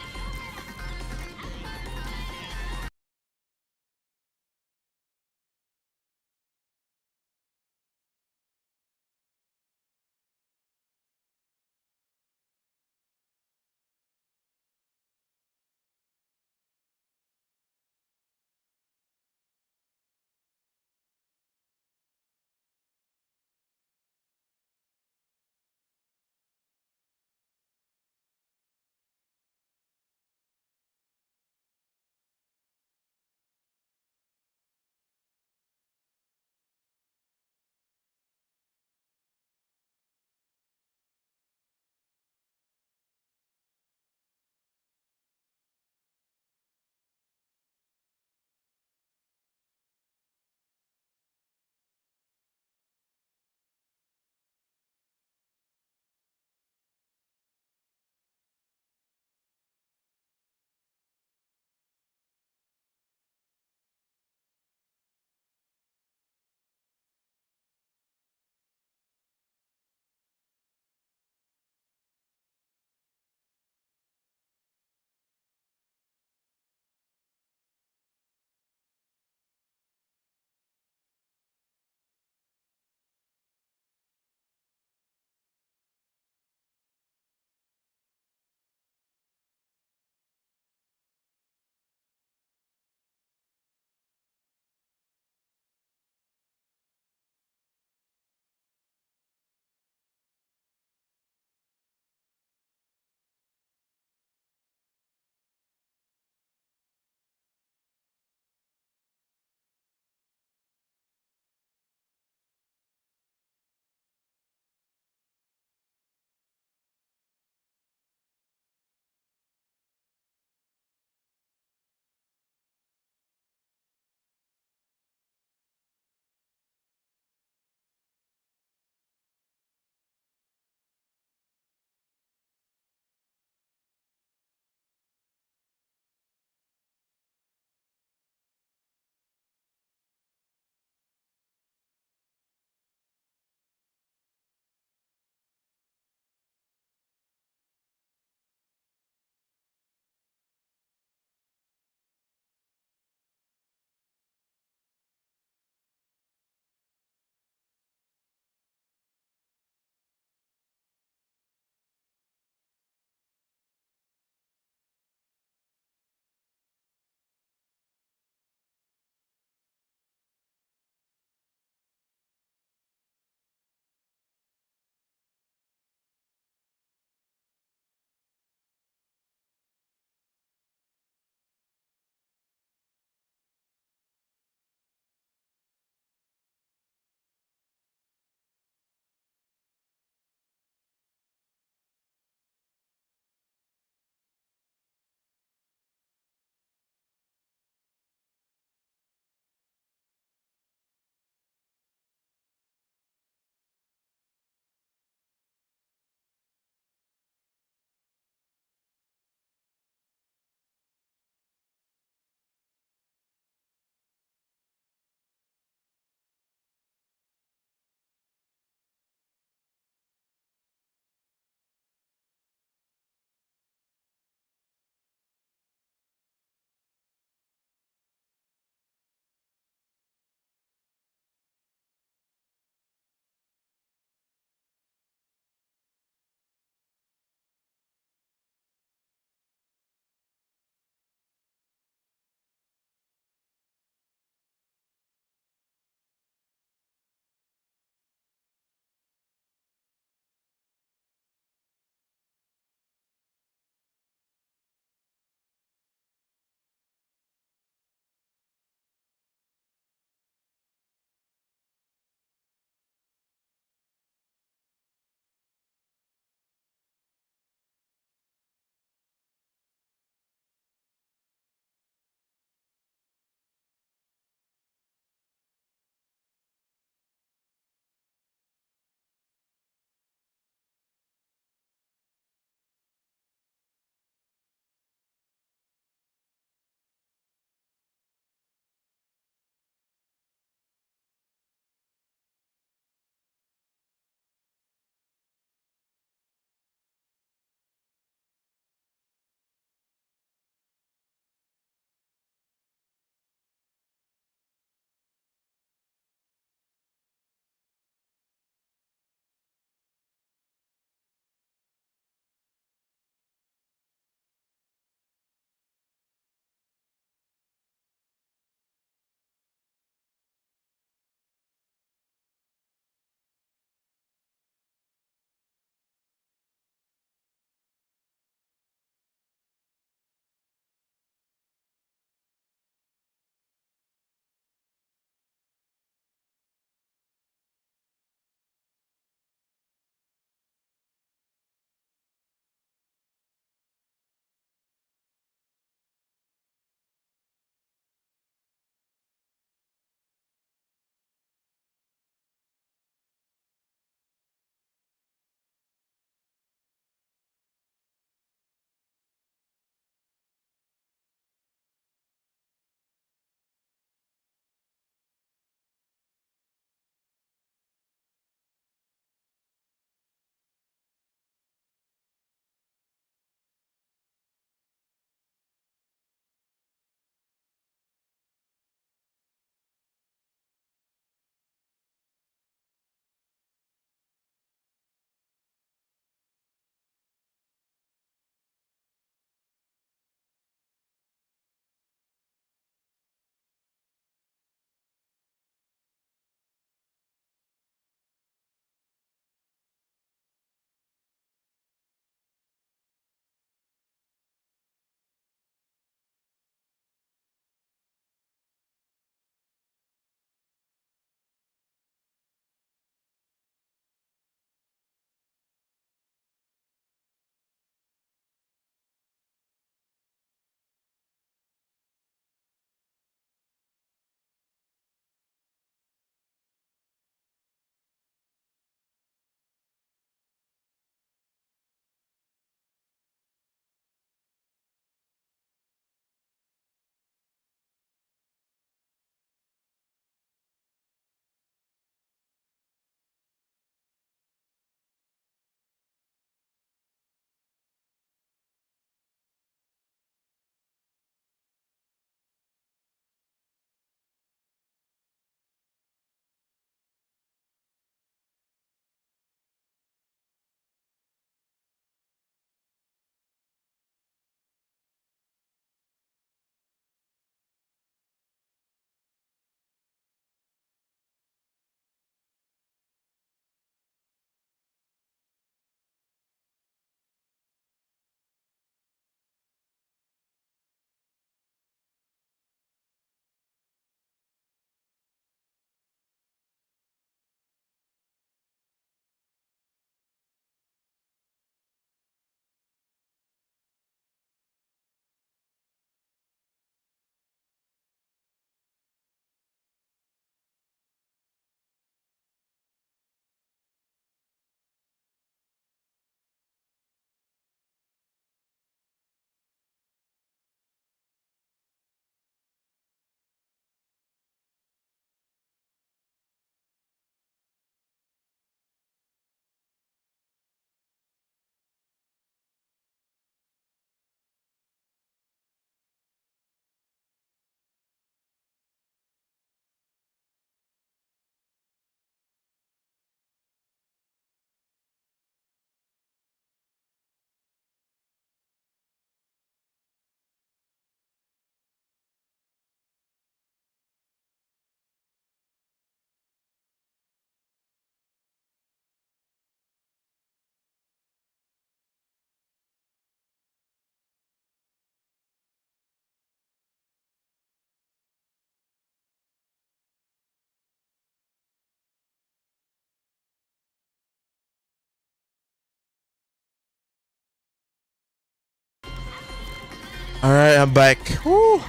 Alright, I'm back. Woo.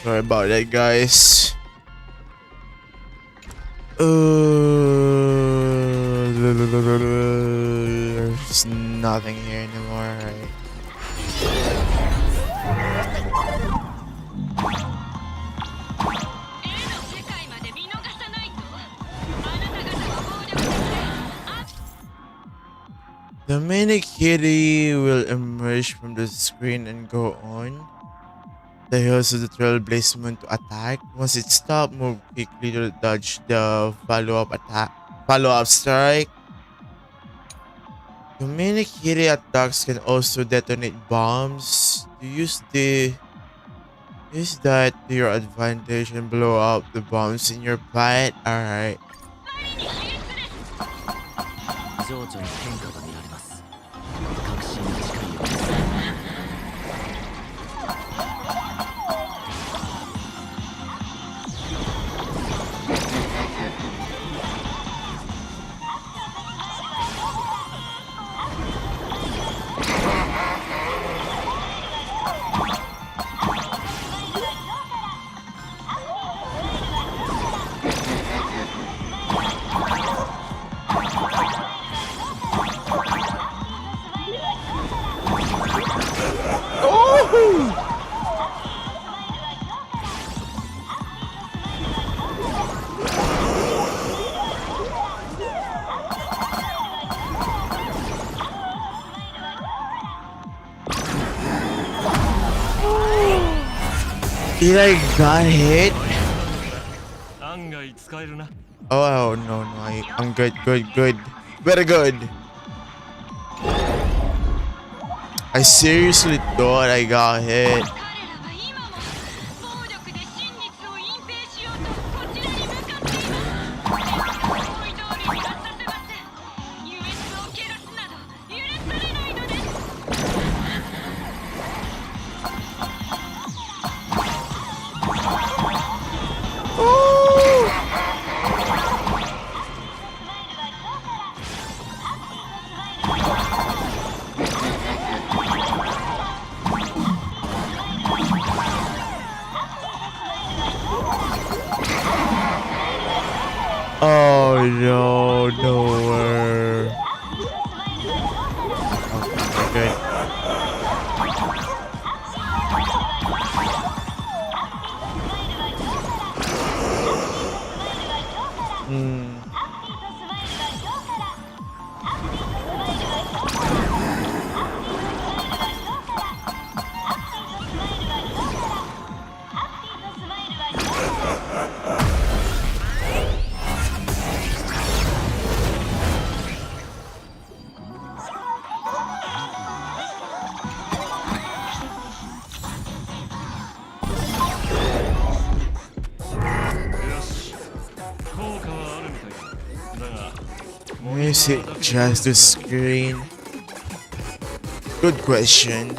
Sorry about that, guys. There's nothing here anymore, right? The mini kitty will emerge from the screen and go on the hills of the Trailblaze Moon to attack. Once it stops, move quickly to dodge the follow-up strike. The mini kitty attacks can also detonate bombs. To use that to your advantage and blow up the bombs in your path. Alright. 情緒に変化が見られます。確信が近いようです。Did I got hit? Oh no, I'm good. Very good. I seriously thought I got hit. Oh no, nowhere. Okay, good. Is it just the screen? Good question.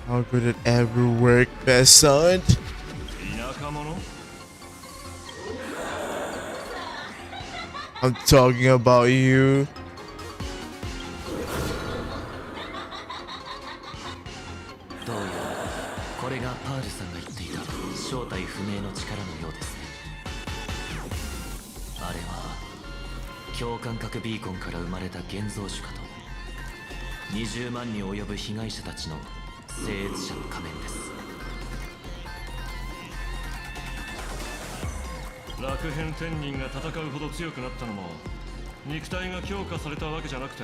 How could it ever work, peasant? I'm talking about you.ビーコンから生まれた現像種かと。20万に及ぶ被害者たちの生越者の仮面です。楽編天人が戦うほど強くなったのも肉体が強化されたわけじゃなくて、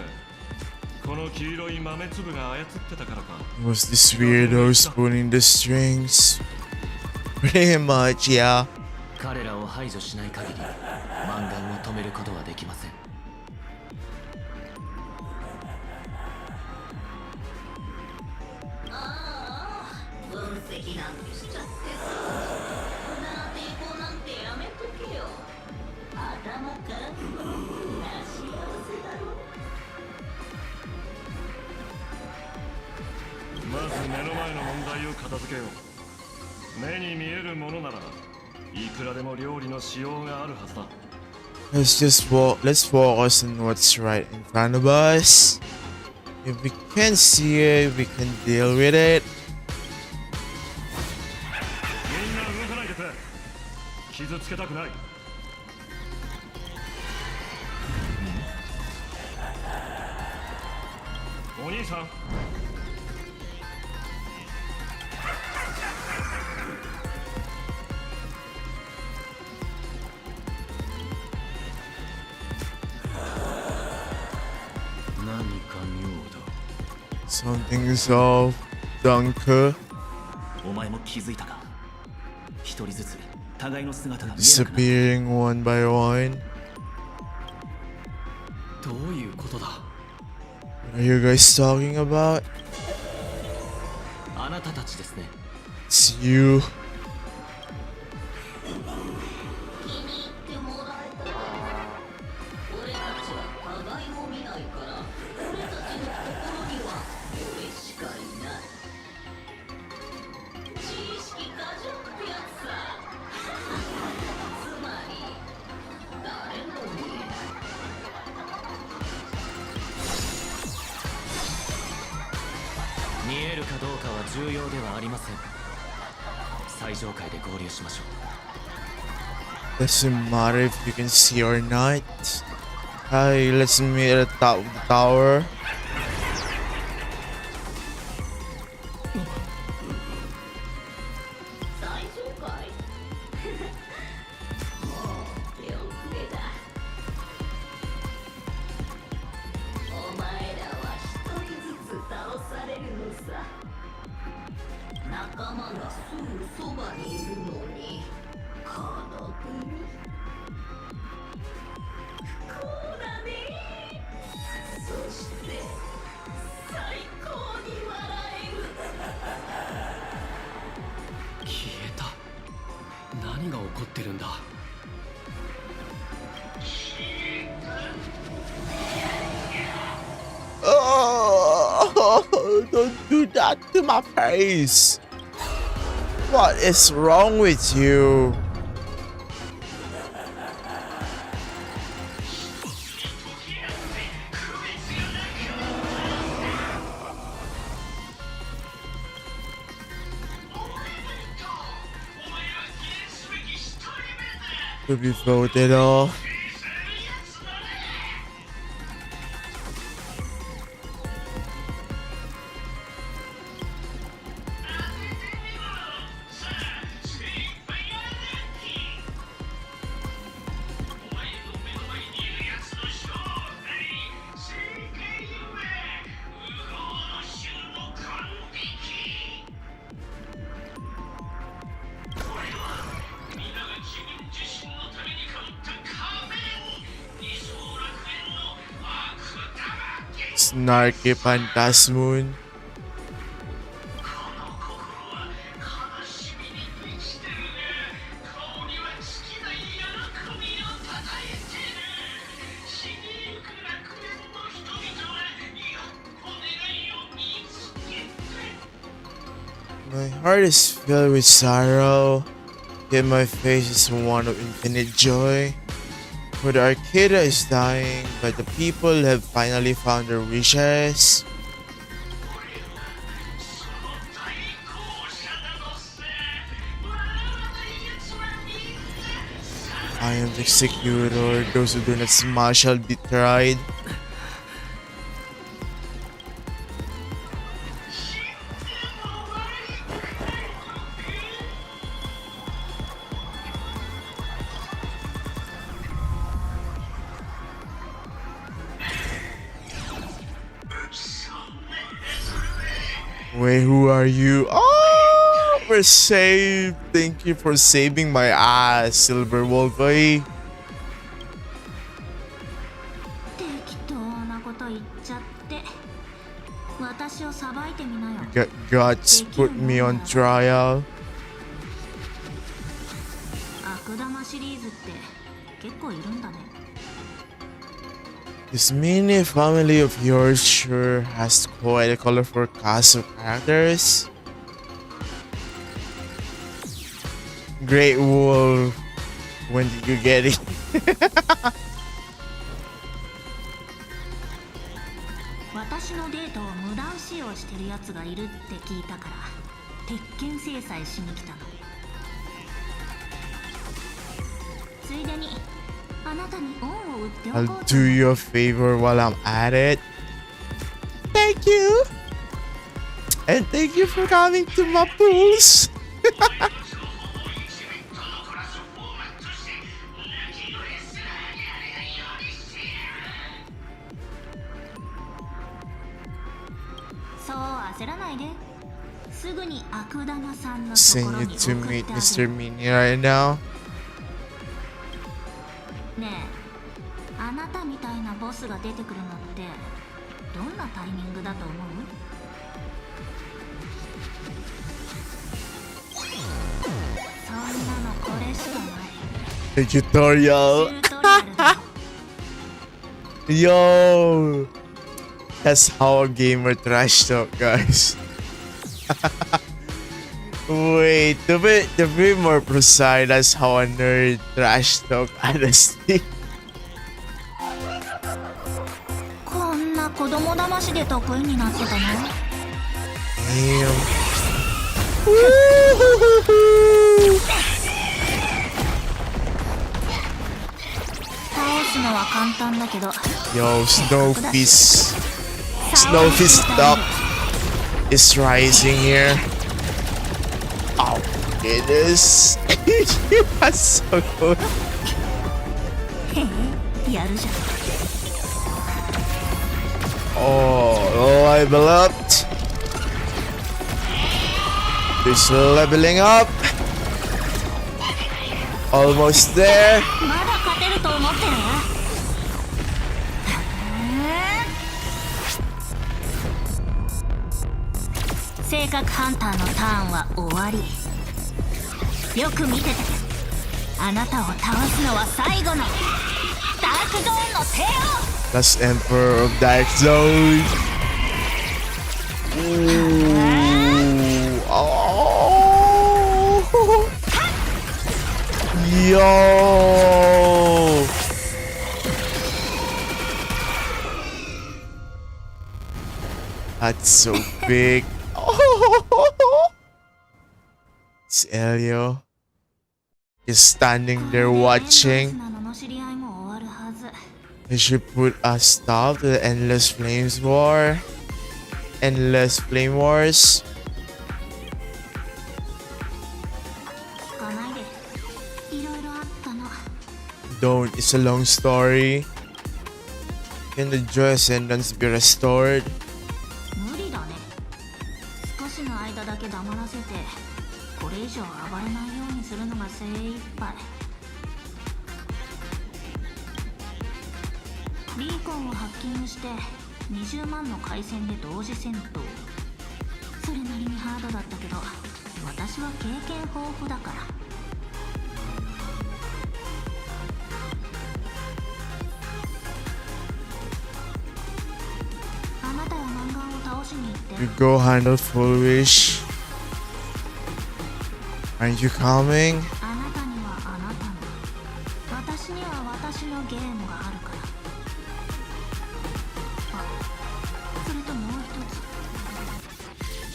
この黄色い豆粒が操ってたからか。Was this weirdo pulling the strings? Pretty much, yeah. 彼らを排除しない限りマンガンを止めることはできません。まず目の前の問題を片付けよう。目に見えるものならいくらでも料理のしようがあるはずだ。 Let's focus on what's right in front of us. If we can't see it, we can deal with it. みんな動かないでくれ。傷つけたくない。お兄さん。Something's off, Dunker. お前も気づいたか。一人ずつ互いの姿が見えなくなる。Disappearing one by one. どういうことだ。 What are you guys talking about? あなたたちですね。 It's you. 見えるかどうかは重要ではありません。最上階で合流しましょう。 Doesn't matter if you can see or not. Hi, let's meet at the top of the tower. 何が起こってるんだ。 Oh, don't do that to my face. What is wrong with you? To be voted off. Snarky Phantasmoon. My heart is filled with sorrow, yet my face is one of infinite joy. For the Arcada is dying, but the people have finally found their wishes. I am the executor. Those who do not smile shall be tried. Wait, who are you? Oh, we're saved. Thank you for saving my ass, Silver Wolf. Eh? Guts put me on trial. This mini family of yours sure has quite a colorful cast of characters. Great Wolf. When did you get it? 私のデータを無断使用してる奴がいるって聞いたから鉄拳制裁しに来たの。ついでにあなたに恩を売っておこう I'll と。 do you a favor while I'm at it. Thank you. And thank you for coming to my pools. そう焦らないで。すぐに悪玉さんのと Send ころ you に to 送って meet あげ Mr. る。 Mini right now. ねえ、あなたみたいなボスが出てくるのってどんなタイミングだと思う？そんなのこれしかない。 The tutorial. チュートリアルだよ。 Yo. That's how a gamer trash talk, guys. Wait, to be more precise, that's how a nerd trash talk, honestly. こんな子供騙しで得意になってたの？ Damn. Woo-hoo-hoo-hoo. 倒すのは簡単だけど。 Yo, Snowfist. Snowfist up is rising here. Oh, goodness. That's so good. へえ、やるじゃん。 Oh, level up. Just leveling up. Almost there. まだ勝てると思ってる？性格ハンターのターンは終わり。よく見てて。あなたを倒すのは最後のダークゾーンの帝王。 Last Emperor of Dark Zone. Ooh. Oh. Yo. That's so big. It's Elio. Just standing there watching. の知り合いも終わるはず。 They should put a stop to the endless flames war. Endless flame wars. 聞かないで。いろいろあったの。 Don't. It's a long story. Can the joy ascendants be restored? 無理だね。少しの間だけ黙らせて、これ以上暴れないようにするのが精一杯。ビーコンをハッキングして20万の回線で同時戦闘。それなりにハードだったけど、私は経験豊富だから。あなたや漫画を倒しに行って。 You go handle full wish. Aren't you coming? あなたにはあなたの、私には私のゲームがあるから。あ、それともう一つ。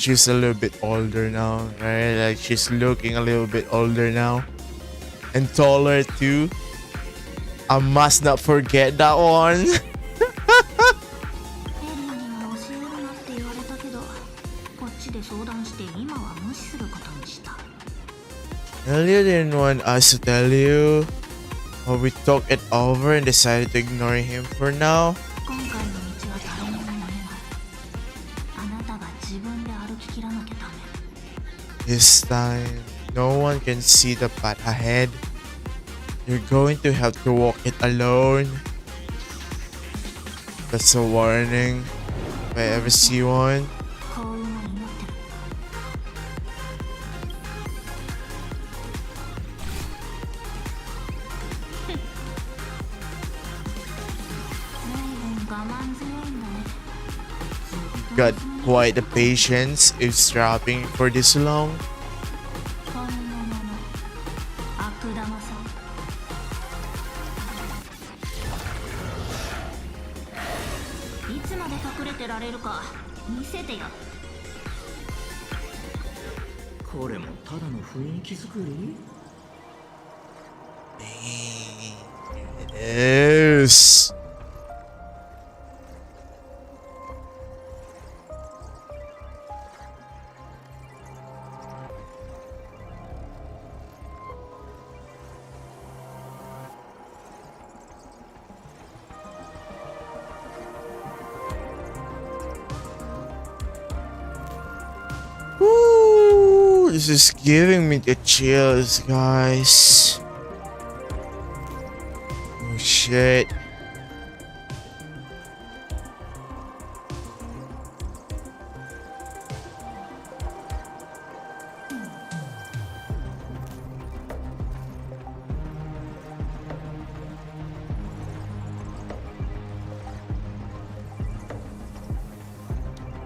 She's a little bit older now, right? Like she's looking a little bit older now. And taller too. I must not forget that one. エリアには教えるなって言われたけど、こっちで相談して今は無視することにした。 Elio didn't want us to tell you, but we talked it over and decided to ignore him for now. 今回の道は誰にも見えない。あなたが自分で歩き切らなきゃダメ。 This time, no one can see the path ahead. You're going to have to walk it alone. That's a warning. If I ever see one. 幸運を祈ってる。随分我慢強いんだね。 Got quite the patience eavesdropping for this long. 本物のせてよ。これもただの雰囲気作り。 Yes. Woo, this is giving me the chills, guys. Oh shit.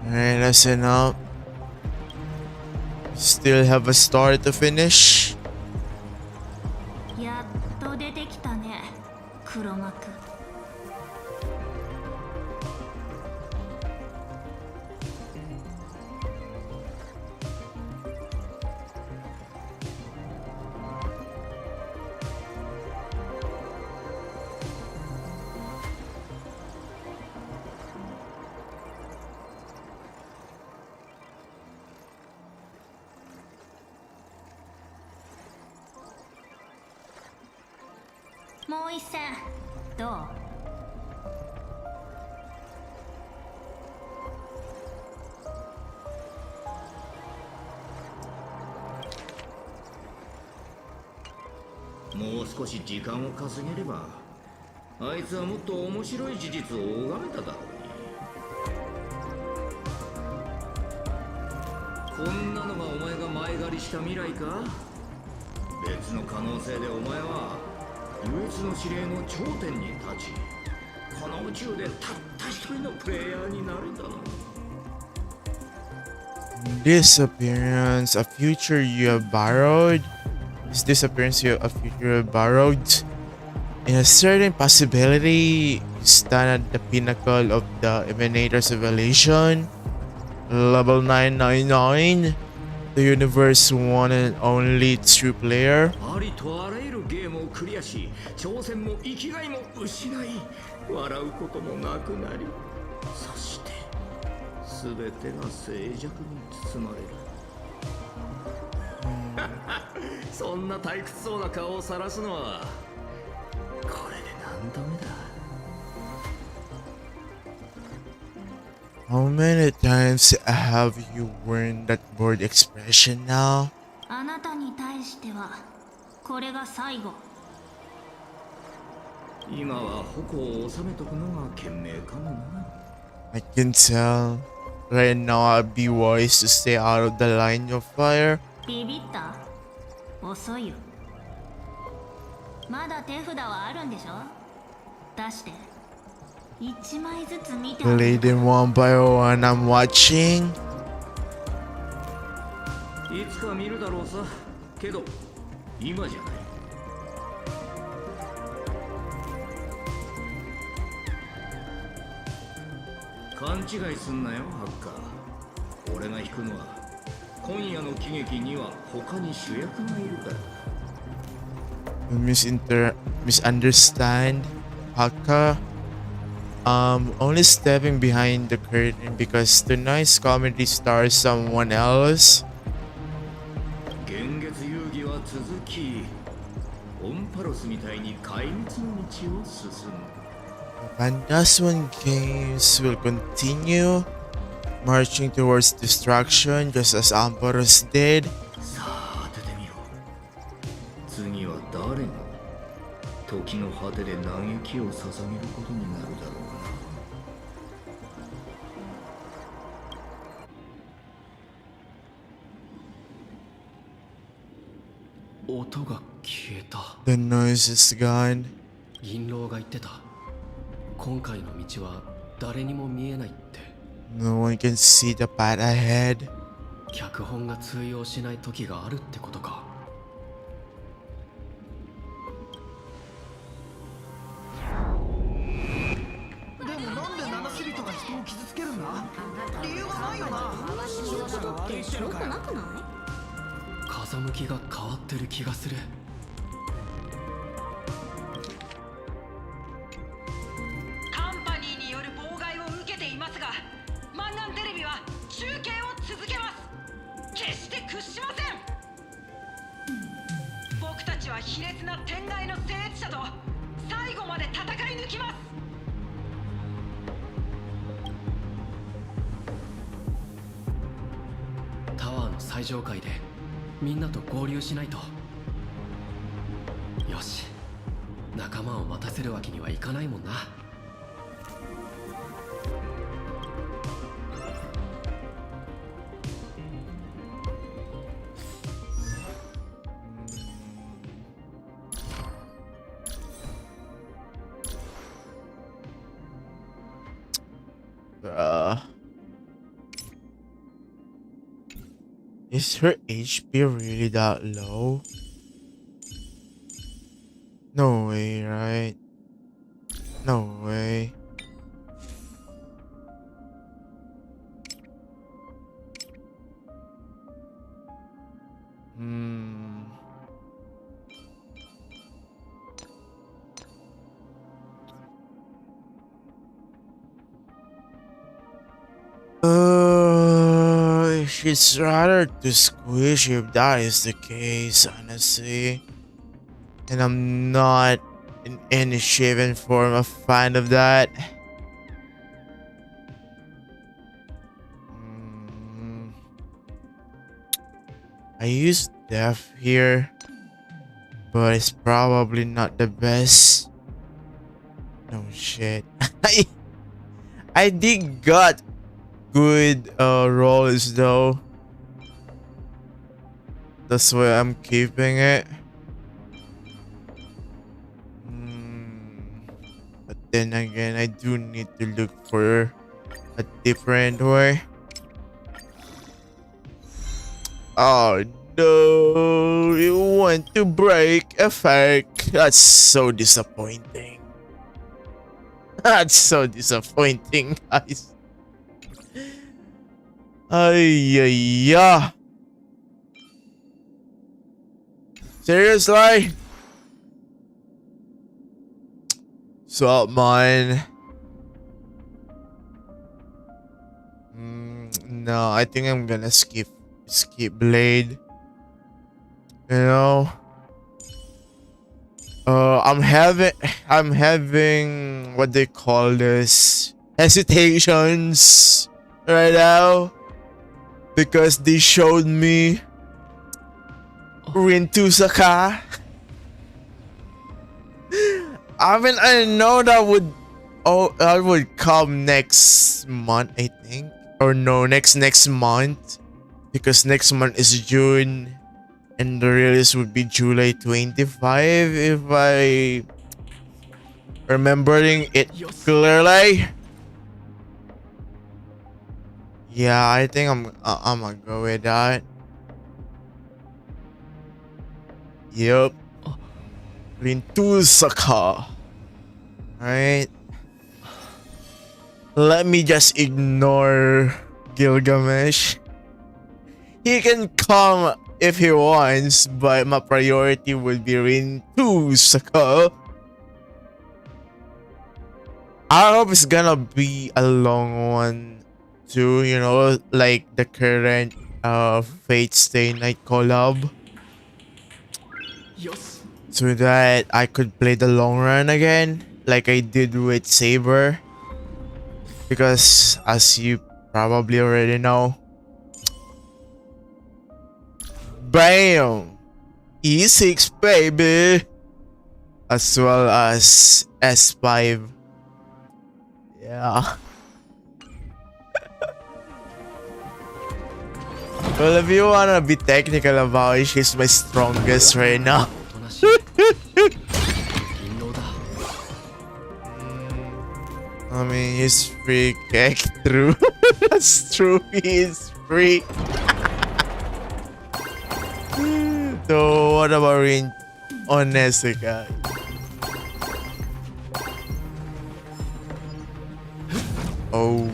Alright, that's enough. Still have a story to finish. やっと出てきたね、黒幕。もう一戦どう？もう少し時間を稼げれば、あいつはもっと面白い事実を拝めただろうに。こんなのがお前が前借りした未来か？別の可能性でお前は唯一の指令の頂点に立ち、この宇宙でたった一人のプレイヤーになるんだろう。 Disappearance, a future you have borrowed. Is disappearance you a future you have borrowed? In a certain possibility, you stand at the pinnacle of the Emanator's evolution. Level 999, the universe's one and only true player. ありとあらゆるゲームをクリアし、挑戦も生きがいも失い、笑うこともなくなり、そして全てが静寂に包まれる。そんな退屈そうな顔を晒すのはこれで何度目だ。 How many times have you worn that bored expression now? あなたに対してはこれが最後。今は矛を収めとくのが賢明かもな。 I can tell. Right now I'd be wise to stay out of the line of fire. ビビった？遅いよ。まだ手札はあるんでしょ？出して。1枚ずつ見て。 Play them one by one. I'm watching. いつか見るだろうさ。けど今じゃない。勘違いすんなよ、ハッカー。俺が弾くのは今夜の喜劇には他に主役がいるから。Misunderstand, Haka. Only stepping behind the curtain because tonight's comedy stars someone else. 幻月遊戯は続き、オンパロスみたいに壊滅の道を進む。 Phantasman games will continue, marching towards destruction just as Amporos did. さあ当ててみろ。次は誰が時の果てで嘆きを捧げることになるだろうな。音が消えた。 The noise is gone. 銀狼が言ってた。今回の道は誰にも見えないって。 No one can see the path ahead. 脚本が通用しない時があるってことか。でもなんで七シリトが人を傷つけるんだ？理由がないよ。ってしょうがなくない？風向きが変わってる気がする。カンパニーによる妨害を受けていますが、マンガンテレビは中継を続けます。決して屈しません。僕たちは卑劣な天外の聖越者と最後まで戦い抜きます。タワーの最上階でみんなと合流しないと。よし、仲間を待たせるわけにはいかないもんな。Is her HP really that low? No way, right? No way. It's rather too squishy if that is the case, honestly. And I'm not in any shape and form a fan of that. I use Death here, but it's probably not the best. No shit. I did got good rolls though. That's why I'm keeping it. But then again, I do need to look for a different way. Oh no, you want to break effect. That's so disappointing. That's so disappointing, guys. Ay. Seriously? Swap mine. No, I think I'm gonna skip Blade. You know? I'm having what they call this, hesitations right now, because they showed me Rintusaka. I mean, I know that would come next month, I think, or no, next month, because next month is June and the release would be July 25 if I remembering it clearly. Yeah, I think I'm gonna go with that. Yep. Rintusaka. Alright. Let me just ignore Gilgamesh. He can come if he wants, but my priority would be Rintusaka. I hope it's gonna be a long one too, you know, like the current Fate Stay Night collab. So that I could play the long run again, like I did with Saber. Because as you probably already know, bam! E6 baby! As well as S5. Yeah. Well, if you wanna be technical about it, she's my strongest right now. I mean, he's free kick through. That's true, he is free. So, what about Rin Onesika? Oh.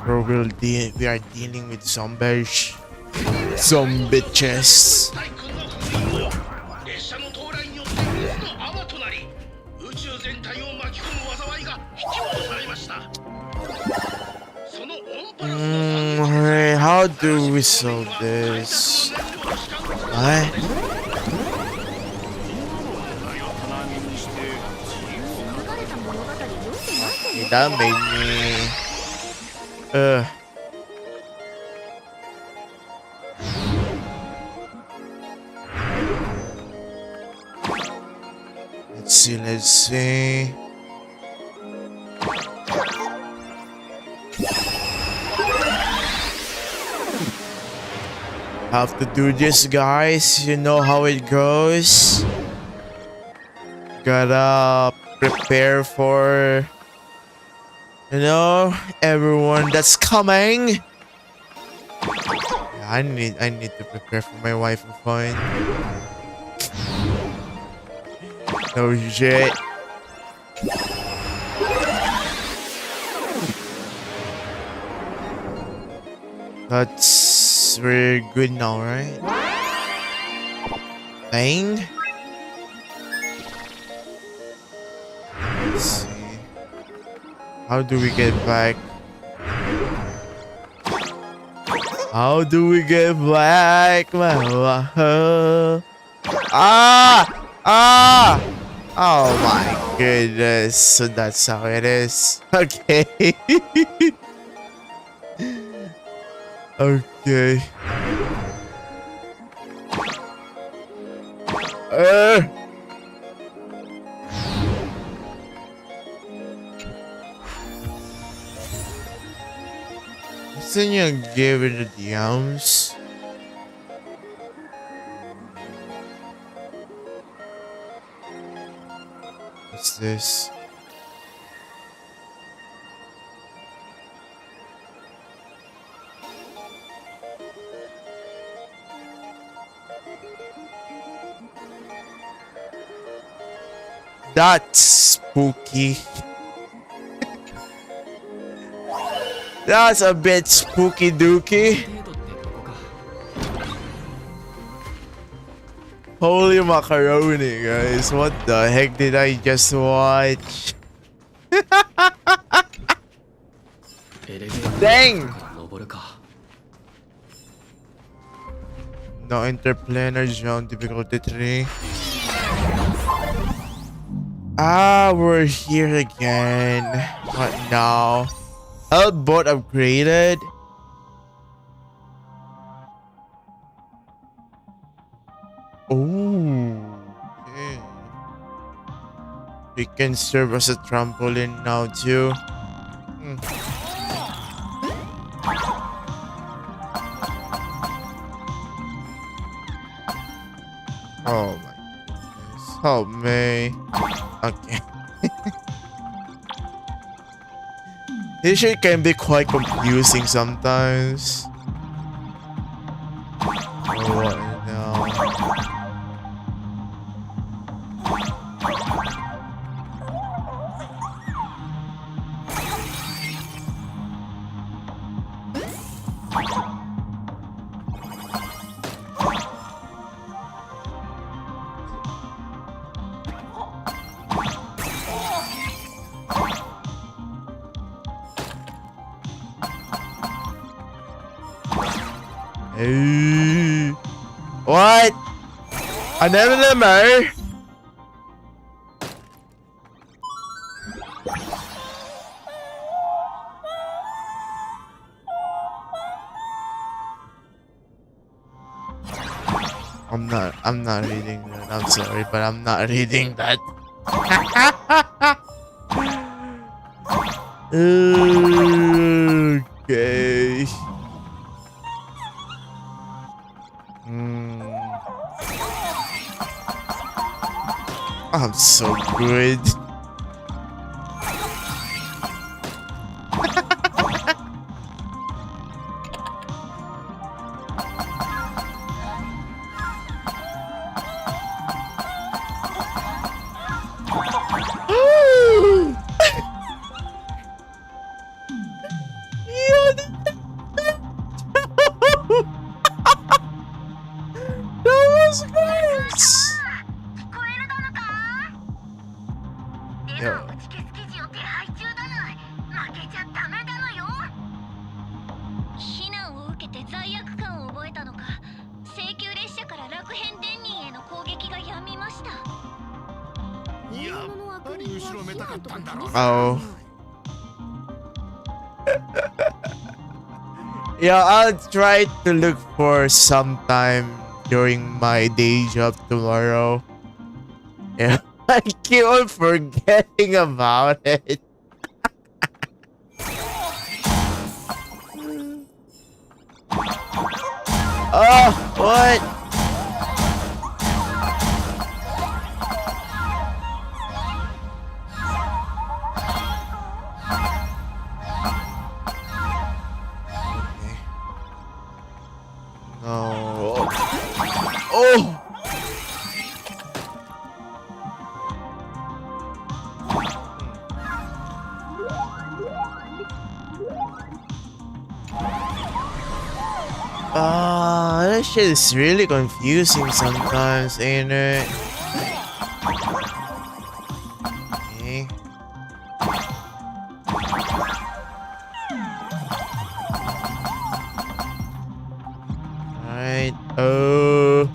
Bro, we are dealing with zombies. Some bitches. 列車の到来によって水の泡となり宇宙全体を巻き込む災いが引き起こされました。そのオンパラスの Alright, how do we solve this? What? 你的美女。Let's see. Have to do this, guys. You know how it goes. Gotta prepare for, you know, everyone that's coming. I need to prepare for my wife and fun. No shit. We're good now, right? Bang. Let's see. How do we get back? How do we get back? Oh my goodness. So that's how it is. Okay. Okay. Then you give it the DMs. What's this? That's spooky. That's a bit spooky dooky. Holy macaroni, guys. What the heck did I just watch? Dang! No interplanar zone, difficulty 3. Ah, we're here again. What now? Boat upgraded. Oh, okay. We can serve as a trampoline now too. Oh my goodness. Help me. Okay. This shit can be quite confusing sometimes. Oh, what now? Hey. What? Another number? I'm not reading that. I'm sorry, but I'm not reading that. Okay. I'm so good. Yo, Yo. 打ち消す記事を手配中だな。負けちゃダメなのよ。避難を受けて罪悪感を覚えたのか、請求列車から楽変電人への攻撃がやみました。やっぱり後ろめたかったんだろう。 Oh. Yeah, I'll try to look for some time during my day job tomorrow. Yeah, I keep on forgetting about it. Oh, what? No. Oh. That shit is really confusing sometimes, ain't it? Okay. Alright, oh.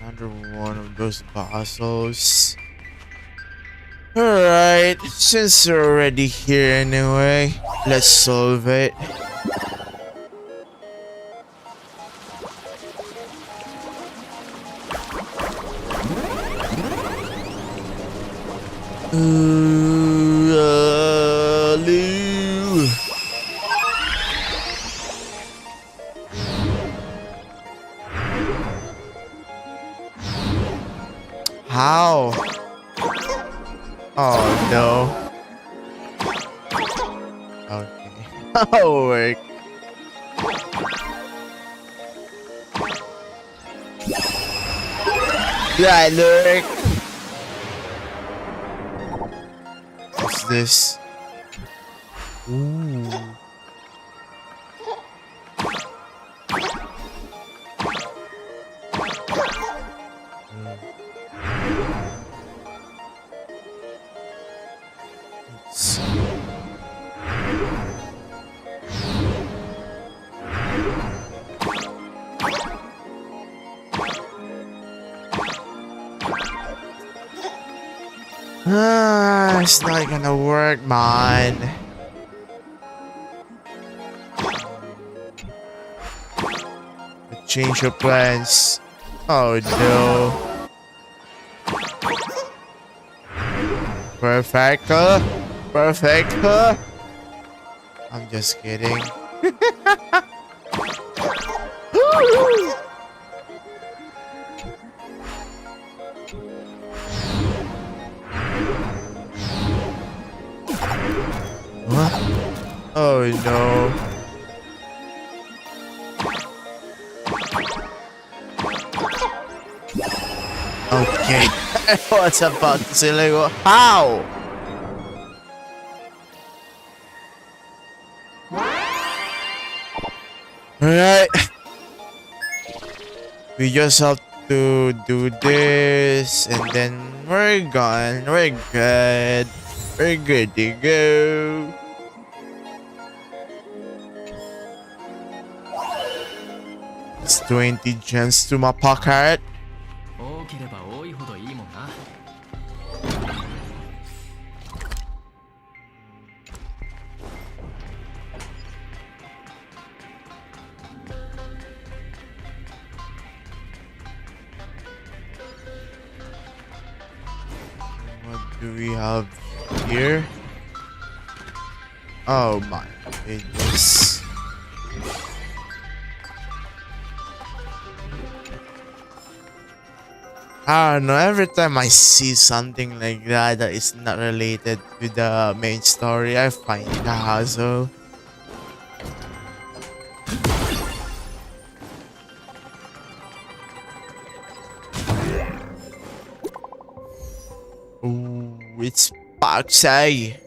Another one of those puzzles. Alright, since we're already here anyway, let's solve it. How? Oh no. Okay. That'll work. That work. What's this? Ooh. It's not gonna work, man. Change your plans. Oh no. Perfect, huh? Perfect, huh? I'm just kidding. What? Oh no. Okay, I was about to say like, how? Alright. We just have to do this and then we're gone. We're good. We're good to go. It's 20 gems to my pocket. What do we have here? Oh my goodness. I don't know, every time I see something like that that is not related to the main story, I find the hassle. Ooh, it's Paksai.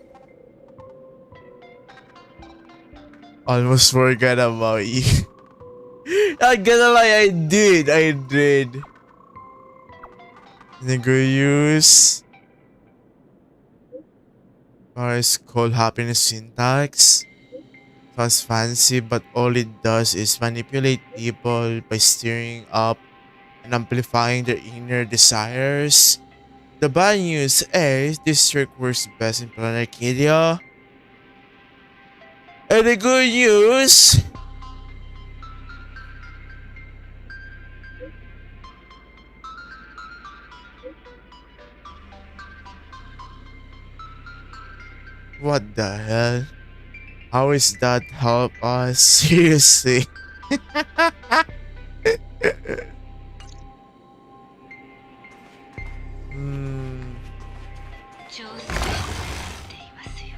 Almost forgot about you. Not gonna lie, I did. Use or it's called happiness syntax. Sounds fancy, but all it does is manipulate people by stirring up and amplifying their inner desires. The bad news is this trick works best in Planarcadia. And the good news, what the hell? How is that help us? Seriously? Hmm. 調整していますよ。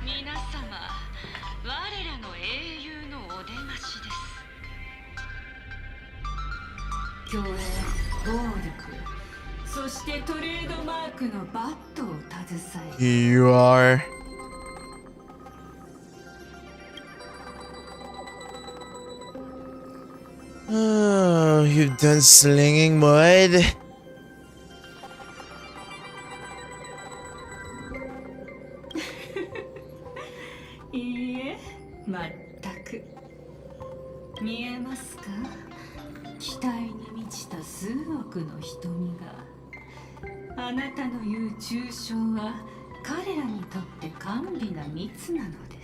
皆様、我らの英雄のお出ましです。競泳、暴力、そしてトレードマークのバットを携え Here you are. Oh, you've done slinging mud? Yes, 見えますか？期待に満ちた数億の瞳が。あなたの言う抽象は彼らにとって甘美な蜜なので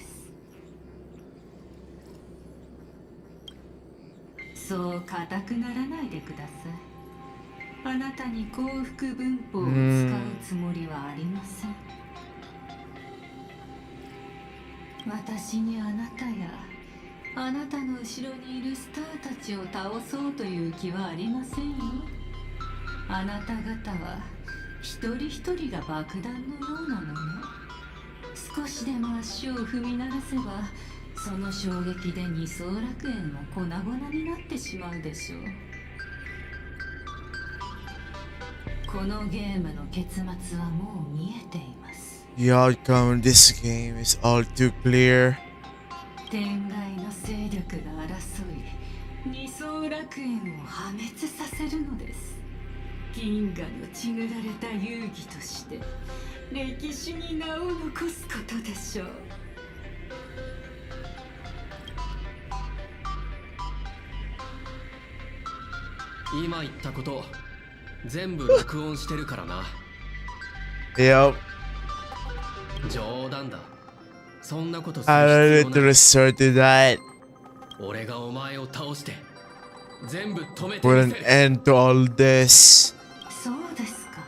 す。そう固くならないでください。あなたに幸福文法を使うつもりはありません。私にあなたやあなたの後ろにいるスターたちを倒そうという気はありませんよ。あなた方は一人一人が爆弾のようなもの。少しでも足を踏み鳴らせばその衝撃で二層楽園は粉々になってしまうでしょう。このゲームの結末はもう見えています。The outcome of this game is all too clear. 天外の勢力が争い二層楽園を破滅させるのです。銀河のちぐられた遊戯として歴史に名を残すことでしょう。今言ったこと全部録音してるからな。Yep. 冗談だ。そんなことす I る don't 必 need 要 to ない。 resort to that. 俺がお前を倒して全部止めて Put み an せる。 end to all this. そうですか。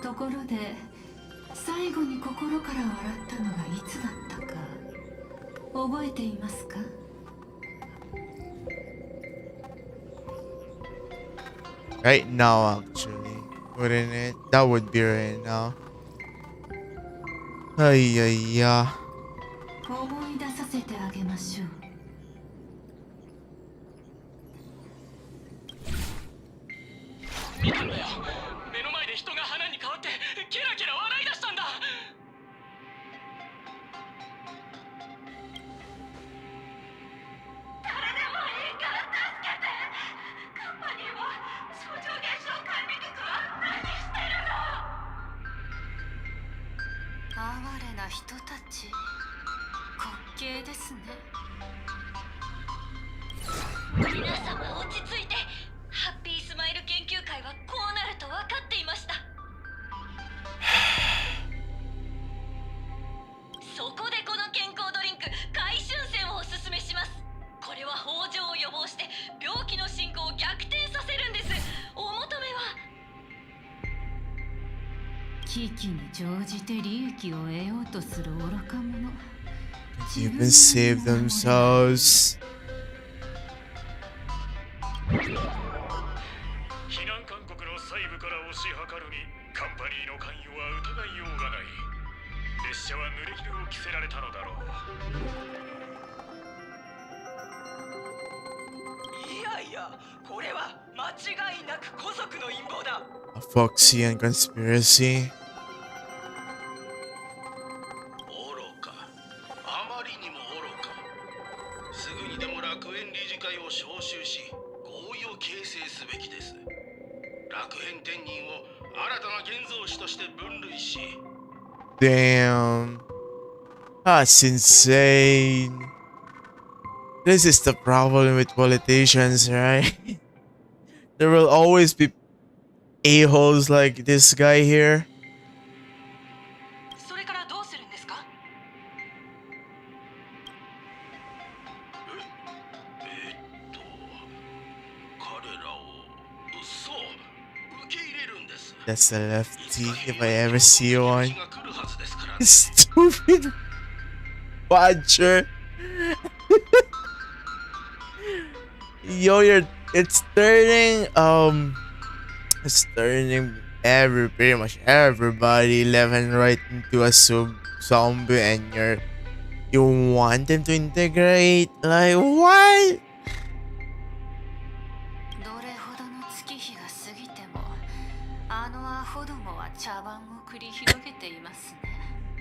ところで最後に心から笑ったのがいつだったか覚えていますか？ Right now, actually. Wouldn't it? That would be right now. Ay, ay, ya. 思い出させてあげましょう。見たんだよ。目の前で人が花に変わってケラケラ笑い出したんだ。誰でもいいから助けて。カンパニーは超常現象管理局は何してるの？哀れな人たち、滑稽ですね。皆様落ち着いて。ハッピースマイル研究会はこうなると分かっていました。そこでこの健康ドリンク回春線をおすすめします。これは豊穣を予防して病気の進行を逆転させるんです。お求めは？危機に乗じて利益を得ようとする愚か者。 Even save themselves. 避難勧告の細部から推し量るにカンパニーの関与は疑いようがない。列車は濡れ衣を着せられたのだろう。いやいや、これは間違いなく古族の陰謀だ。 A Foxy and conspiracy. 愚か。あまりにも愚か。すぐにでも楽園理事会を招集し、合意を形成すべきです。楽園天人を新たな現像師として分類し、 Damn. That's insane. This is the problem with politicians, right? There will always be a-holes like this guy here. それからどうするんですか？彼らを、そう、受け入れるんです。 That's a lefty if I ever see one. Stupid watcher. Yo, it's turning pretty much everybody left and right into a zombie, and you want them to integrate? Like what? どれほどの月日が過ぎてもあのアホどもは茶番を繰り広げていますね。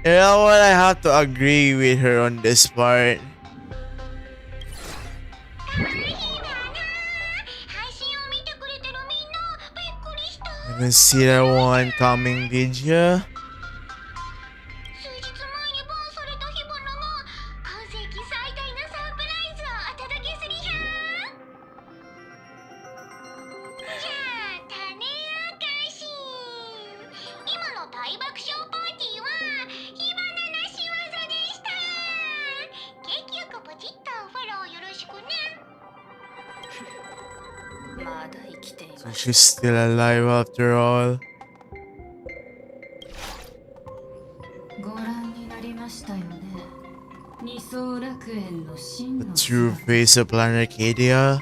You know what? I have to agree with her on this part. I didn't see that one coming, did ya? まだ生きています。 So she's still alive after all. ご覧になりましたよね。二層楽園の真 The の true face of Planarcadia.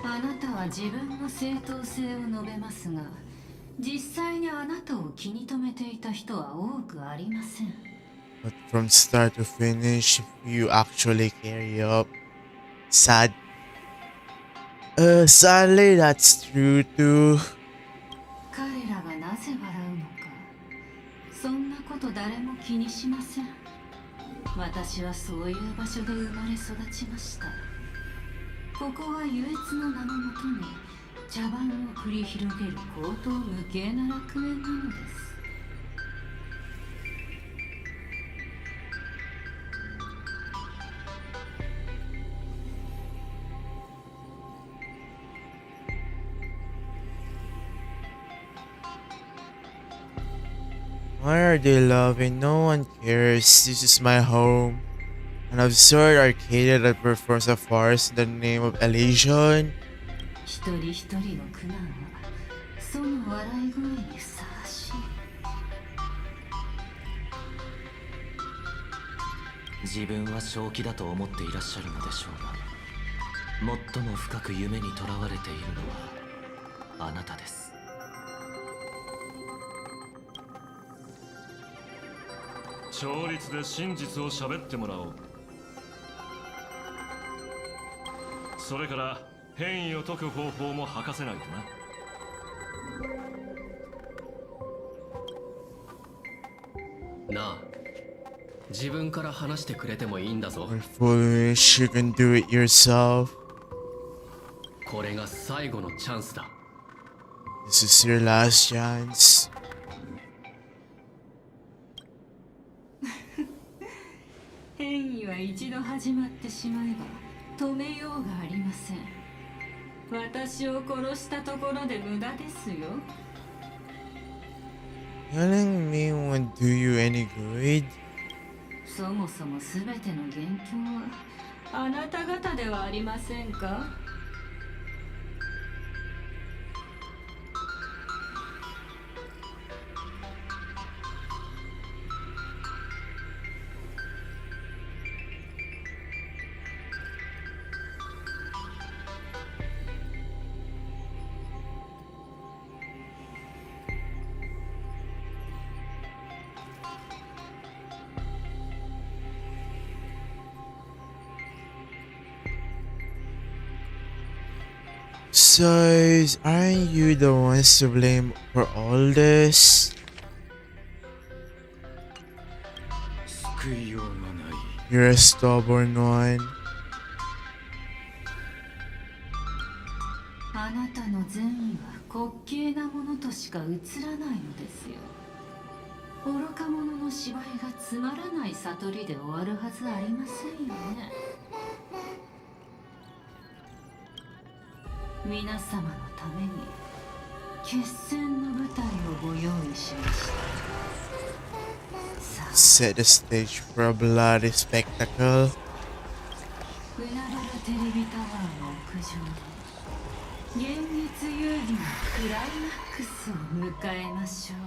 あなたは自分の正当性を述べますが、実際にあなたを気に留めていた人は多くありません。 But from start to finish, you actually carry up. Sadly, that's true too. 彼らがなぜ笑うのか、そんなこと誰も気にしません。私はそういう場所で生まれ育ちました。ここは優越の名のもとに茶番を繰り広げる高等無形な楽園なのです。 Why are they loving? No one cares. This is my home. An absurd arcadia that performs a farce in the name of Elysian. 一人一人の苦難はその笑い声にふさわしい。自分は正気だと思っていらっしゃるのでしょうが、最も深く夢にとらわれているのはあなたです。調律で真実を喋ってもらおう。それから変異を解く方法も吐かせないとな。なあ、自分から話してくれてもいいんだぞ。 You're foolish. You can do it yourself. これが最後のチャンスだ。 This is your last chance. 変異は一度始まってしまえば止めようがありません。私を殺したところで無駄ですよ。 Telling me won't do you any good. そもそも全ての元凶はあなた方ではありませんか？ You're So, aren't you the ones to blame for all this? You're a stubborn one. あなたの善意は滑稽なものとしか映らないのですよ。愚か者の芝居がつまらない悟りで終わるはずありませんよね。皆様のために決戦の舞台をご用意しました。 Set the stage for a bloody spectacle. 海原テレビタワーの屋上で現実遊戯のクライマックスを迎えましょう。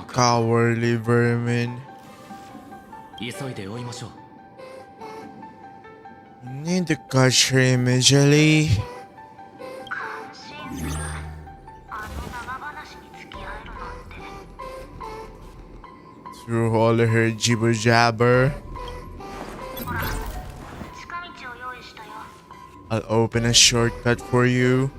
Cowardly vermin. 急いで追いましょう。 You need to catch her immediately. Through all of her jibber jabber. I'll open a shortcut for you.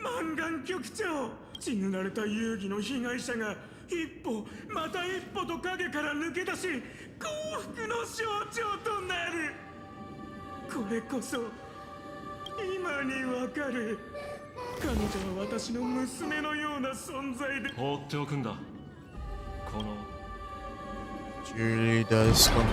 Mangan 局長、血塗られた遊戯の被害者が一歩また一歩と影から抜け出し幸福の象徴となる。これこそ今にわかる。彼女は私の娘のような存在で。放っておくんだ。この She really does come.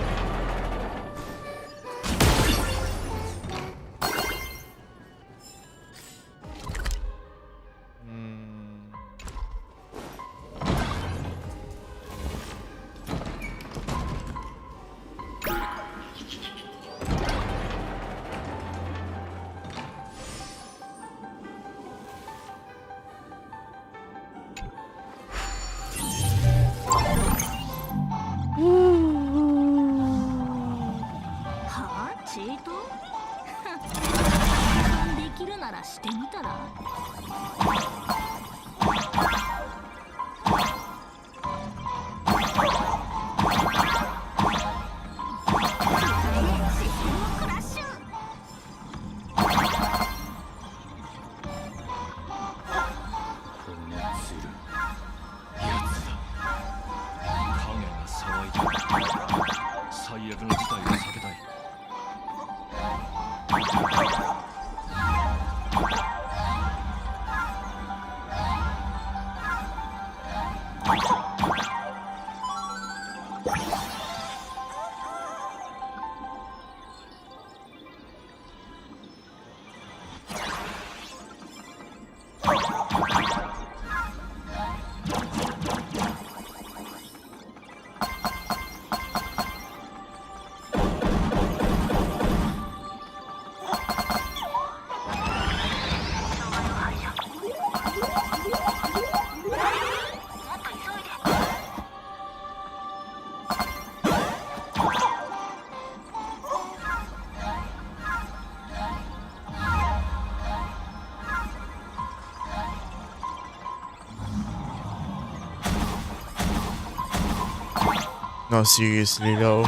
No, seriously though.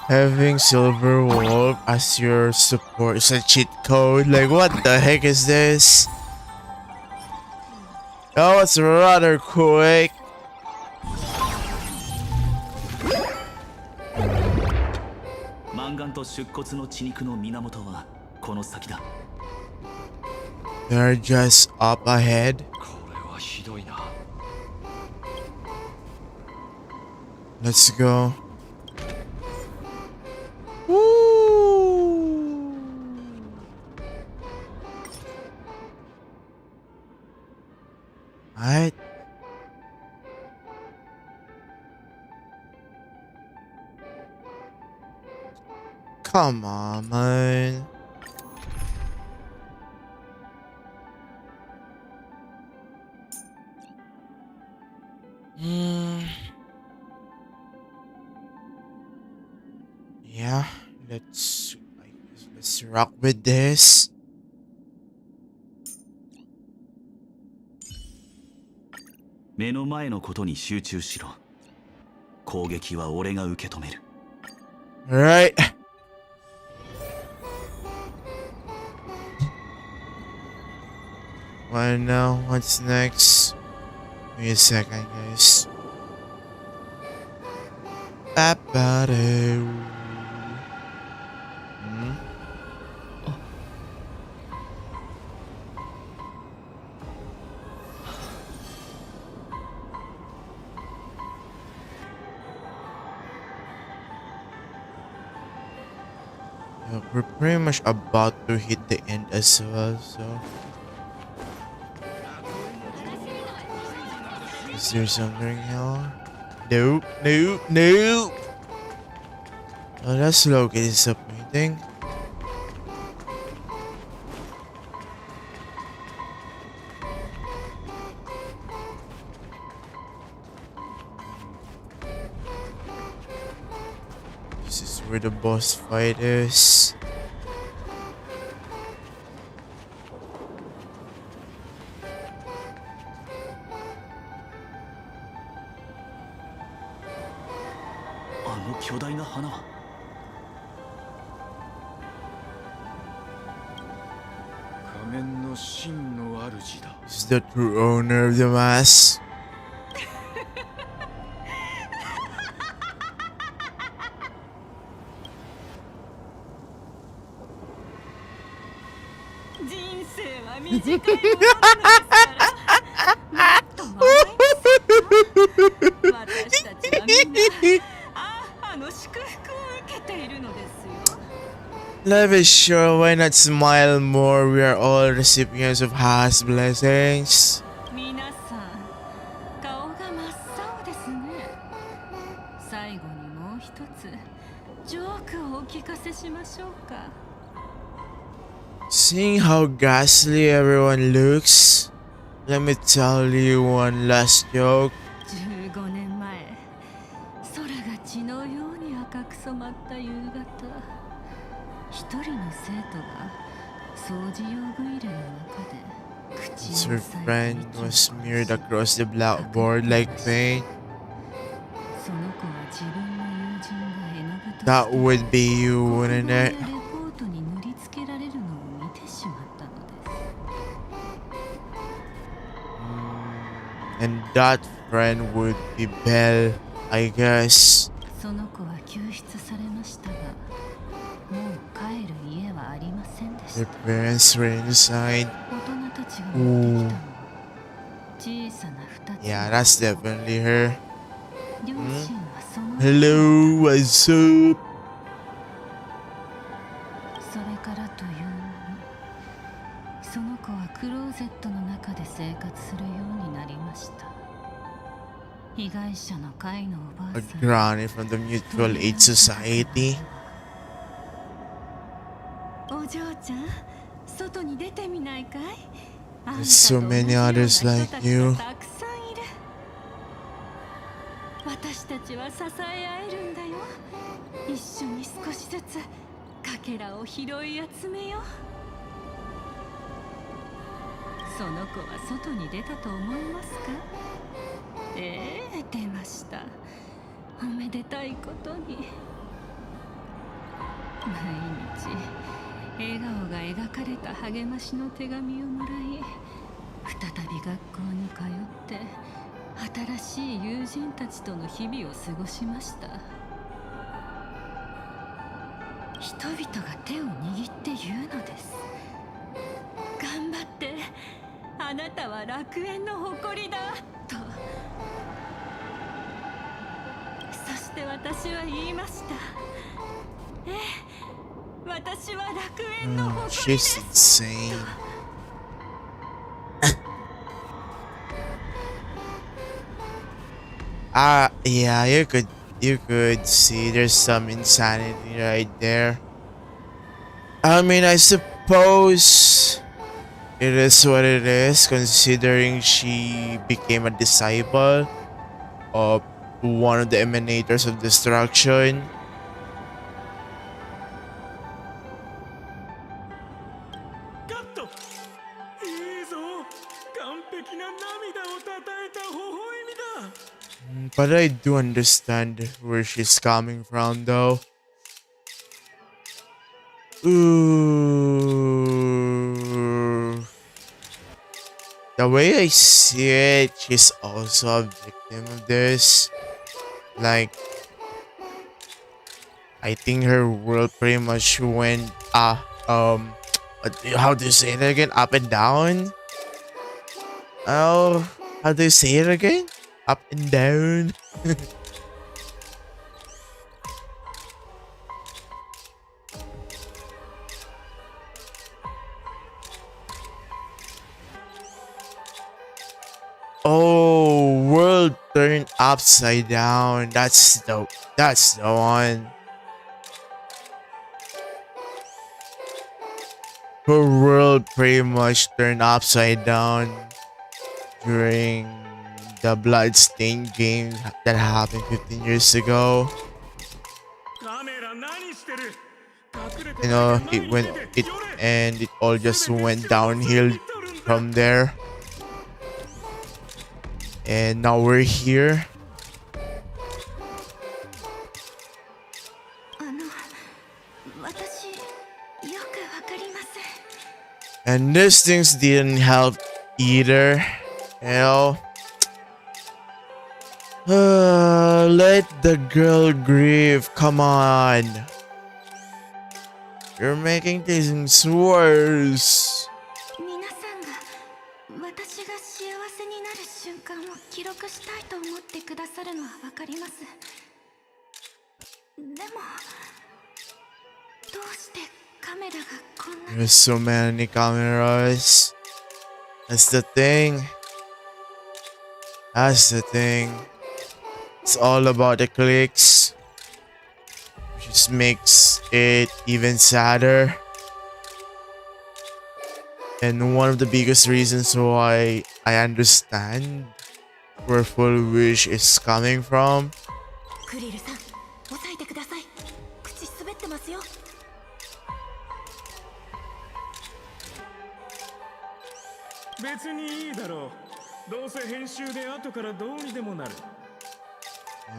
Having Silver Wolf as your support is a cheat code. Like, what the heck is this? Oh, it's rather quick. They're just up ahead. Let's go. Woo! Alright. Come on, man. Yeah, let's rock with this. 目の前のことに集中しろ。攻撃は俺が受け止める。Alright. Wanna know what's next? Give me a second, guys. Ba-ba-do. Yeah, we're pretty much about to hit the end as well, so. Is there something here? Nope, nope, nope! Oh, that's low-key disappointing. This is where the boss fight is. This is the true owner of the mask. Life is short, why not smile more? We are all recipients of Ha's blessings. 皆さん、顔が真っ青ですね。最後にもう一つ、ジョークをお聞かせしましょうか。Seeing how ghastly everyone looks, let me tell you one last joke. 15年前、空が血のように赤く染まった夕方。一人の生徒が掃除用具入れの中で口を Her friend was smeared across the blackboard like paint. その子は自分の友人が絵の具と That would be you, wouldn't it? レポートに塗りつけられるのを見てしまったのです。And that friend would be Belle, I guess. その子は救出されましたが、もう帰る家はありませんでした。 Their parents were inside. 大人たちが持ってきたのは小さな二つ。 Yeah, that's definitely her. 両親はその Hello, what's up? それからというのに、その子はクローゼットの中で生活するようになりました。被害者の会のおばあ A さん granny from the Mutual Aid Society. お嬢ちゃん、外に出てみないかい？ There's so many others like you. たくさんいる。私たちは支え合えるんだよ。一緒に少しずつかけらを拾い集めよう。その子は外に出たと思いますか？出ました。おめでたいことに。毎日笑顔が描かれた励ましの手紙をもらい、再び学校に通って新しい友人たちとの日々を過ごしました。人々が手を握って言うのです。頑張って、あなたは楽園の誇りだと。そして私は言いました。私は楽園の誇りです。 She's insane. Yeah, you could see there's some insanity right there. I mean, I suppose it is what it is, considering she became a disciple of one of the emanators of destruction. But I do understand where she's coming from, though. Ooh. The way I see it, she's also a victim of this. Like, I think her world pretty much went, how do you say it again? Up and down? Oh, how do you say it again? Up and down. Oh, world turned upside down. That's the one. Her world pretty much turned upside down during the Bloodstained game that happened 15 years ago. You know, it all just went downhill from there. And now we're here. And these things didn't help either. You know? Let the girl grieve. Come on. You're making things worse. There's so many cameras. That's the thing. That's the thing. It's all about the clicks. Which just makes it even sadder. And one of the biggest reasons why I understand where Full Wish is coming from.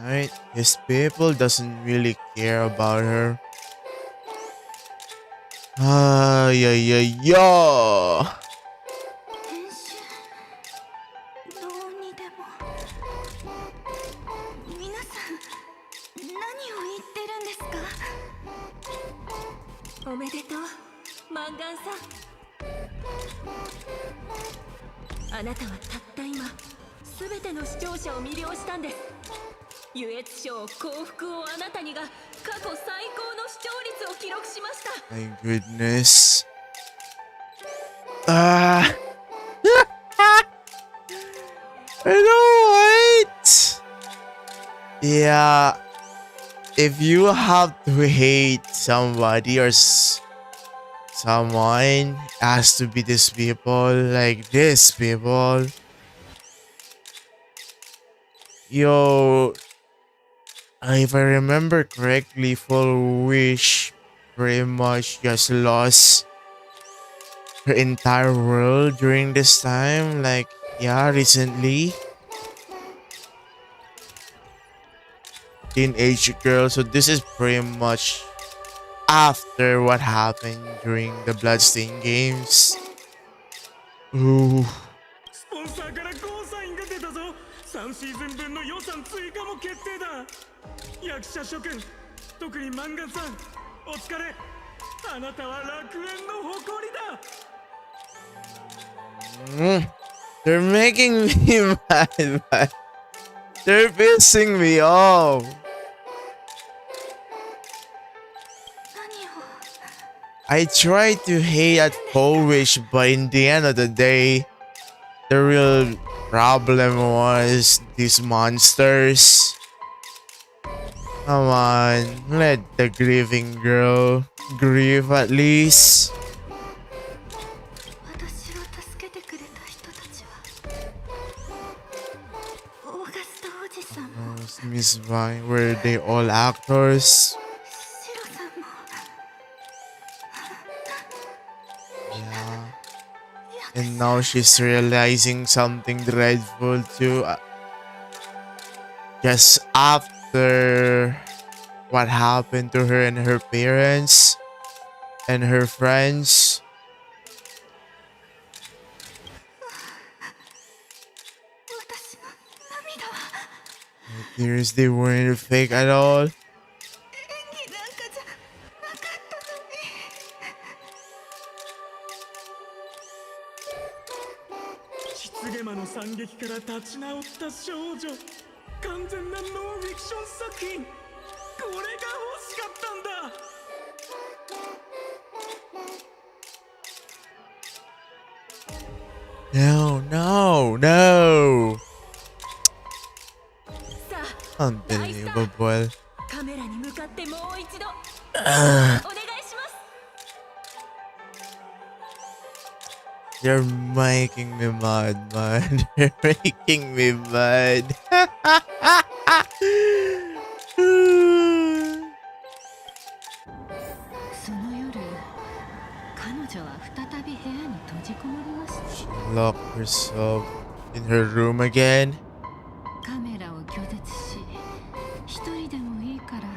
Right? His people doesn't really care about her. Yeah. My goodness. I know, right? Yeah. If you have to hate somebody or someone, has to be these people, like these people. Yo, if I remember correctly, Full Wish pretty much just lost her entire world during this time. Like, yeah, recently. Teenage girl. So this is pretty much after what happened during the Bloodstained games. Ooh. 3シーズン分の予算追加も決定だ。役者諸君、特に漫画さん、お疲れ。あなたは楽園の誇りだ。They're making me mad, man. They're pissing me off. I tried to hate at Polish, but in the end of the day, the real problem was these monsters. Come on, let the grieving girl grief at least. 私を助けてくれた人たちはオーガストおじさんも Miss Vine, were they all actors? シロさんも Yeah. And now she's realizing something dreadful too. Just after what happened to her and her parents and her friends. The tears, they weren't fake at all. 失ゲマの惨劇から立ち直った少女、完全なノンフィクション作品、これが欲しかったんだ。 No, no, no. Unbelievable. カメラに向かってもう一度お願いします。 You're making me mad, man. You're making me mad. その夜、彼女は再び部屋に閉じこもりました。 She locked herself in her room again. カメラを拒絶し、一人でもいいから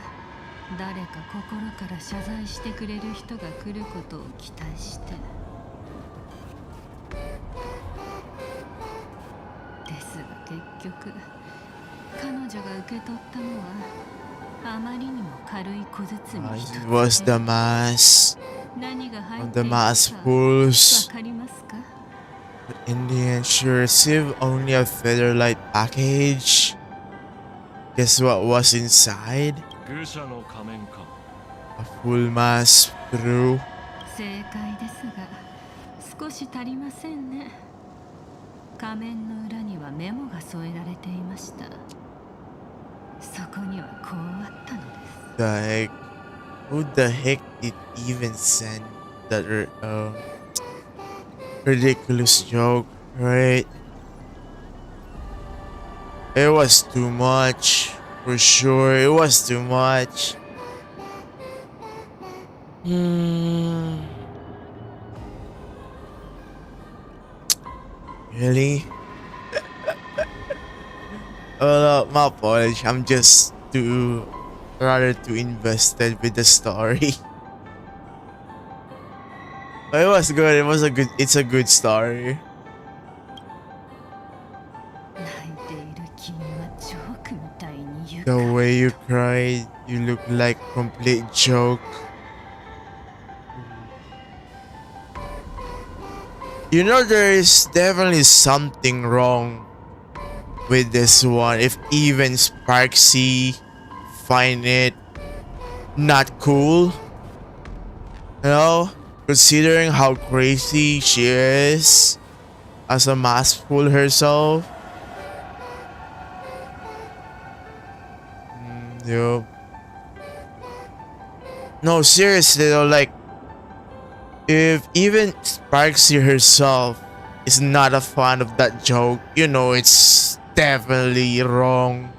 誰か心から謝罪してくれる人が来ることを期待して。ですが結局、彼女が受け取ったのはあまりにも軽い小包一つ。 It was the mask. 何が入っ On て the いるか mask pulls. わかりますか? But in the end, she received only a featherlight package. Guess what was inside? 愚者の仮面か。 A full mask through. 正解ですが、少し足りませんね。仮面の裏にはメモが添えられていました。そこにはこうあったのです。 The heck? Who the heck did even send that ridiculous joke, right? It was too much. For sure, it was too much. Really? Well, my apologies. I'm just rather too invested with the story. But it was good. It's a good story. The way you cried, you look like a complete joke. You know, there is definitely something wrong with this one. If even Sparksy find it not cool, you know, considering how crazy she is as a mask fool herself. Yup. No, seriously though, like, if even Sparksy herself is not a fan of that joke, you know it's definitely wrong.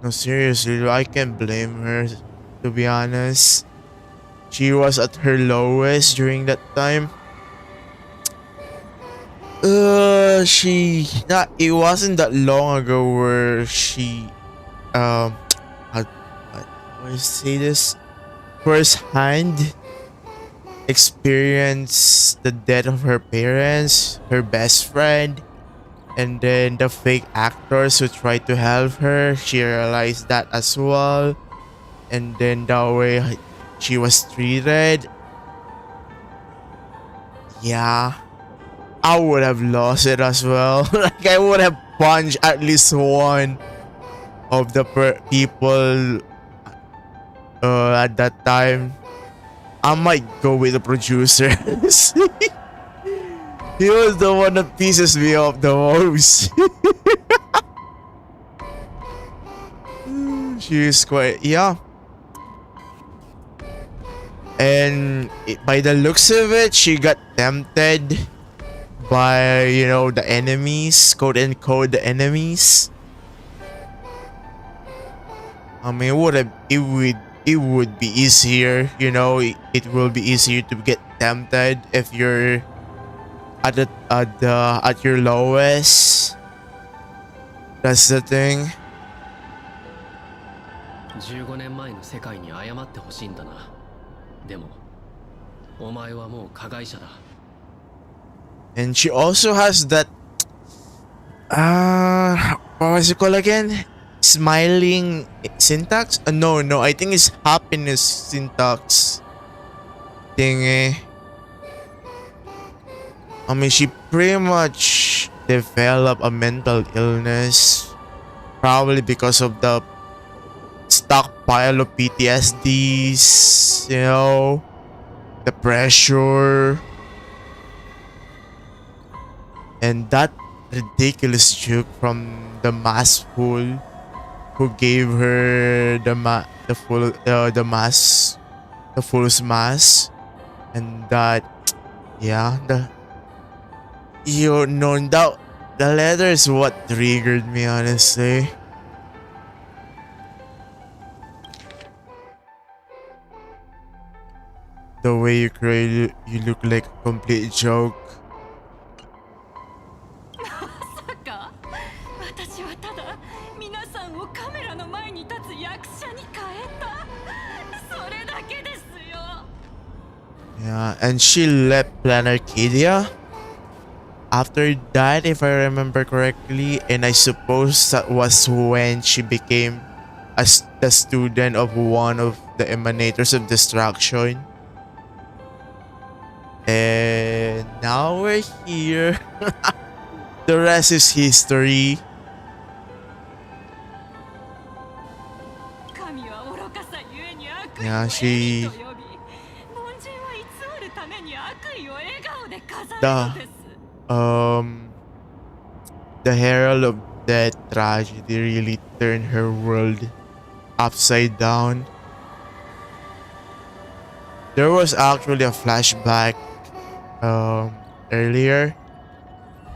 No, seriously, I can't blame her, to be honest. She was at her lowest during that time. It wasn't that long ago where she how do I say this, firsthand experienced the death of her parents, her best friend, and then the fake actors who tried to help her. She realized that as well, and then the way she was treated. Yeah, I would have lost it as well. Like, I would have punched at least one of the people at that time. I might go with the producers. He was the one that pisses me off the most. She is quite, yeah. And by the looks of it, she got tempted by, you know, the enemies, quote unquote, the enemies. I mean, it would be easier, you know, it will be easier to get tempted if you're at your lowest. That's the thing. 15年前の世界に謝ってほしいんだな。でもお前はもう加害者だ。 And she also has that what was it called again? Smiling syntax? No, I think it's happiness syntax thingy. I mean, she pretty much developed a mental illness, probably because of the stockpile of PTSDs, you know, the pressure, and that ridiculous joke from the mass fool who gave her the fool's mask, and that, yeah, the letter is what triggered me, honestly. The way you cry, you look like a complete joke. まさか私はただ皆さんをカメラの前に立つ役者に変えたそれだけですよ。 Yeah, and she left Planarcadia after that, if I remember correctly, and I suppose that was when she became the student of one of the emanators of destruction. And now we're here. The rest is history. Yeah, she... The herald of that tragedy really turned her world upside down. There was actually a flashback earlier.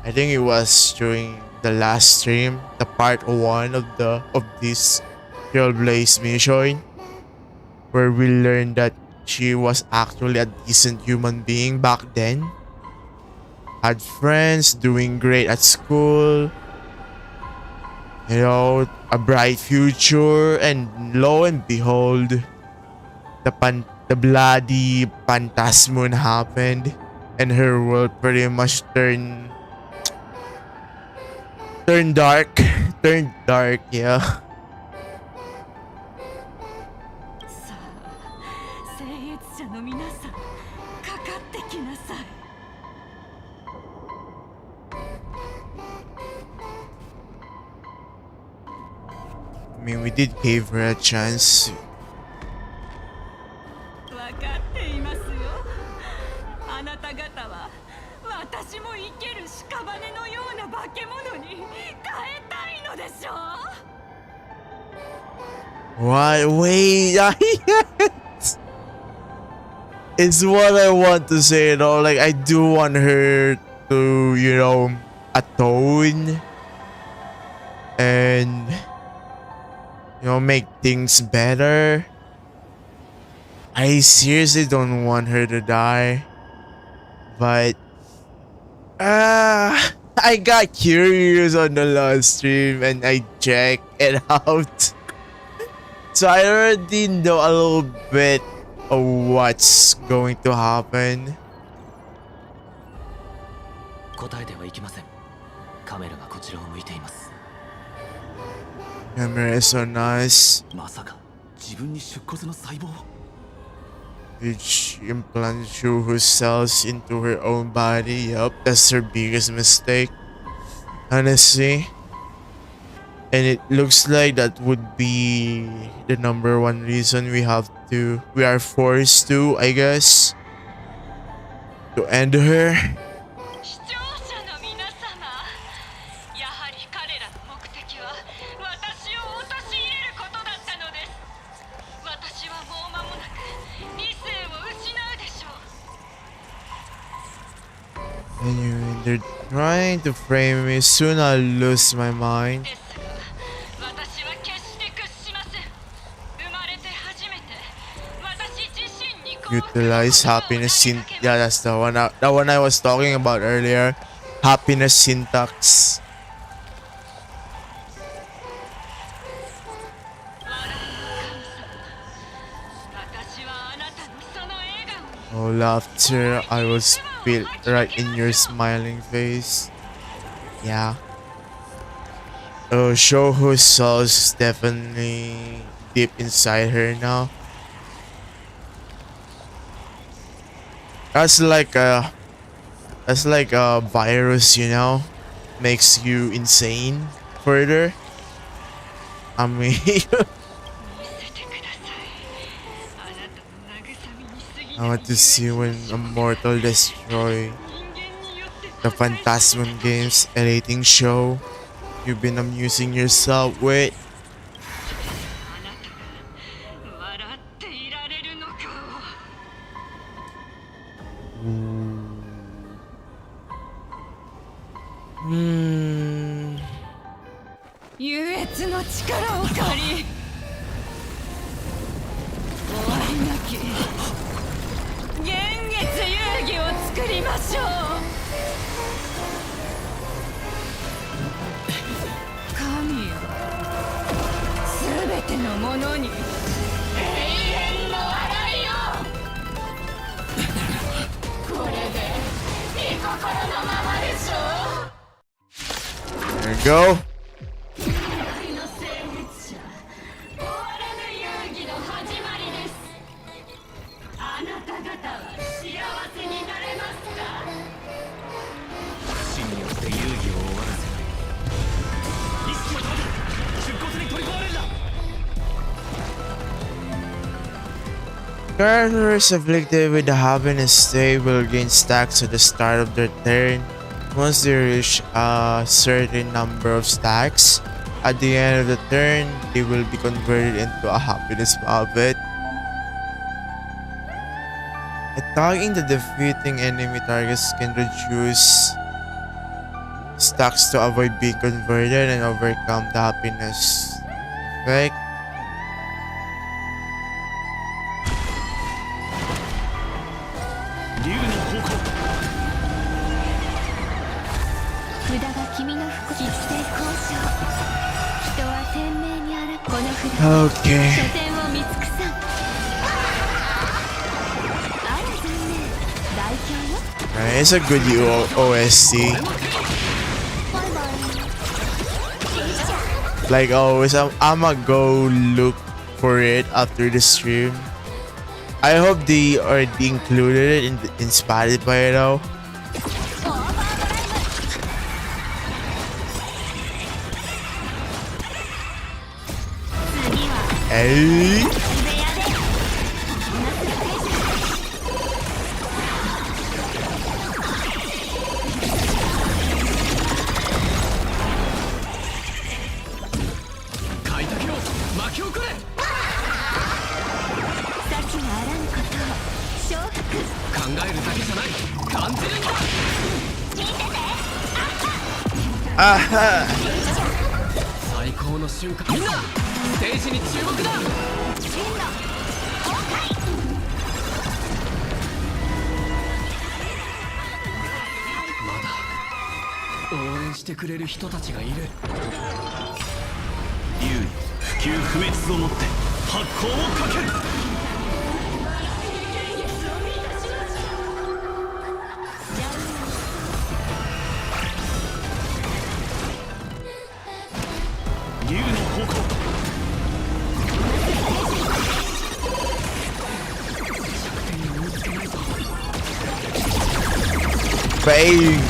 I think it was during the last stream, the part 1 of this Trailblaze mission, where we learned that she was actually a decent human being back then. Had friends, doing great at school, you know, a bright future, and lo and behold, the bloody Phantasmoon happened, and her world pretty much turned dark. Turned dark, yeah. I mean, we did give her a chance. What? Wait, it's what I want to say, you know, like I do want her to, you know, atone and, you know, make things better. I seriously don't want her to die, but I got curious on the last stream and I checked it out. So I already know a little bit of what's going to happen. 答えてはいけません。カメラがこちらを向いています。 Camera is so nice. まさか自分に出骨の細胞を Which implants Shuhu cells into her own body. Yup, that's her biggest mistake, honestly. And it looks like that would be the #1 reason we are forced to, I guess, to end her. 視聴 They're trying to frame me. Soon I'll lose my mind. Utilize happiness yeah, that's the one. The one I was talking about earlier. Happiness syntax. Oh, laughter, I will spit right in your smiling face. Yeah. Oh, show whose soul is definitely deep inside her now. That's like a virus, you know, makes you insane further. I mean, I want to see when a mortal destroy the Phantasm Games elating show you've been amusing yourself with. Hmm. 優越の力を借り終わりなき幻月遊戯を作りましょう。神よ、すべてのものに永遠の笑いを。これで御心のままでしょう。 There you go. Characters afflicted with the happiness state will gain stacks at the start of their turn. Once they reach a certain number of stacks, at the end of the turn, they will be converted into a happiness puppet. Attacking the defeating enemy targets can reduce stacks to avoid being converted and overcome the happiness effect. Okay. It's a good OST. Like always, I'ma go look for it after the stream. I hope they already included it in Spotify though. Hey. Aha. 最高の瞬間。みんなステージに注目だ。まだ応援してくれる人たちがいる。優位不朽不滅をもって発光をかける。竜の方向。Bang.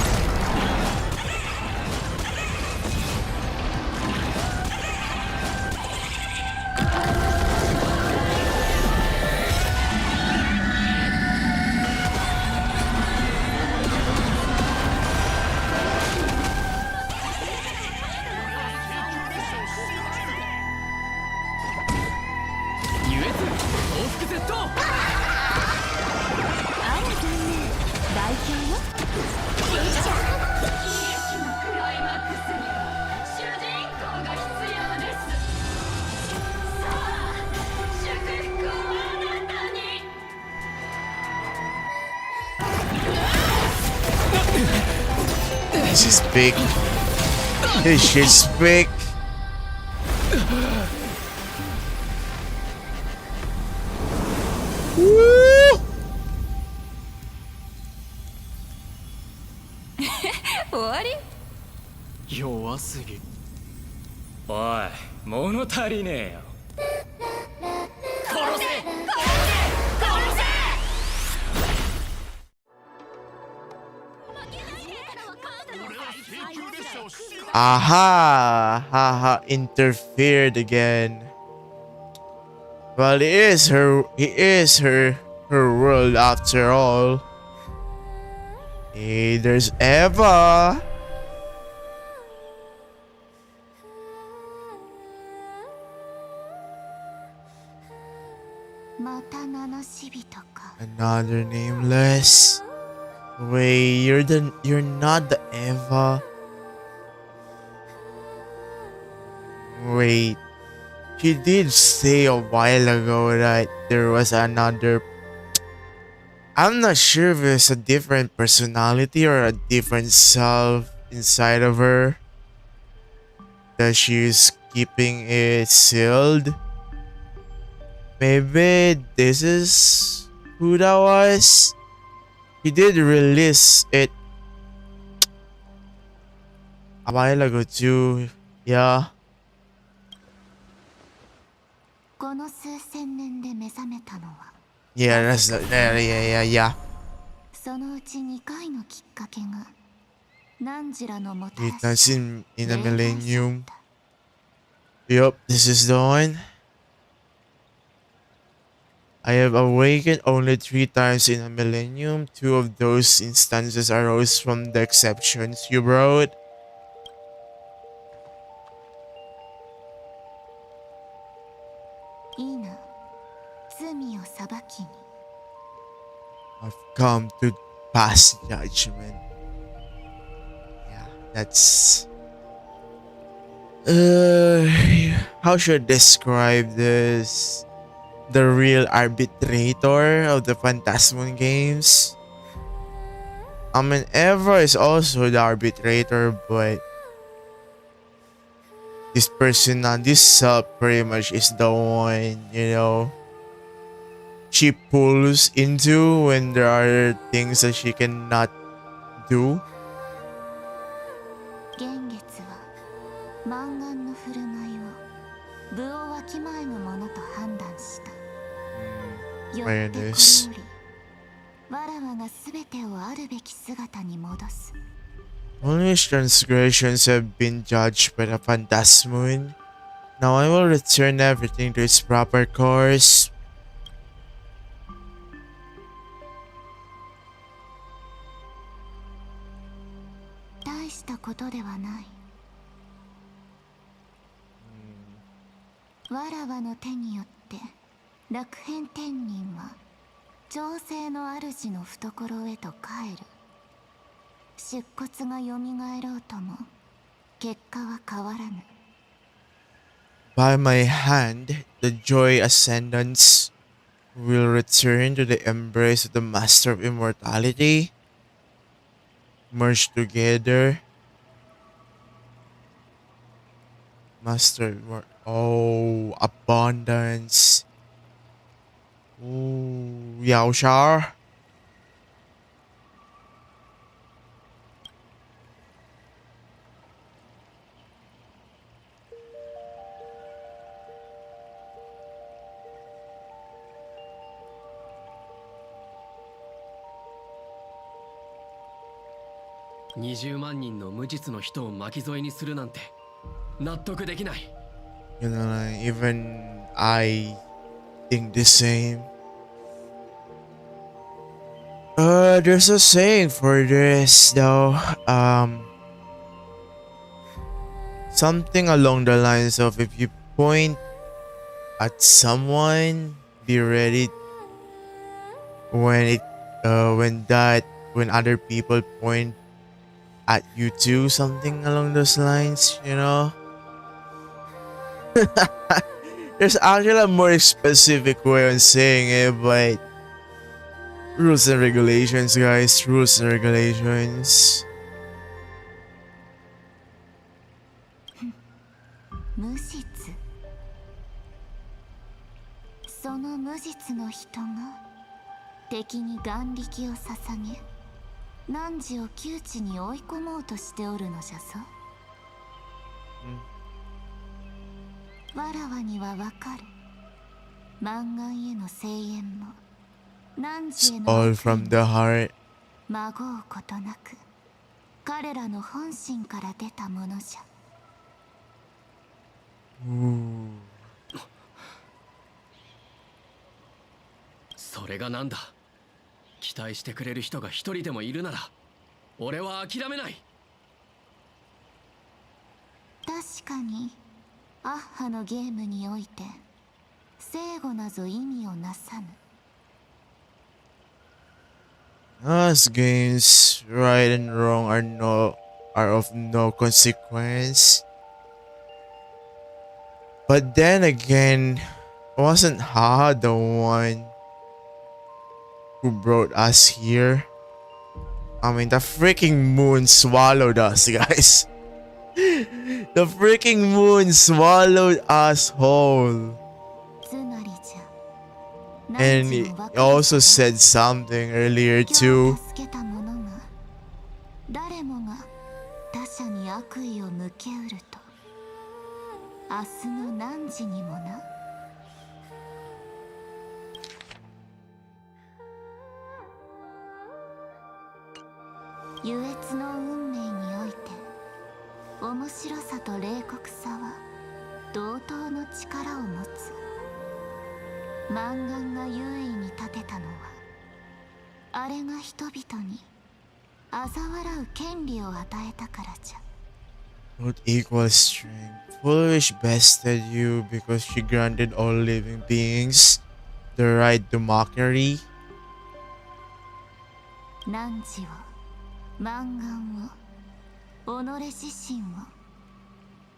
This is big. This shit's big. Woo! 終わり弱すぎ。おい、物足りねえよ。殺せ。 Aha! Haha, interfered again. Well, he is her world after all. Hey, there's Eva. Another nameless. Wait, you're not the Eva. Wait, she did say a while ago that there was another. I'm not sure if it's a different personality or a different self inside of her, that she's keeping it sealed. Maybe this is who that was. He did release it a while ago too. Yeah. Yeah, that's not, yeah. そのうち2回のきっかけが汝らのもたらし Witness in a Millennium. Yup, this is the one. I have awakened only 3 times in a Millennium. 2 of those instances arose from the exceptions you wrote. I've come to pass judgment. Yeah, that's... how should I describe this? The real arbitrator of the Phantasmon games? I mean, Eva is also the arbitrator, but this person, this self pretty much is the one, you know, she pulls into when there are things that she cannot do. Fairness. Only his transgressions have been judged by the Phantasmon. Now I will return everything to its proper course. By my hand, the joy ascendants will return to the embrace of the Master of Immortality. Merge together. Master oh, abundance. Ooh, Yao Shar. $20万人の無実の人を巻き添えにするなんて納得できない。You know, even I think the same. There's a saying for this though. Something along the lines of if you point at someone, be ready when when other people point at you too, something along those lines, you know. There's actually a more specific way on saying it, but rules and regulations, guys, rules and regulations. その無実の人が敵に眼力を捧げ汝を窮地に追い込もうとしておるのじゃぞ。わらわにはわかる。満願への声援も汝への all from the heart. まごうことなく彼らの本心から出たものじゃ。それがなんだ。期待してくれる人が一人でもいるなら俺は諦めない。確かにアッハのゲームにおいて正誤なぞ意味をなさぬ。Us games, right and wrong are of no consequence. But then again, wasn't Ha the one who brought us here? I mean, the freaking moon swallowed us, guys. The freaking moon swallowed us whole. And he also said something earlier too. 誰もが他者に悪意を向けうると。明日の何時にもな。優越の運命において面白さと冷酷さは同等の力を持つ。満願が優位に立てたのはあれが人々に嘲笑う権利を与えたからじゃ。Not equal strength. Foolish bested you because she granted all living beings the right to mockery. 汝を満願を己自身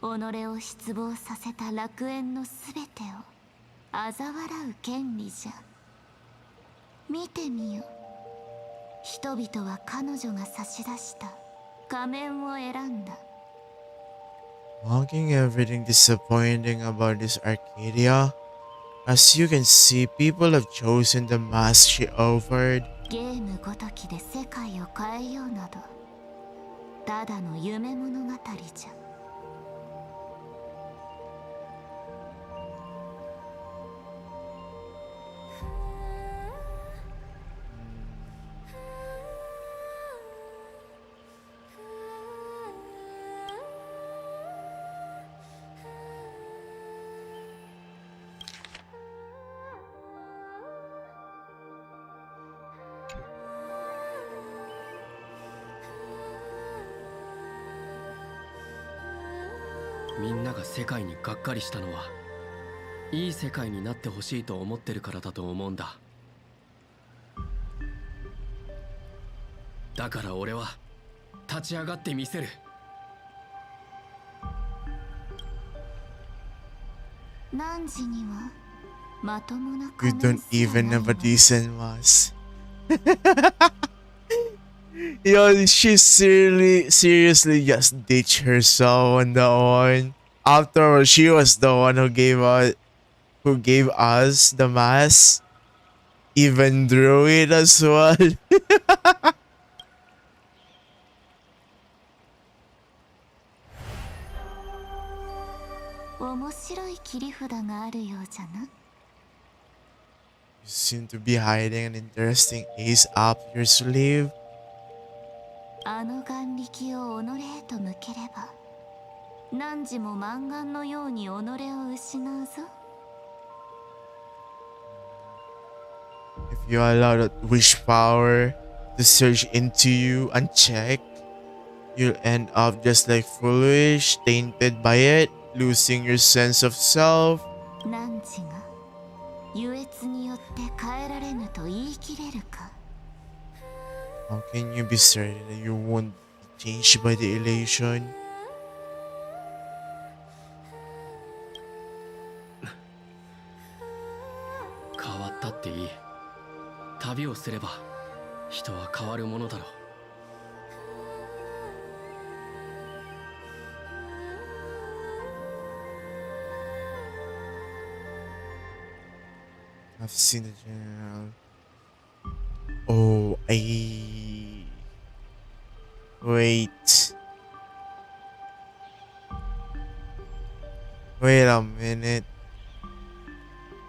を己を失望させた楽園のすべてを嘲笑う権利じゃ。見てみよ。人々は彼女が差し出した仮面を選んだ。Mocking everything disappointing about this Arcadia. As you can see, people have chosen the mask she offered. ゲームごときで世界を変えようなどただの夢物語じゃ。みんなが世界にがっかりしたのはいい世界になってほしいと思ってるからだと思うんだ。だから俺は立ち上がってみせる。汝にはまともな You don't even have a decent mask. Yo, she seriously just ditched herself on that one. After all, she was the one who gave us the mask. Even drew it as well. 面白い切り札があるようじゃな。You seem to be hiding an interesting ace up your sleeve. あの眼力を己へと向ければ汝も満願のように己を失うぞ。 If you allow that wish power to surge into you unchecked, you'll end up just like foolish, tainted by it, losing your sense of self. 汝が優越によって変えられぬと言い切れるか。 How can you be certain that you won't be changed by the elation? 変わったっていい。旅をすれば人は変わるものだろう。I've seen the general. Oh, I wait. Wait a minute.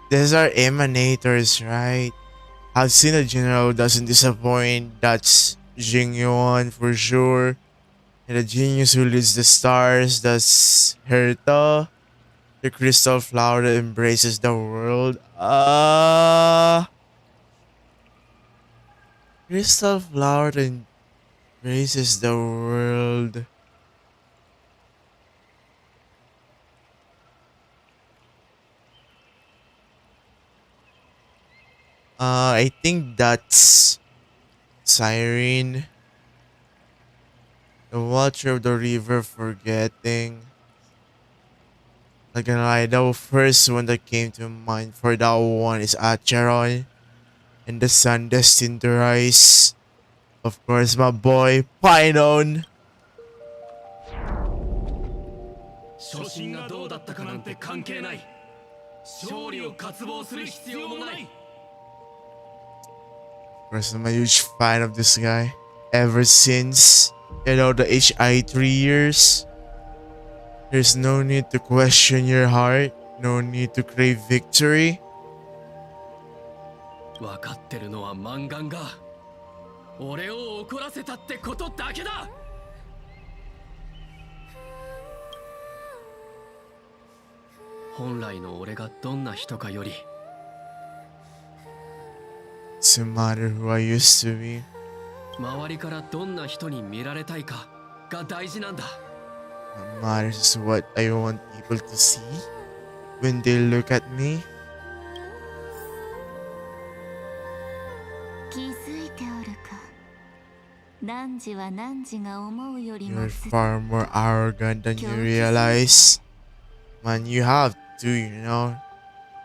These are emanators, right? I've seen a general doesn't disappoint. That's Jingyuan for sure. And the genius who leads the stars, that's Herta. The crystal flower that embraces the world. Crystal flower that embraces the world. I think that's Siren. The watcher of the river forgetting. Like the first one that came to mind for that one is Acheron and the sun destined to rise. Of course, my boy, Pinon. 初心がどうだったかなんて関係ない。勝利を渇望する必要もない。 Of course, I'm a huge fan of this guy. Ever since, the HI 3 years. There's no need to question your heart. No need to crave victory. 分かってるのはマンガンが俺を怒らせたってことだけだ。本来の俺がどんな人かより Doesn't matter who I used to be. 周りからどんな人に見られたいかが大事なんだ。 What matters is what I want people to see when they look at me. 気づいておるか。汝は汝が思うよりも You're far more arrogant than you realize. Man, you have to.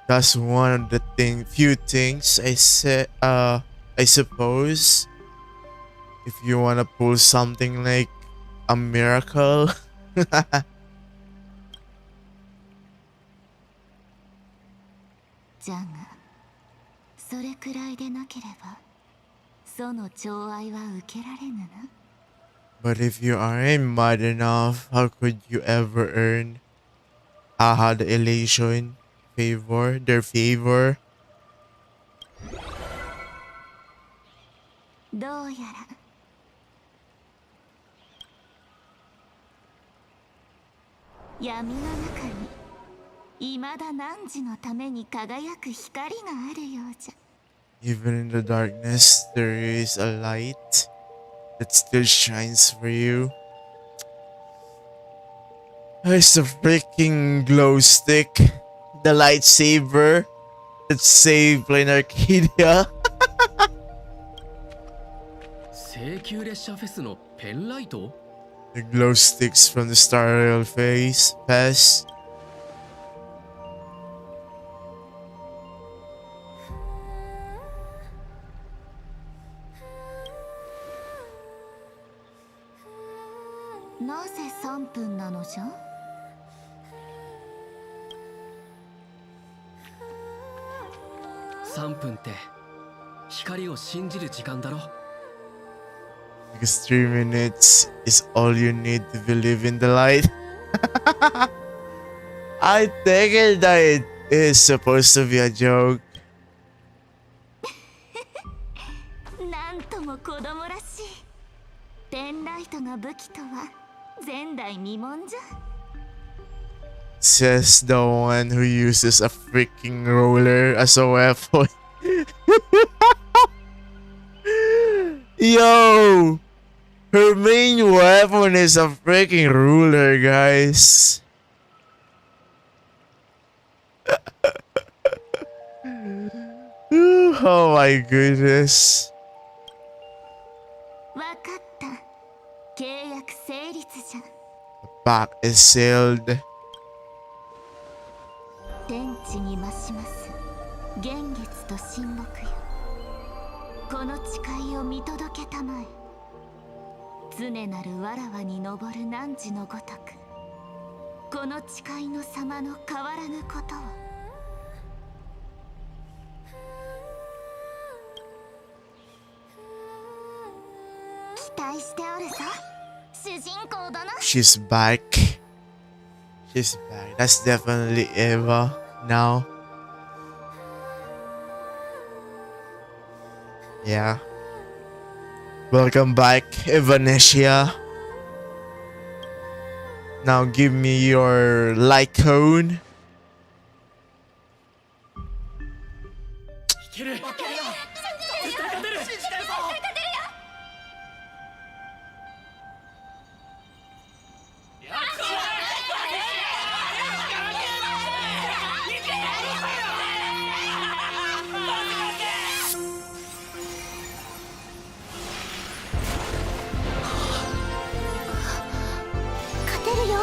That's one of the few things I said. I suppose if you wanna pull something like a miracle. じゃが、それくらいでなければ、その寵愛は受けられぬな。But if you aren't mad enough, how could you ever earn the elation, their favor? どうやら闇の中に未だ汝のために輝く光があるようじゃ。 Even in the darkness, there is a light that still shines for you. It's the freaking glow stick, the lightsaber that saved Planarcadia. 京急列車フェスのペンライト The glow sticks from the Star Rail pass. なぜ3分なのじゃ。3分って光を信じる時間だろ。 Because 3 minutes is all you need to believe in the light. I think that it is supposed to be a joke. なんとも子供らしい。ペンライトが武器とは前代未聞じゃ。 Says the one who uses a freaking roller as a weapon. Yo! Her main weapon is a freaking ruler, guys. Oh my goodness. わかった。契約成立じゃ。 Back is sealed. 天地に増します幻月と神木よ。この誓いを見届けたまえ。常なるわらわに昇る汝のごとく、この誓いの様の変わらぬことを。待しておるぞ主人公殿。 She's back. She's back. That's definitely Eva now. Yeah. Welcome back, Evanesia. Now give me your light cone. いける。絶対勝てる。勝てるよ。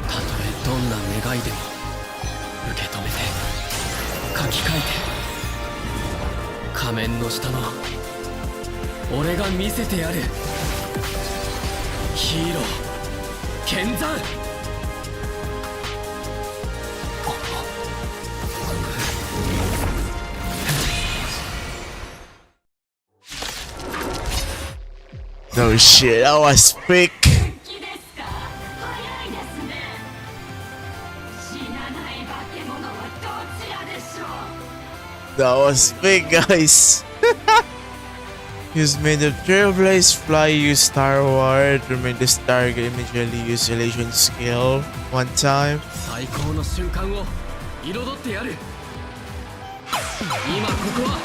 たとえどんな願いでも受け止めて書き換えて、仮面の下の俺が見せてやる。ヒーロー剣山。No shit, that was quick. That was big, guys. Use made the Trailblaze, fly, use Star Ward, remain this target immediately, use elation skill one time. 最高の瞬間を彩ってやる。今ここは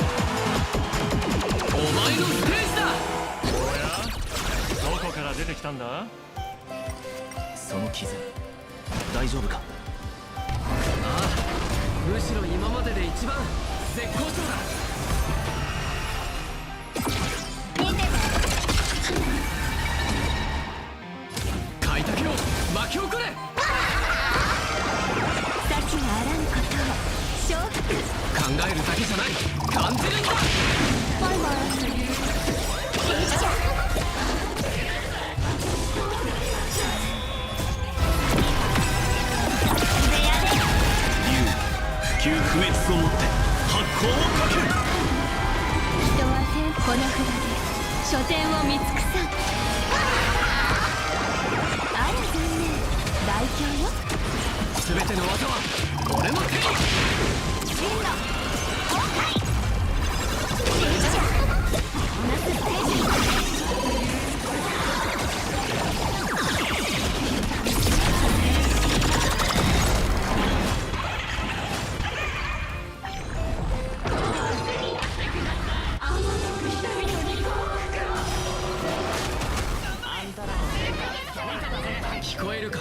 お前のステージだ。どこから出てきたんだ？その傷大丈夫か？ああ、むしろ今までで一番絶好調だ。開拓よ、巻き起これ。先があらぬことを承服。考えるだけじゃない、感じるんだ。バイバイ。急不滅をもって発光をかける。人はこの札で書店を見尽くさん。あら残念、大凶よ。全ての技は俺の手に。真の崩壊。同じステージ。聞こえるか？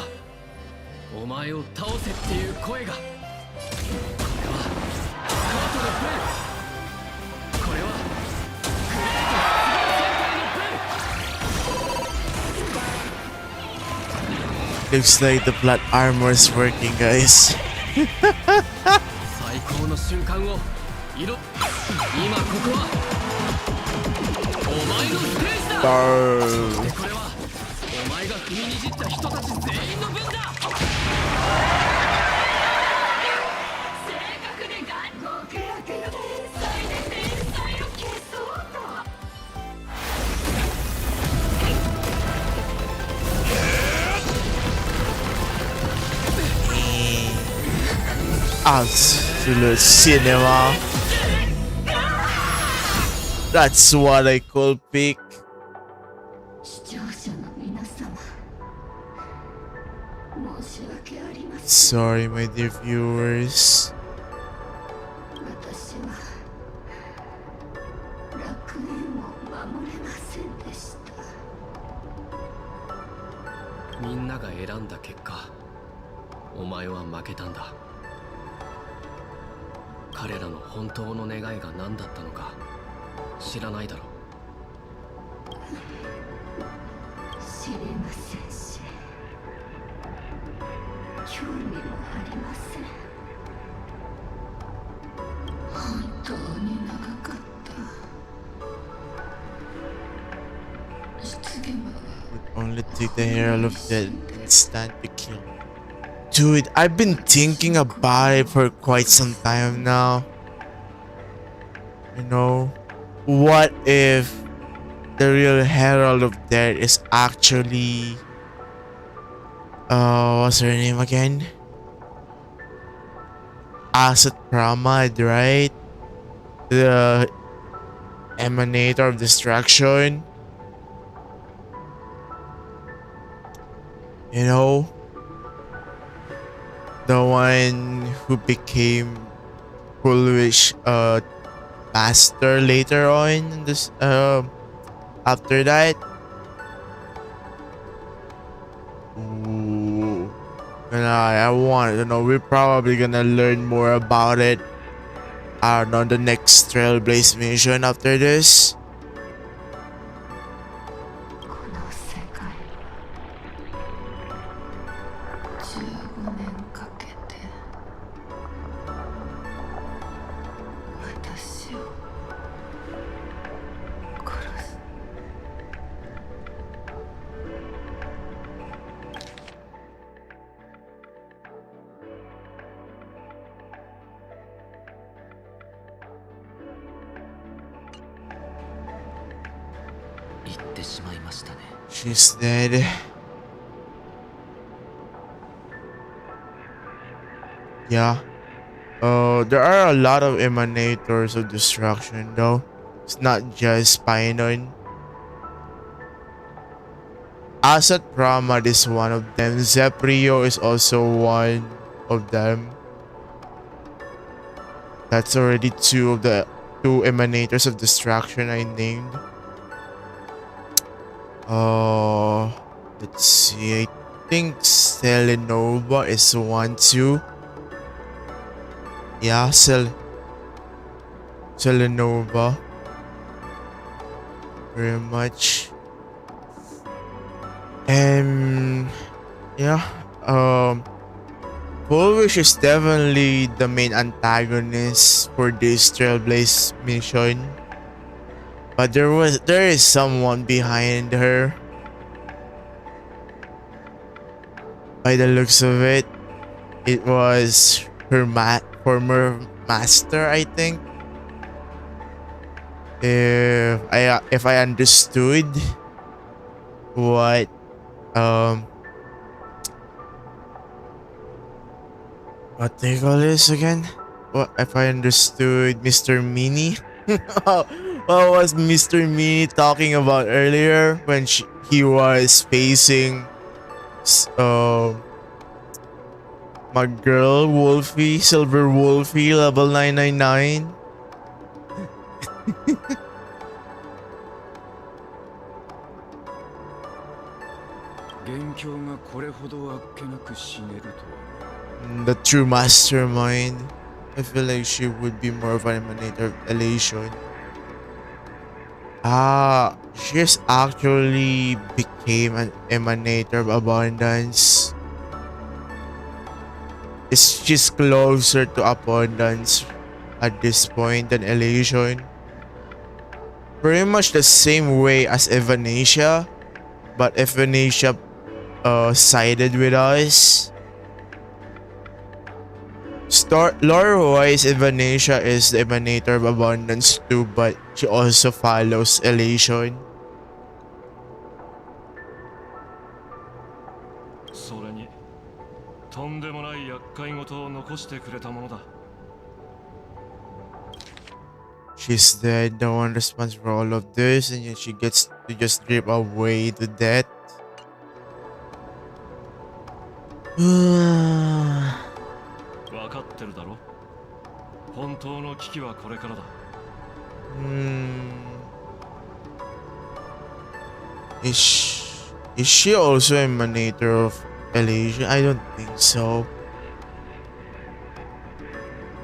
お前を倒せっていう声が。これはスカートのプレー。これはクレート戦隊のプレー。 Looks like the blood armor is working, guys. 最高の瞬間を今ここはお前のステージだ。そしてこれはお前が踏みにじった人たち全員の分だ。正確で極楽の天才で天才を消そうと。Absolute cinema. That's what I could pick. 視聴者の皆様、申し訳ありません。 Sorry, my dear viewers. 私は楽園を守れませんでした。みんなが選んだ結果、お前は負けたんだ。彼らの本当の願いが何だったのか知らないだろう。知りませんし、興味もありません。本当に長かった。失言は With only gonna take the Herald of Death and stand to kill. Dude, I've been thinking about it for quite some time now. You know, what if the real Herald of Death is actually what's her name again? Asset Pramad, right? The Emanator of Destruction. You know, the one who became Foolish Master later on in this after that. Ooh. I want to know. We're probably gonna learn more about it on the next Trailblaze mission after this. She's dead. Yeah. There are a lot of emanators of destruction though. It's not just Pinon. Asat Pramad is one of them. Zeprio is also one of them. That's already two of the two emanators of destruction I named. Let's see. I think Selenova is one too. Yeah, Selenova. Very much. And yeah, Foolish is definitely the main antagonist for this Trailblaze mission. But there is someone behind her. By the looks of it, it was her former master, I think. If I understood what they call this again? What if I understood Mr. Meanie? What was Mr. Meanie talking about earlier when he was facing my girl Wolfie, Silver Wolfie, level 999? The true mastermind. I feel like she would be more of an emanator of elation. She actually became an emanator of abundance. It's just closer to abundance at this point than elation. Pretty much the same way as Evanesia, but Evanesia sided with us. Lore-wise, Evanesia is the emanator of abundance too, but she also follows elation. She's dead. No one responds for all of this, and yet she gets to just drip away to death. Is she also a emanator of elation? I don't think so.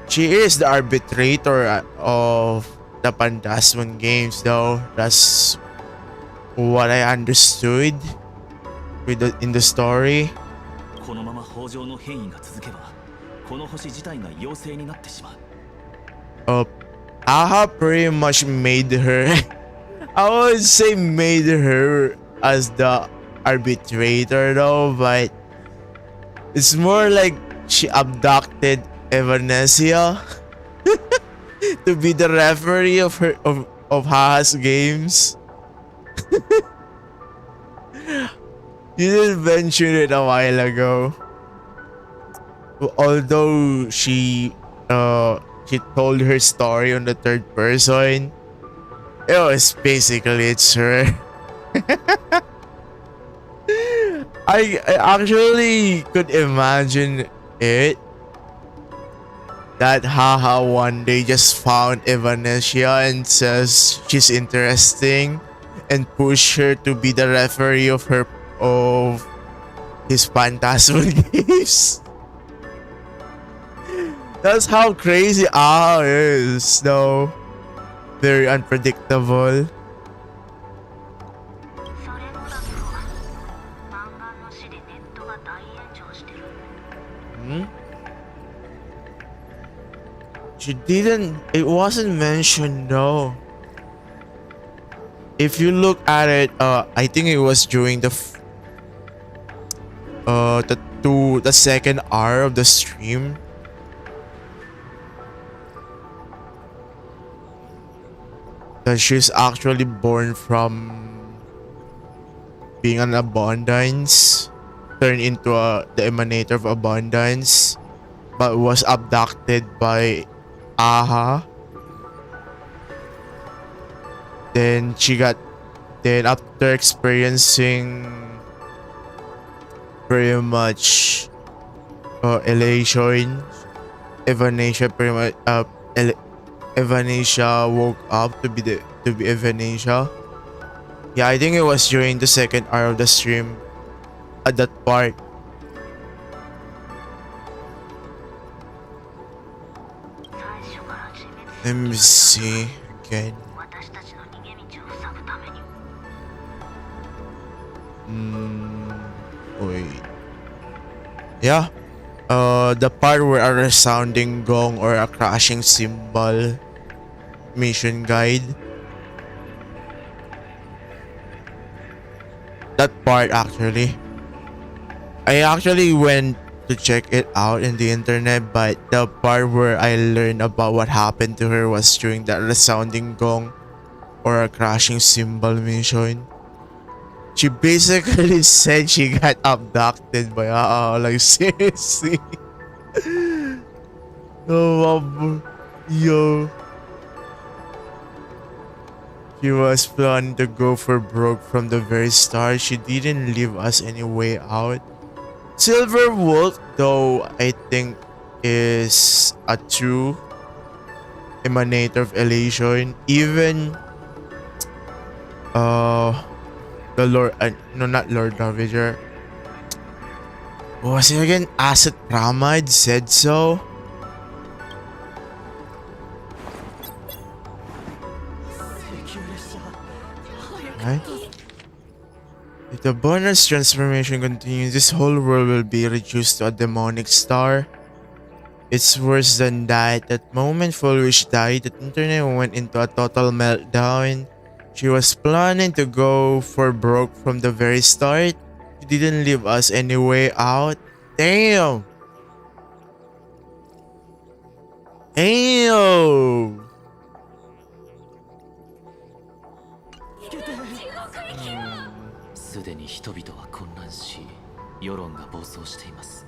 She is the arbitrator of the Pandasman games though. That's what I understood in the story. Aha pretty much made her I would say made her as the arbitrator though, but it's more like she abducted Evanesia to be the referee of Haha's games. You did mention it a while ago. Although she told her story on the third person, it was basically it's her. I actually could imagine it that Haha one day just found Evanesia and says she's interesting and push her to be the referee of his phantasmal games. That's how crazy Aha is, though. Very unpredictable. It wasn't mentioned, no. If you look at it, I think it was during the second hour of the stream. That she's actually born from being an abundance, turned into the emanator of abundance, but was abducted by Aha. Then after experiencing pretty much elation, Evanesia Evanesia woke up to be Evanesia. Yeah, I think it was during the second hour of the stream at that part. Let me see again. Wait. Yeah. The part where a resounding gong or a crashing cymbal mission guide. That part actually. I actually went to check it out in the internet, but the part where I learned about what happened to her was during that resounding gong or a crashing cymbal mission. She basically said she got abducted by like seriously. Oh, yo. She was planning to go for broke from the very start. She didn't leave us any way out. Silver Wolf, though, I think is a true emanator of elation. Even the Lord, no, not Lord Ravager. What was it again? Asset Pramad said so. Right? If the bonus transformation continues, this whole world will be reduced to a demonic star. It's worse than that. That moment Foolish died, the internet went into a total meltdown. She was planning to go for broke from the very start. She didn't leave us any way out. Damn! Damn! すでに人々は混乱し、世論が暴走しています。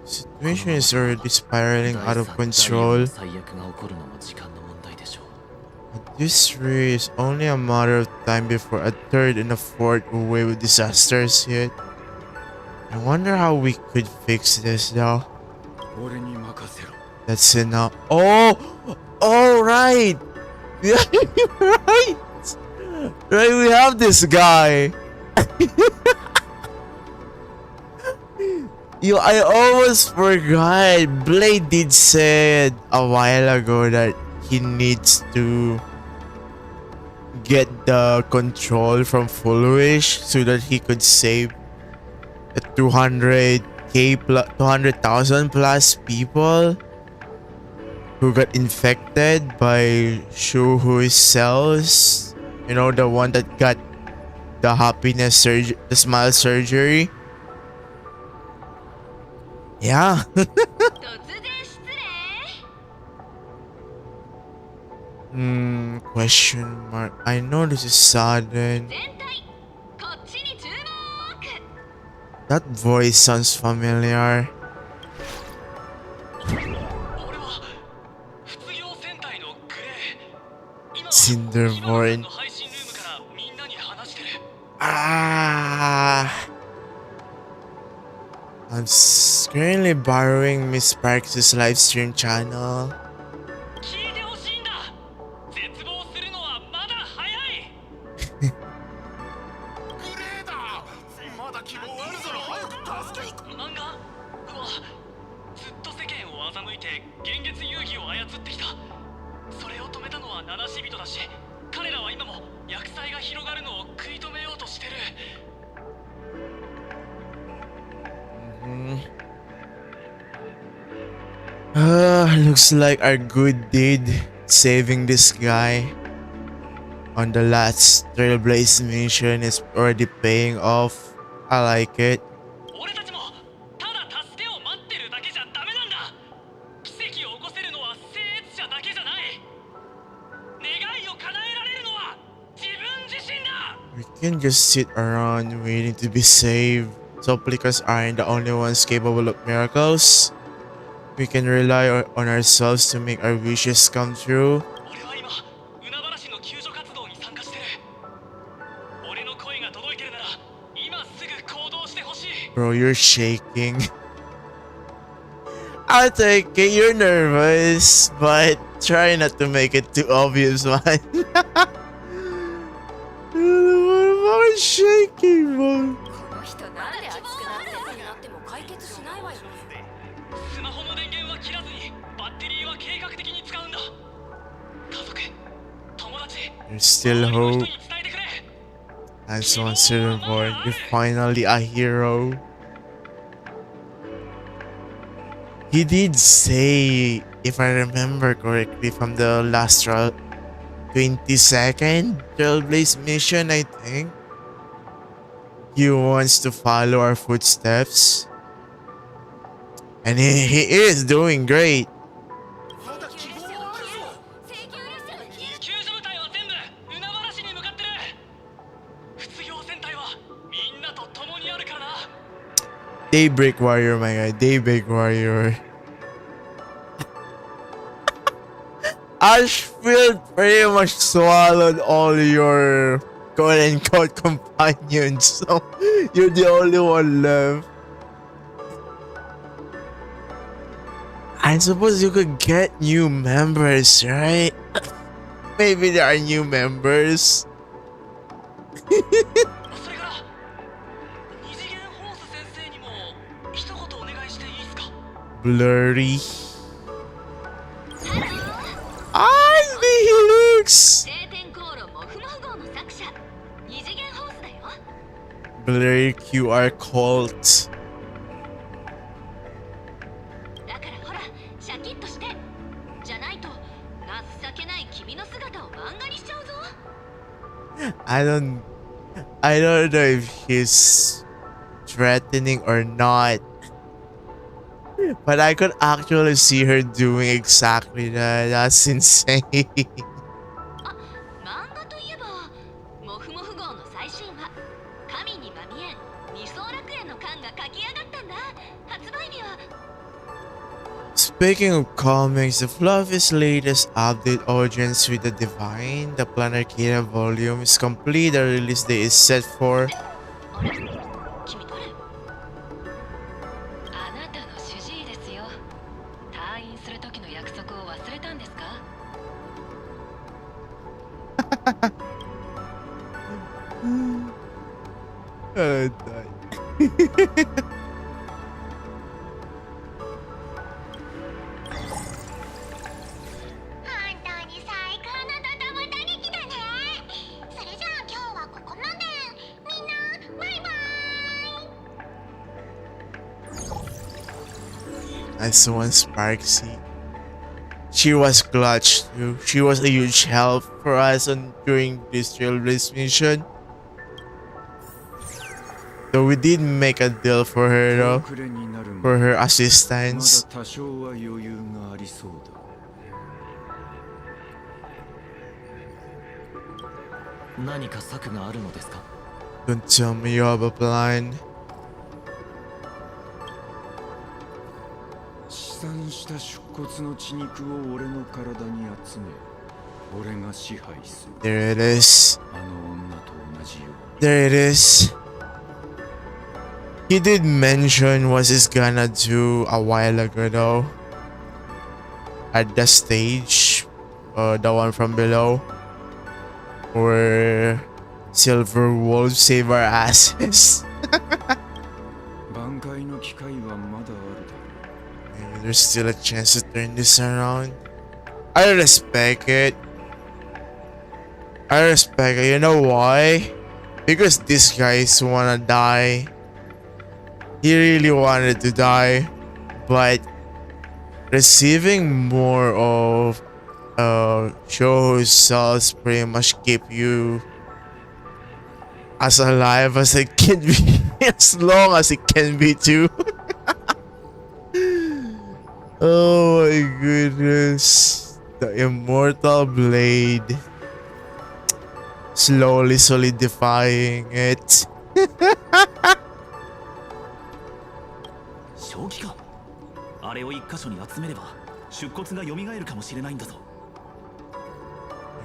Situation is already spiraling out of control. 最悪が起こるのも時間の問題でしょう。 At this rate, it's only a matter of time before a third and a fourth wave of disasters hit. I wonder how we could fix this though. That's enough. Oh! Oh, right! Yeah, right! Right, we have this guy. Yo, I almost forgot. Blade did said a while ago that he needs to get the control from Foolish so that he could save the 200,000 plus people who got infected by Shuhui's cells. You know, the one that got the happiness surgery, the smile surgery. Yeah. Question mark. I know this is sudden. That voice sounds familiar. Cinderborn. I'm currently borrowing Miss Sparks' live stream channel. Looks like our good deed saving this guy on the last Trailblaze mission is already paying off. I like it. We can just sit around waiting to be saved. Supplicants aren't the only ones capable of miracles. We can rely on ourselves to make our wishes come true. Bro, you're shaking. I take it you're nervous, but try not to make it too obvious, man. I'm shaking, bro. There's still hope. And so on, Silverborn, you're finally a hero. He did say, if I remember correctly, from the last 22nd Trailblaze mission, I think. He wants to follow our footsteps. And he is doing great. Daybreak Warrior, my guy. Daybreak Warrior. Ashfield pretty much swallowed all your quote-unquote companions, so you're the only one left. I suppose you could get new members, right? Maybe there are new members. Blurry. I think he looks. Blurry QR cult. I don't know if he's threatening or not. But I could actually see her doing exactly that. That's insane. Speaking of comics, the Fluffy's latest update audience with the Divine, the Planarcadia volume is complete. The release date is set for Nice one, Sparksy. She was clutch too. She was a huge help for us during this Trailblaze mission. So we did make a deal for her though, for her assistance. 多少は余裕がありそうだ。何か策があるのですか？ Don't tell me you have a plan. 試算した出骨の血肉を俺の体に集め、俺が支配する。 There it is. あの女と同じように。 There it is. He did mention what he's gonna do a while ago though. At the stage, the one from below, where Silver Wolves save our asses. 挽回の機会はまだあるだろう。 Maybe there's still a chance to turn this around. I respect it. I respect it. You know why? Because these guys wanna die. He really wanted to die, but receiving more of shows cells pretty much keep you as alive as it can be, as long as it can be too. Oh my goodness. The immortal blade. Slowly solidifying it. 正気か。あれを一箇所に集めれば出骨が蘇るかもしれないんだぞ。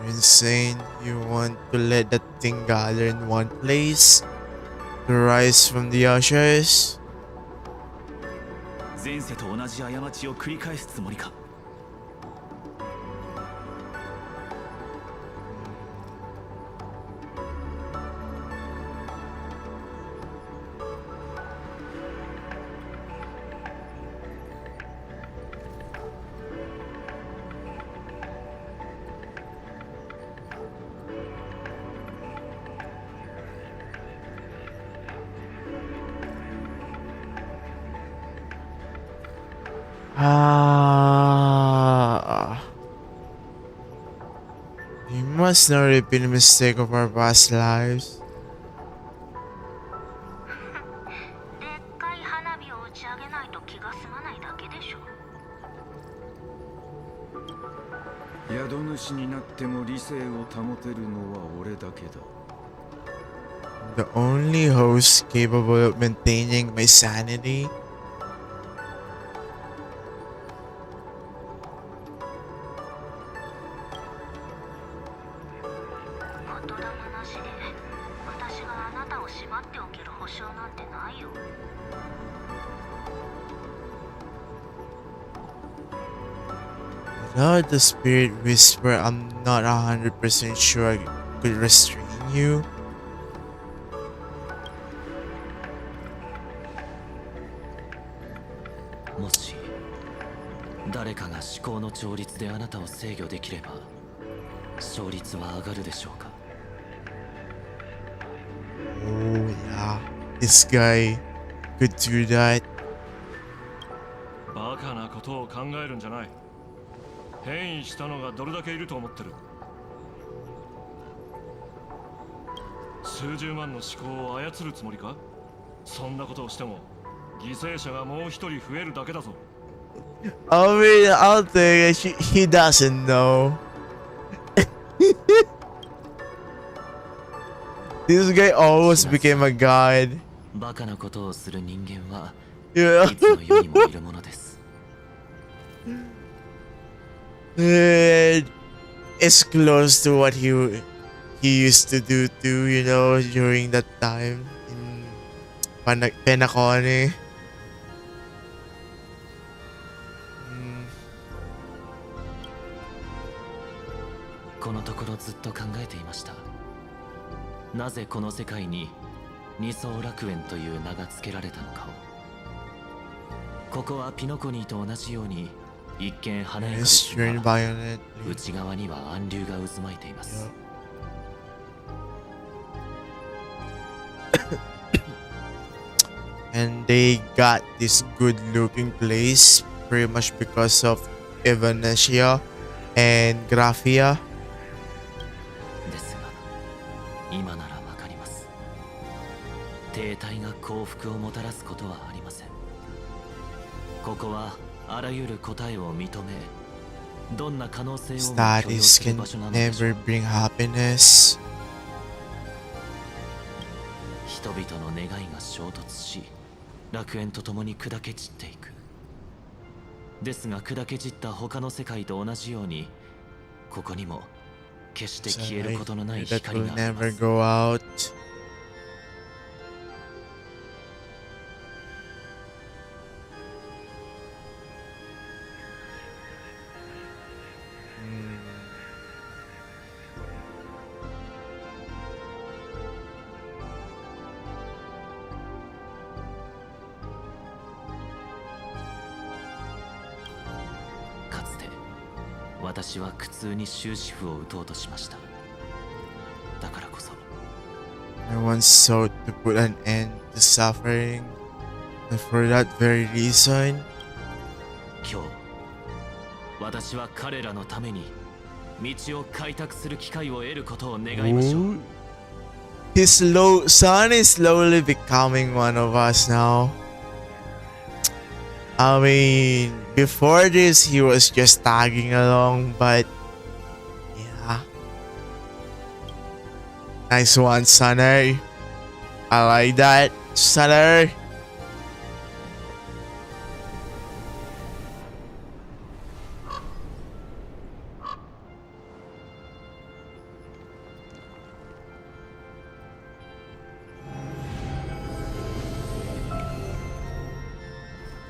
You're insane. You want to let that thing gather in one place to rise from the ashes? 前世と同じ過ちを繰り返すつもりか。 We must not repeat the mistake of our past lives. でっかい花火を打ち上げないと気が済まないだけでしょ。宿主になっても理性を保てるのは俺だけだ。 The only host capable of maintaining my sanity. 言霊なしで私があなたを縛っておける保証なんてないよ。 Without the spirit whisper, I'm not 100% sure I could restrain you. もし誰かが思考の調律であなたを制御できれば勝率は上がるでしょうか。 Oh yeah, this guy could do that. バカなことを考えるんじゃない。変異したのがどれだけいると思ってる。数十万の思考を操るつもりか。そんなことをしても犠牲者がもう一人増えるだけだぞ。 I mean, I'll think he doesn't know. This guy almost became a god. バカなことをする人間は Yeah. いつの世にもいるものです。 It's close to what he used to do too, you know, during that time in Penacone. このところずっと考えていました。なぜこの世界に二層楽園という名が付けられたのかを。ここはピノコニーと同じように一見華やかですが、内側には暗流が渦巻いています。And they got this good looking place pretty much because of Evanesia and Graphia. ですが今ならわかります。手兵隊が幸福をもたらすことはありません。ここはあらゆる答えを認め、どんな可能性をも許容 Studies する can 場所なのでしょ never う。 bring happiness. 人々の願いが衝突し、楽園と共に砕け散っていく。ですが砕け散った他の世界と同じように、ここにも決して消えることのない That 光 will がありま never す。 go out. Hmm. かつて私は苦痛に終止符を打とうとしました。だからこそ I once sought to put an end to suffering, and for that very reason, 今日私は彼らのために道を開拓する機会を得ることを願いましょう。 his son is slowly becoming one of us now. I mean, before this, he was just tagging along, but yeah. Nice one, Sunner. I like that, Sunner.「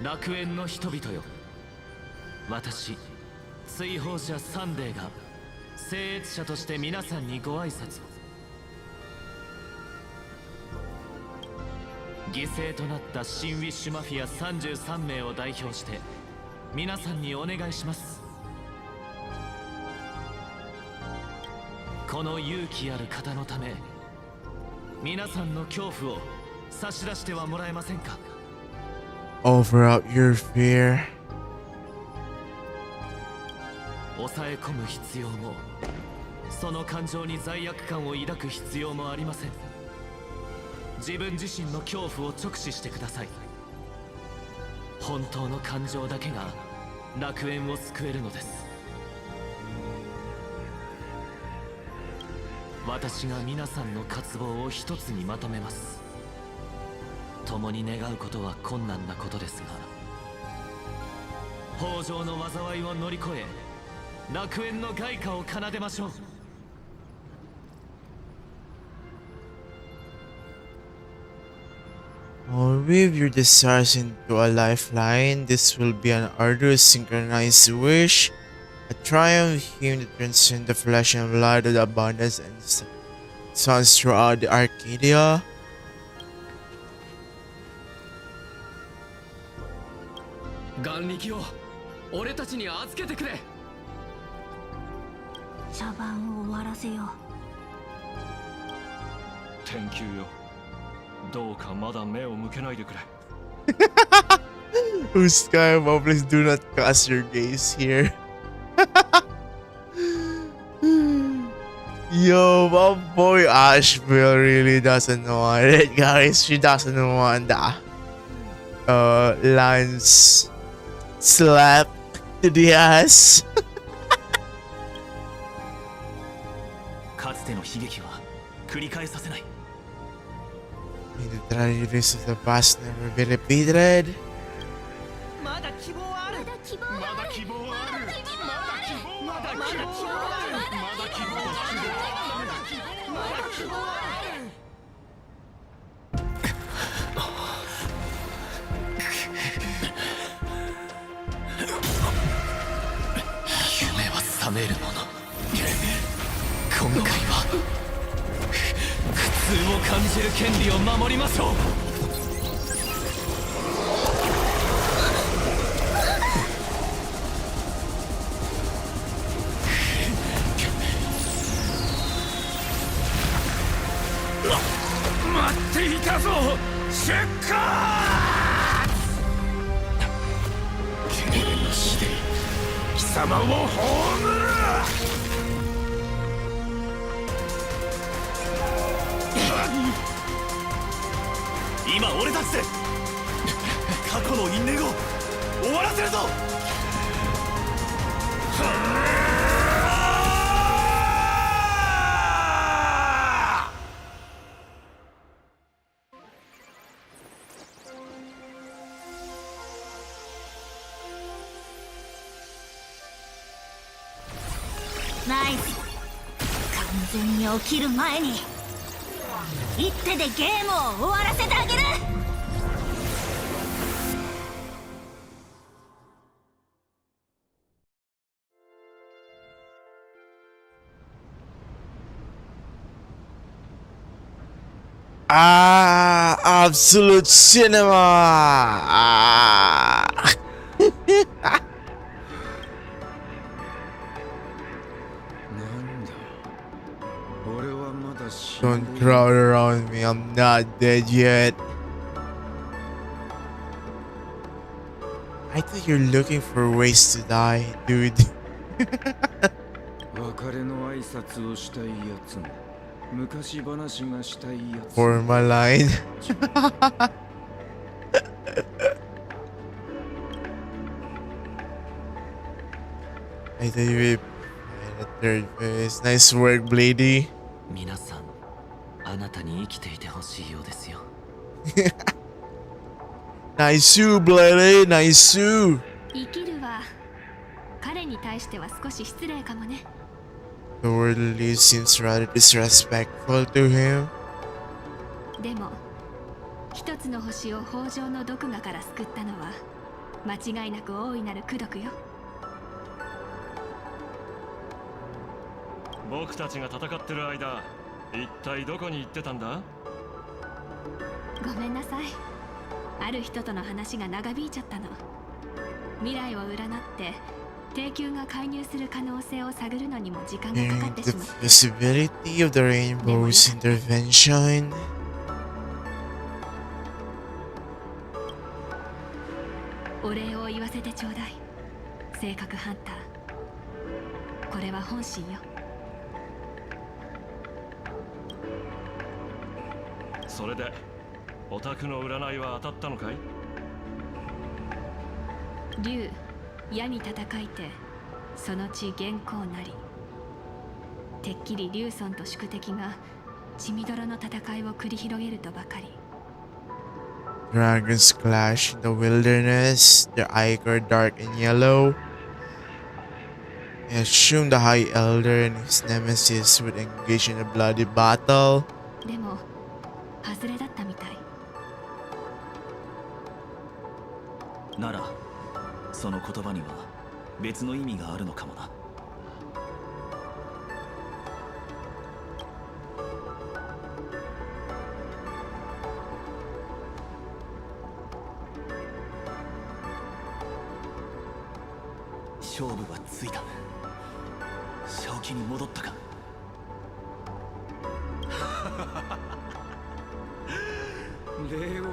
楽園の人々よ、私追放者サンデーが聖越者として皆さんにご挨拶を。犠牲となった新ウィッシュマフィア33名を代表して皆さんにお願いします。この勇気ある方のため、皆さんの恐怖を差し出してはもらえませんか。 Offer up your fear. 抑え込む必要も、その感情に罪悪感を抱く必要もありません。自分自身の恐怖を直視してください。本当の感情だけが楽園を救えるのです。私が皆さんの渇望を一つにまとめます。共に願うことは困難なことですが、豊穣の災いを乗り越え、楽園の外貨を奏でましょう。 Weave your desires into a lifeline. This will be an arduous synchronized wish, a triumph hymn that transcends the flesh and blood of the abundance and sounds throughout the Arcadia. 眼力を俺たちに預けてくれ。茶番を終わらせよう。天球よ、どうかまだ目を向けないでくれ。Skyball, please do not cast your gaze here. Yo, my boy Asheville really doesn't want it, guys. She doesn't want the Lance slap to the ass. かつての悲劇は繰り返させない。 May the tragedies of the past never be repeated. まだ希望ある。まだ希望ある。まだ希望ある。まだ希望ある。まだ希望ある。まだ希望ある。夢は覚めるもの。今回は苦痛を感じる権利を守りましょう。待っていたぞ出荷。君の死で貴様を葬る。今俺たちで過去の因縁を終わらせるぞ。ナイス。完全に起きる前に一手でゲームを終わらせてあげる。Absolute cinema. Don't crowd around me, I'm not dead yet. I thought you're looking for ways to die, dude. 別れの挨拶をしたいやつも昔話がしたいやつ For my line. I thought you would find a third base. Nice work, Blady. 皆さん、あなたに生きていてほしいようですよ。Nice, Blady. Nice. 生きるは彼に対しては少し失礼かもね。The word Lee seems rather disrespectful to him. でも一つの星を豊穣の毒牙から救ったのは間違いなく大いなる功徳よ。僕たちが戦ってる間、一体どこに行ってたんだ？ごめんなさい。ある人との話が長引いちゃったの。未来を占って低級が介入する可能性を探るのにも時間がかかってし The まう。 visibility of the rainbow's intervention. お礼を言わせてちょうだい。性格ハンター。これは本心よ。それで、オタクの占いは当たったのかい？竜、矢に戦いて、その地元寇なり。てっきり竜尊と宿敵が血みどろの戦いを繰り広げるとばかり。Dragons clash in the wilderness. Their eyes are dark and yellow. I assume the High Elder and his nemesis would engage in a bloody battle. でも外れだったみたい。ならその言葉には別の意味があるのかもな。勝負はついた。正気に戻ったか。礼を言う。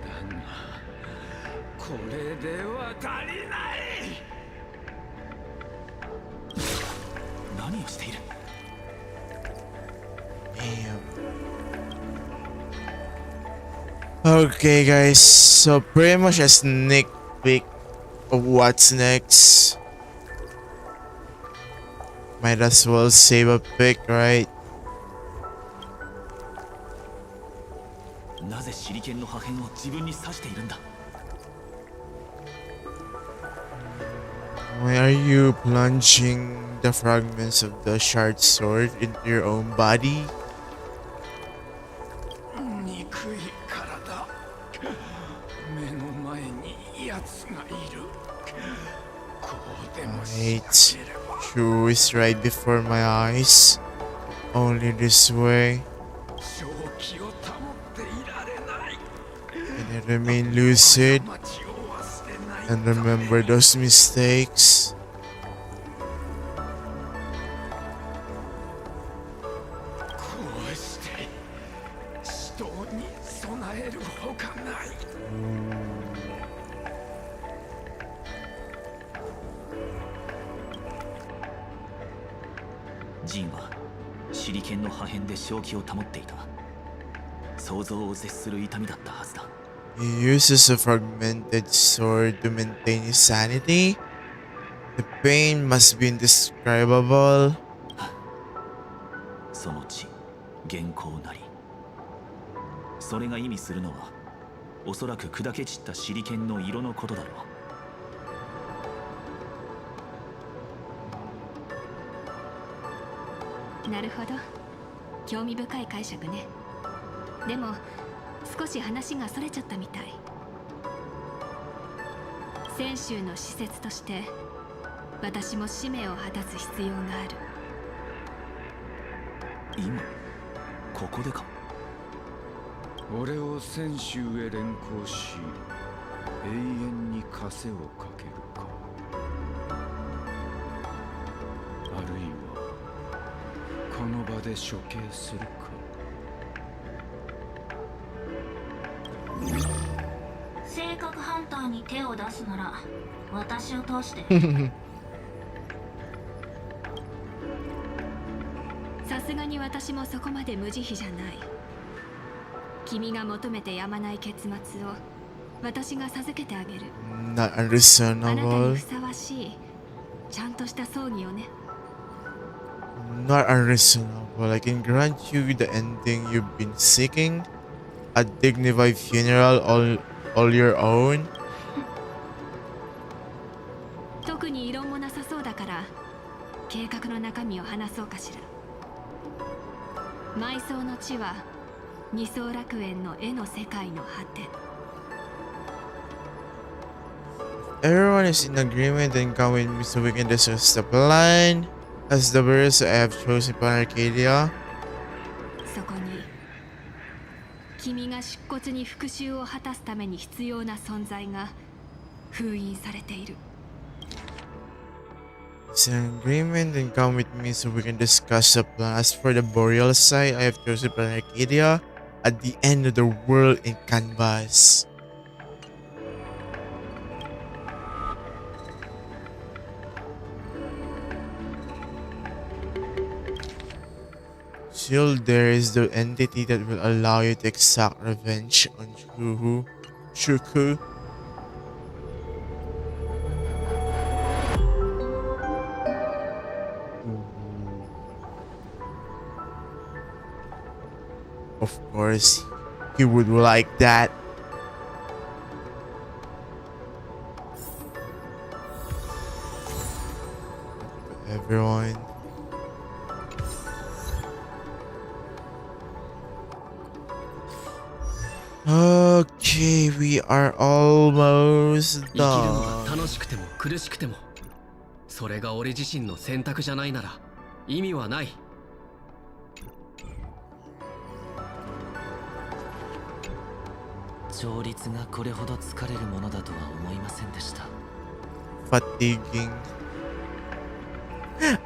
だがこれでは足りない。何をしている？ Damn. Okay, guys. So pretty much a sneak peek of what's next. Might as well save a pick, right? なぜ手裏剣の破片を自分に刺しているんだ？ Why are you plunging the fragments of the shard sword into your own body? 憎い体。目の前に奴がいる。こうでもし Wait. True is right before my eyes. Only this way. 正気を保っていられない。 Can I remain lucid and remember those mistakes? こうして死闘に備えるほかない。ジンは手裏剣の破片で正気を保っていた。想像を絶する痛みだったはずだ。 He uses a fragmented sword to maintain his sanity. The pain must be indescribable. その血、原稿なり。それが意味するのは、おそらく砕け散った手裏剣の色のことだろう。なるほど、興味深い解釈ね。でも少し話がそれちゃったみたい。泉州の施設として私も使命を果たす必要がある。今ここでか。俺を泉州へ連行し永遠に枷をかけるか、あるいはこの場で処刑するか。性格ハンターに手を出すなら私を通して。さすがに私もそこまで無慈悲じゃない。君が求めてやまない結末を私が授けてあげる。Not あなたに unreasonable. ふさわしいちゃんとした葬儀をね。 Not unreasonable. I can grant you the ending you've been seeking. A dignified funeral all your own. 特に異論もなさそうだから計画の中身を話そうかしら。埋葬の地は二層楽園の絵の世界の果て。 Everyone is in agreement and come with me so we can discuss the plan. As the bearers, I have chosen Planarcadia. そこに君が出骨に復讐を果たすために必要な存在が封印されている。 It's an agreement and come with me so we can discuss the plan. As for the boreal site, I have chosen Planarcadia at the end of the world in canvas. Still, there is the entity that will allow you to exact revenge on Shuku. Of course, he would like that. Everyone. Okay, we are almost 生きるのが done. 楽しくても苦しくても、それが俺自身の選択じゃないなら意味はない。調律がこれほど疲れるものだとは思いませんでした。 Fatiguing.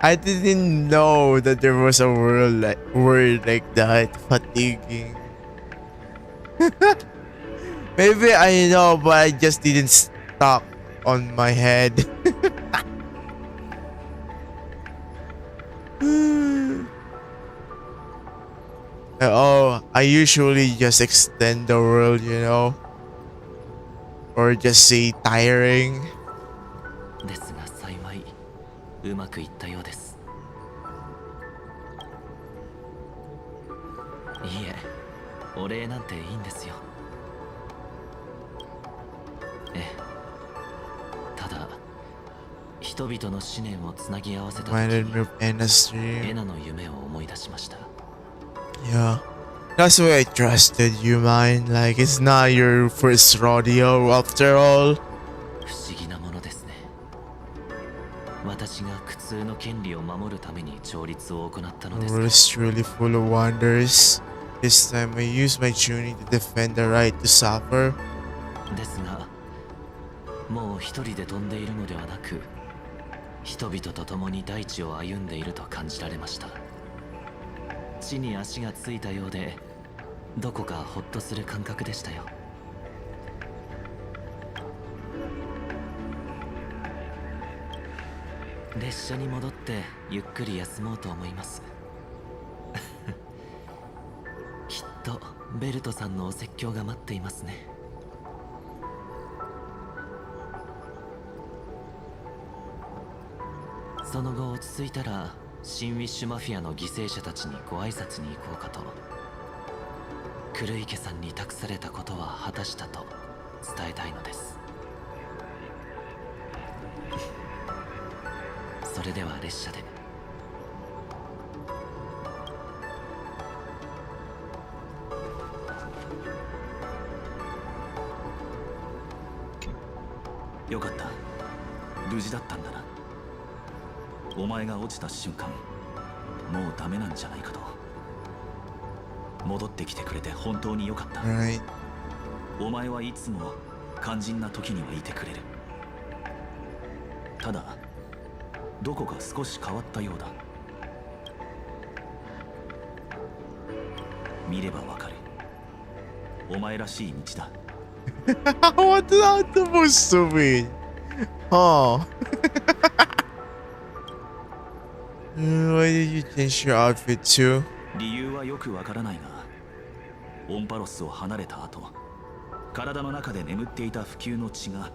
I didn't know that there was a word like that. Fatiguing. Maybe I know, but I just didn't stuck on my head. Oh, I usually just extend the world, you know? Or just say tiring. ですが幸いうまくいったようです。いいえ、お礼なんていいんですよ。ええ、ただ人々の思念をつなぎ合わせた時 Reminded me of Anna's エ dream. ナの夢を思い出しました。 Yeah. That's why I trusted you, man. Like, it's not your first rodeo after all. 不思議なものですね。私が苦痛の権利を守るために調律を行ったの The です world is truly full of wonders. This time I use my tuning to defend the right to suffer. ですが、もう一人で飛んでいるのではなく、人々と共に大地を歩んでいると感じられました。地に足がついたようで、どこかホッとする感覚でしたよ。列車に戻ってゆっくり休もうと思います。きっとベルトさんのお説教が待っていますね。その後落ち着いたら新ウィッシュマフィアの犠牲者たちにご挨拶に行こうかと。黒池さんに託されたことは果たしたと伝えたいのです。それでは列車で。よかった、無事だったんだな。お前が落ちた瞬間、もうダメなんじゃないかと。戻ってきてくれて本当によかった。お前はいつも肝心な時にはいてくれる。ただどこか少し変わったようだ。見ればわかる。お前らしい道だ。What's that supposed to be? Huh? Why did you change your outfit too? 理由はよくわからないが、オンパロスを離れた後、体の中で眠っていた不朽の血が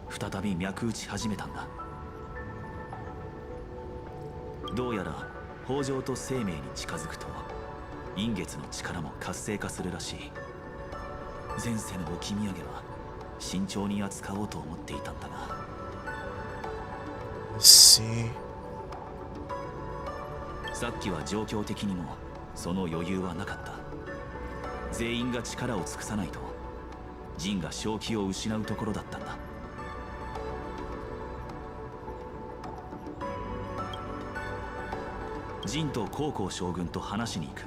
再び脈打ち始めたんだ。どうやら豊穣と生命に近づくと陰月の力も活性化するらしい。前世の置き土産は慎重に扱おうと思っていたんだが。さっきは状況的にもその余裕はなかった。全員が力を尽くさないとジンが正気を失うところだったんだ。ジンと高校将軍と話しに行く。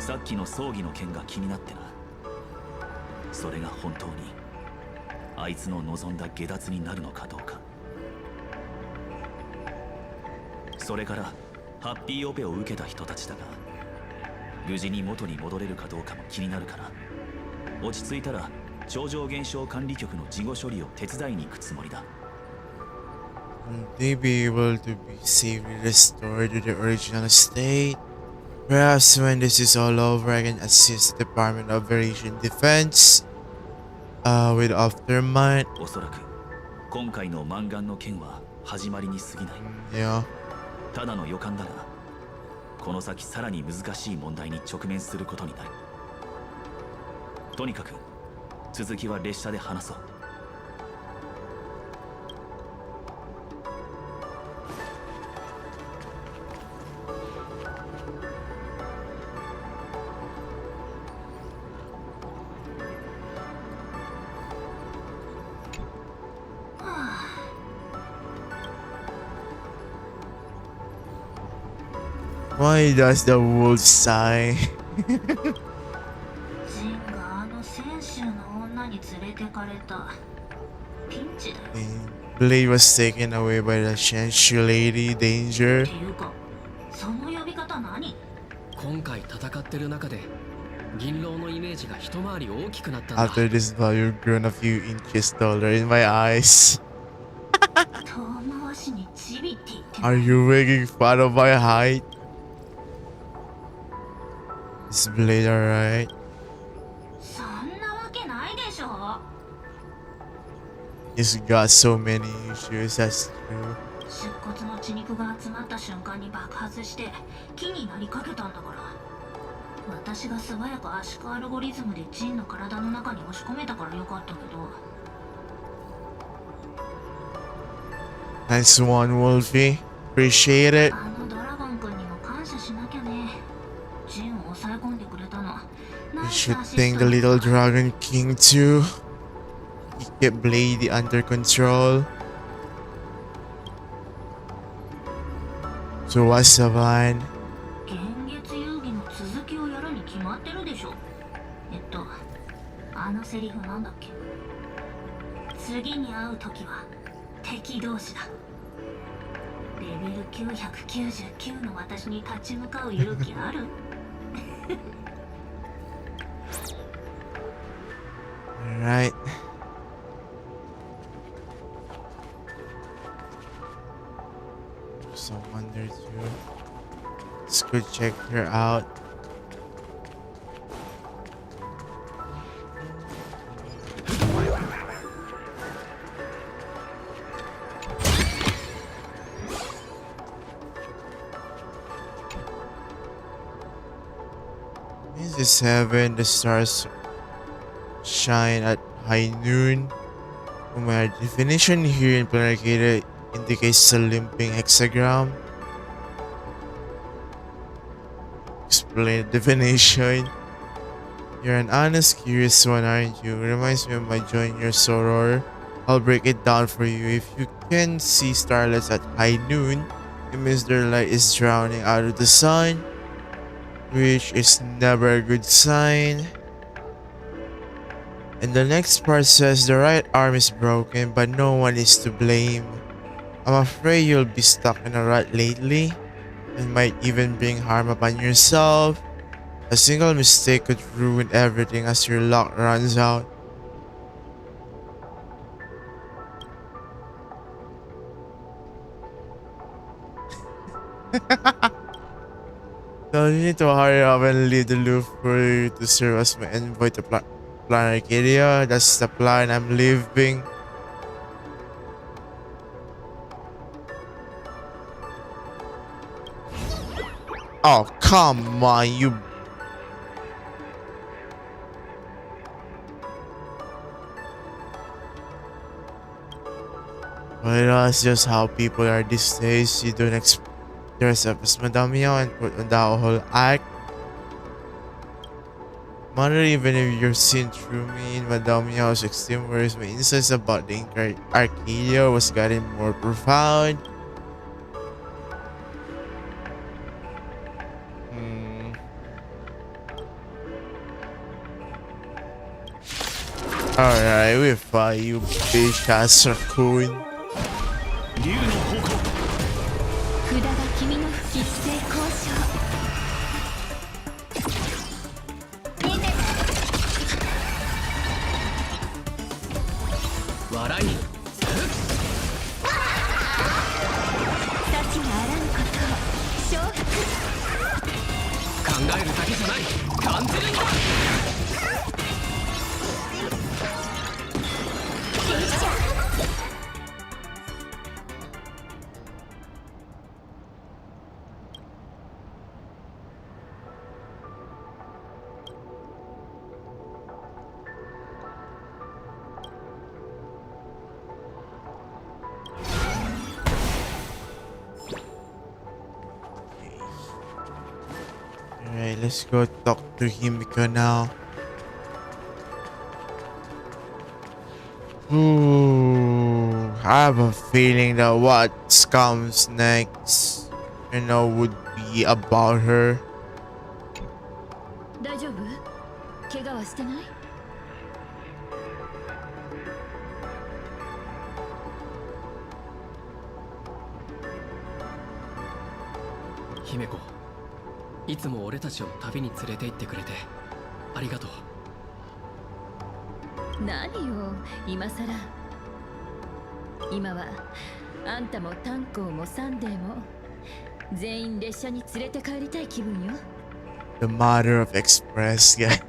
さっきの葬儀の件が気になってな。それが本当にあいつの望んだ下脱になるのかどうか。それからハッピーオペを受けた人たちだが、無事に元に戻れるかどうかも気になるから、落ち着いたら超常現象管理局の事後処理を手伝いに行くつもりだ。Will they be able to be safely restored to the original state? Perhaps when this is all over, I can assist the Department of Operation Defense with Aftermath. おそらく今回の満願の件は始まりに過ぎない。Yeah. ただの予感だが、この先さらに難しい問題に直面することになる。とにかく続きは列車で話そう。Why does the wolf sigh? ジンがあの戦士の女に連れてかれた。ピンチだよ。Blade was taken away by the Shenshu lady. Danger. っていうか、その呼び方何？今回戦ってる中で銀狼のイメージが一回り大きくなったんだ。 After this battle, you've grown a few inches taller in my eyes. 遠回しにチビって言って。Are you making fun of my height? Is Blade alright? そんなわけないでしょ。 He's got so many issues, that's true. 出骨の血肉が集まった瞬間に爆発して木になりかけたんだから。私が素早く圧縮アルゴリズムでジンの体の中に押し込めたからよかったけど。 Nice one, Wolfie. Appreciate it. あのドラゴン君にも感謝しなきゃね。ジンを抑え込んでくれたの。 You should thank the little Dragon King too. He kept Blade under control. So what's the plan? 幻月遊戯の続きをやるに決まってるでしょ。あのセリフなんだっけ。次に会う時は敵同士だ。レベル999の私に立ち向かう勇気ある？Alright. Someone there too. Let's go check her out. This is heaven. The stars shine at high noon. Oh my definition here in Planarcadia indicates a limping hexagram. Explain the definition. You're an honest, curious one, aren't you? Reminds me of my join your soror. I'll break it down for you. If you can see starlets at high noon, it means their light is drowning out of the sun, which is never a good sign. And the next part says the right arm is broken, but no one is to blame. I'm afraid you'll be stuck in a rut lately, and might even bring harm upon yourself. A single mistake could ruin everything as your luck runs out. So you need to hurry up and leave the loop for you to serve as my envoy to Planarcadia. That's the plan. I'm leaving. Oh, come on, you. Well, that's just how people are these days. You don't dress up as Madame Meow and put on the whole act. Mother, even if you're seen through me in Madame Meow's extreme words, my insights about the Arcadia was getting more profound. Alright, we fight you, bitch ass raccoon. Alright, let's go talk to Himiko now. Ooh, I have a feeling that what comes next, would be about her. 大丈夫？怪我はしてない？姫子、いつも俺たちを旅に連れて行ってくれてありがとう。何よ、今さら。今はあんたもタンコーもサンデーも全員列車に連れて帰りたい気分よ。The mother of Express, yeah.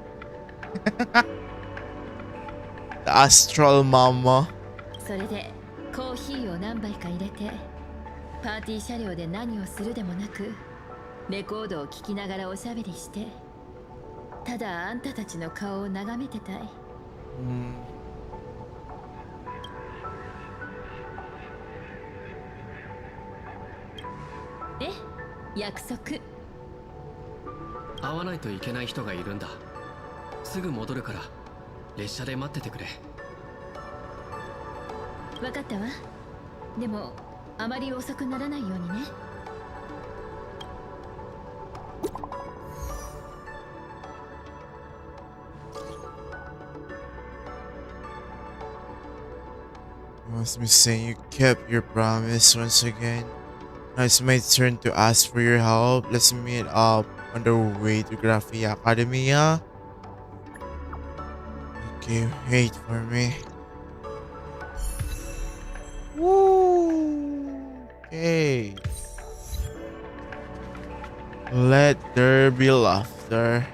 The astral mama. それでコーヒーを何杯か入れてパーティー車両で何をするでもなくレコードを聴きながらおしゃべりしてただあんたたちの顔を眺めてたい。約束。会わないといけない人がいるんだ。すぐ戻るから列車で待っててくれ。分かったわ。でもあまり遅くならないようにね。Must be saying you kept your promise once again. Now it's my turn to ask for your help. Let's meet up on the way to Graphia Academia. Okay, wait for me. Woo! Okay. Let there be laughter.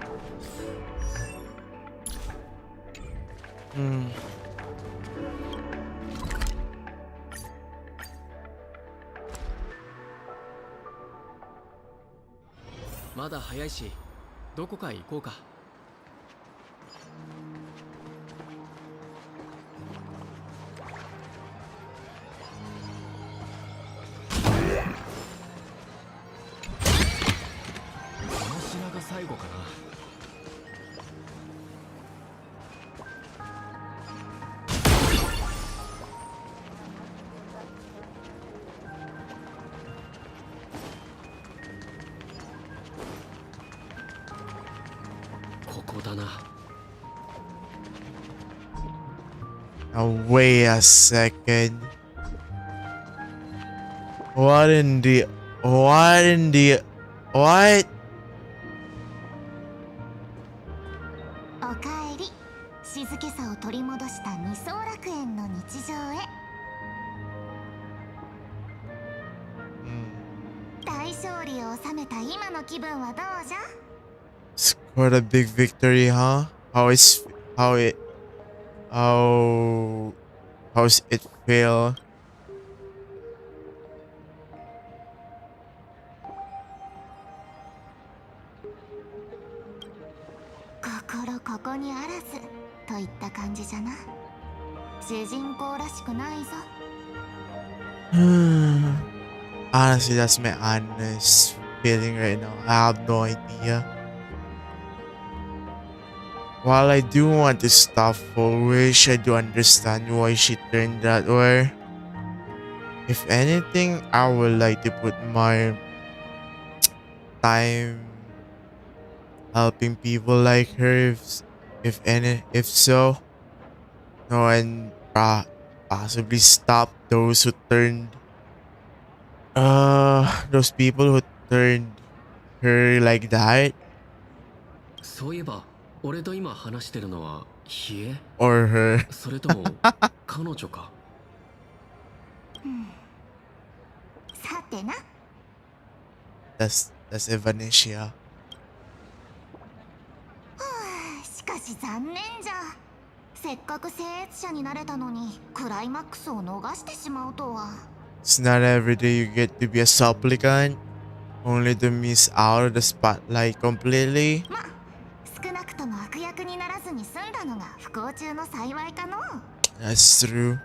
どこかへ行こうか。この品が最後かな。ここだな。Now wait a second. What in the what? おかえり。静けさを取り戻した二層楽園の日常へ。大勝利を収めた今の気分はどうじゃ？ Scored a big victory, huh? How's it feel? 心ここにあらずといった感じじゃな。主人公らしくないぞ。Honestly, that's my honest feeling right now. I have no idea. While I do want to stop Foolish, I do understand why she turned that way. If anything, I would like to put my time helping people like her, if so, no, and possibly stop those who turned those people who turned her like that. そういえば俺と今話してるのはヒエ or her それとも彼女か。さてな。that's Evanesia. しかし残念じゃ。せっかく聖越者になれたのにクライマックスを逃してしまうとは。 It's not every day you get to be a supplicant, only to miss out of the spotlight completely. ま、少なくとも悪役にならずに済んだのが不幸中の幸いかの。 That's true.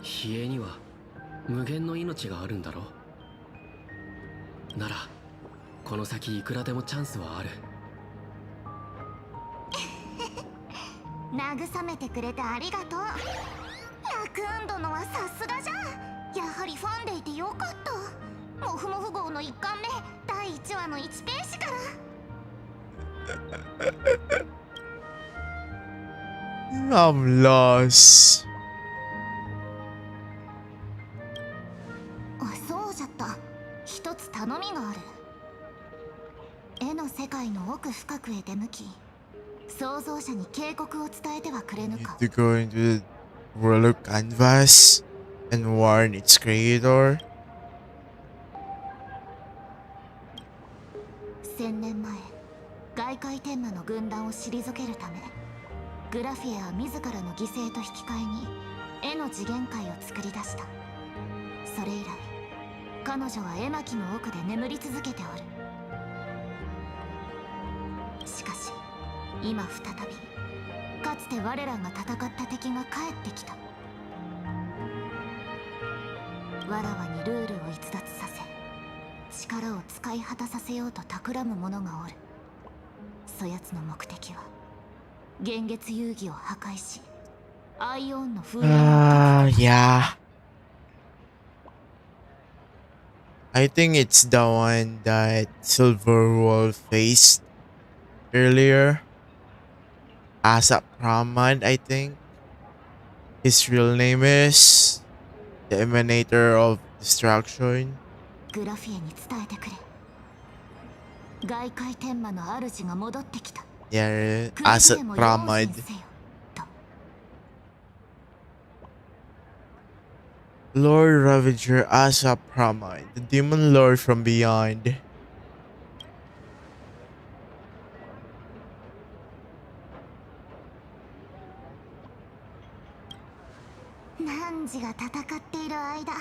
ヒエには無限の命があるんだろう。ならこの先いくらでもチャンスはある。慰めてくれてありがとう。ラクーン殿はさすがじゃ。やはりファンでいてよかった。モフモフ号の1巻目第1話の1ページから。I'm lost. そうじゃった。一つ頼みがある。絵の世界の奥深くへ出向き、創造者に警告を伝えてはくれぬか。 To go into the world of canvas and warn its creator. 1000年前、外界天魔の軍団を退けるため、グラフィエは自らの犠牲と引き換えに絵の次元界を作り出した。それ以来、彼女は絵巻の奥で眠り続けておる。しかし今再びかつて我らが戦った敵が帰ってきた。わらわにルールを逸脱させ、力を使い果たさせようと企む者がおる。そやつの目的は幻月遊戯を破壊し、アイオンの封印をYeah. I think it's the one that Silverwolf faced earlier. As a Pramad, I think. His real name is the Emanator of Destruction. グラフィエに伝えてくれ。外界天魔の主が戻ってきた。 Yeah, as a Pramad. Lord Ravager as a Pramad, the demon lord from beyond. 汝が戦っている間、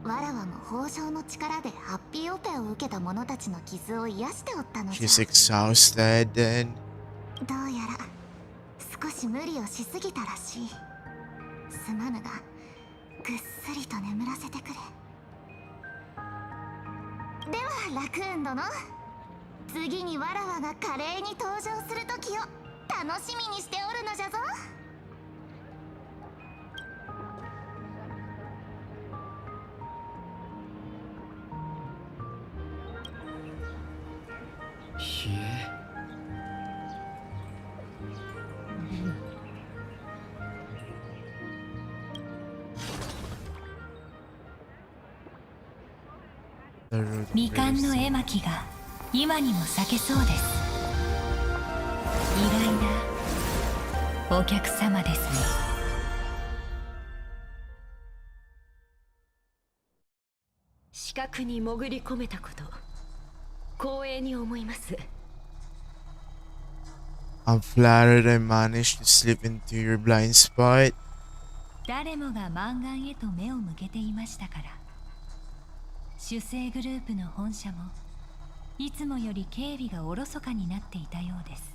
わらわも豊穣の力でハッピーオペを受けた者たちの傷を癒しておったのじゃ。 She's exhausted then. どうやら少し無理をしすぎたらしい。すまぬがぐっすりと眠らせてくれ。ではラクーン殿、次にわらわが華麗に登場する時を楽しみにしておるのじゃぞ。ひえ。未完の絵巻が今にも咲けそうです。意外なお客様ですね。視覚に潜り込めたこと、光栄に思います。I'm flattered I managed to slip into your blind spot. 誰もがマンガンへと目を向けていましたから。主催グループの本社もいつもより警備がおろそかになっていたようです。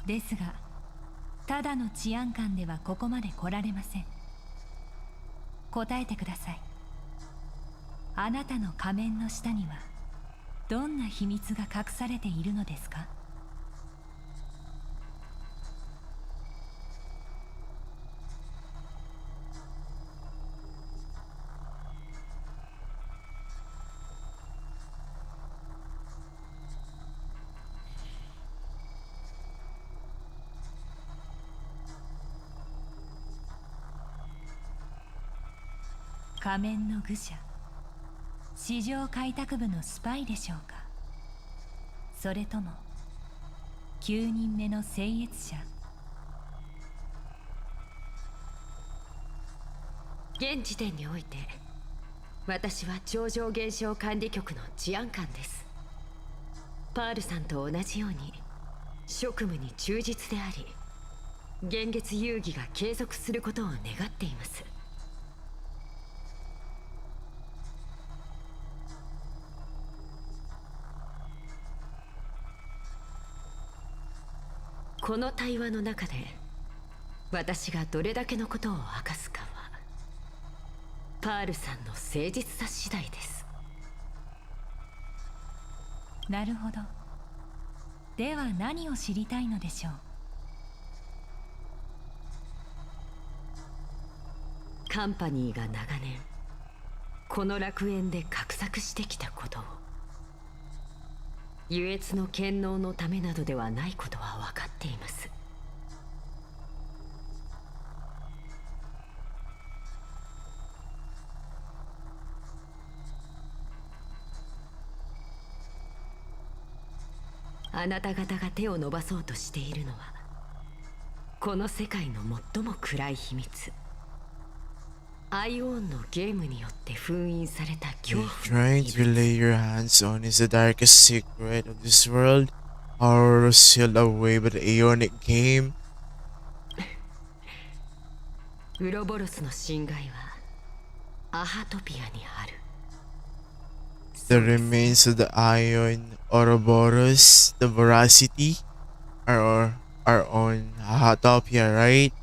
ですがただの治安官ではここまで来られません。答えてください。あなたの仮面の下にはどんな秘密が隠されているのですか？仮面の愚者、市場開拓部のスパイでしょうか、それとも9人目の聖越者。現時点において私は超常現象管理局の治安官です。パールさんと同じように職務に忠実であり、現月遊戯が継続することを願っています。この対話の中で私がどれだけのことを明かすかはパールさんの誠実さ次第です。なるほど。では何を知りたいのでしょう。カンパニーが長年この楽園で画策してきたことを、優越の権能のためなどではないことは分かっています。あなた方が手を伸ばそうとしているのはこの世界の最も暗い秘密、EYYOOOOのゲームによって封印された恐怖。 Trying to lay your hands on is the darkest secret of this world, or sealed away by the Ionic game. ウロボロスの侵害はアハトピアにある。 The remains of the Ion Ouroboros, the Voracity, are on Hatopia, right?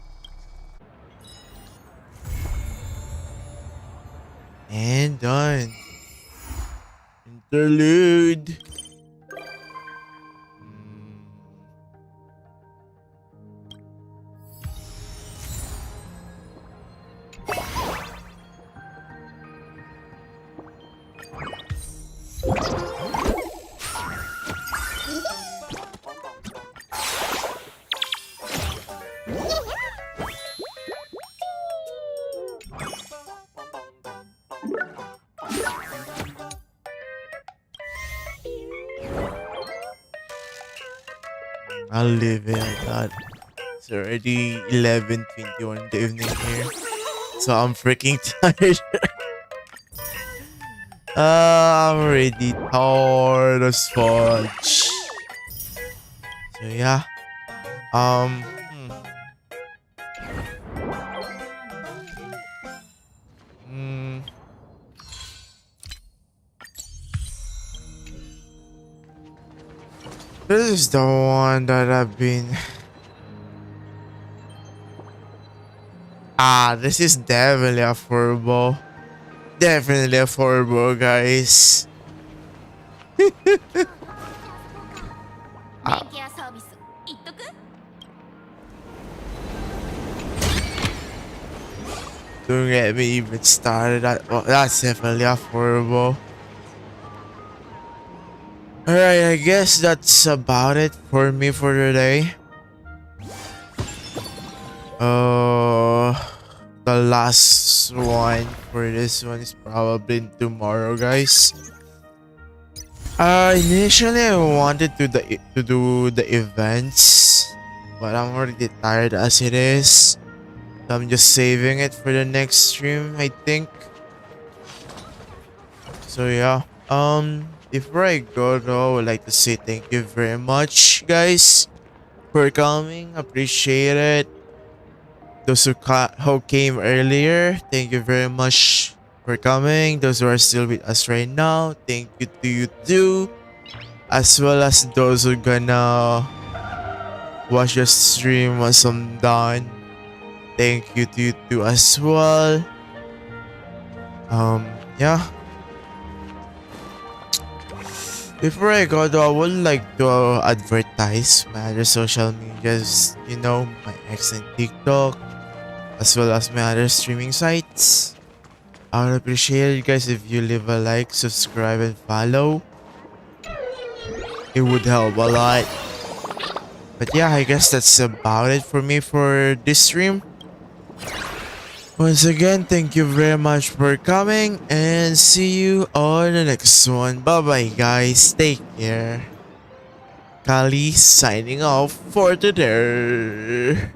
And done. Interlude. I'll leave it at that. It's already 11:21 in the evening here, so I'm freaking tired. I'm already tired as fudge. So yeah, This is the one that I've been. This is definitely affordable. Definitely affordable, guys. 電気屋サービス言っとく Don't get me even started. That's definitely affordable. Alright, I guess that's about it for me for today. The last one for this one is probably tomorrow, guys. Initially I wanted to do the events, but I'm already tired as it is. So I'm just saving it for the next stream, I think. So yeah. Before I go though, I would like to say thank you very much, guys, for coming. Appreciate it. Those who came earlier, thank you very much for coming. Those who are still with us right now, thank you to you too. As well as those who gonna watch the stream once I'm done. Thank you to you too as well. Yeah. Before I go though, I would like to advertise my other social medias, you know, my X and TikTok, as well as my other streaming sites. I would appreciate it, guys, if you leave a like, subscribe, and follow. It would help a lot. But yeah, I guess that's about it for me for this stream. Once again, thank you very much for coming, and see you on the next one. Bye bye, guys. Take care. Kali signing off for today.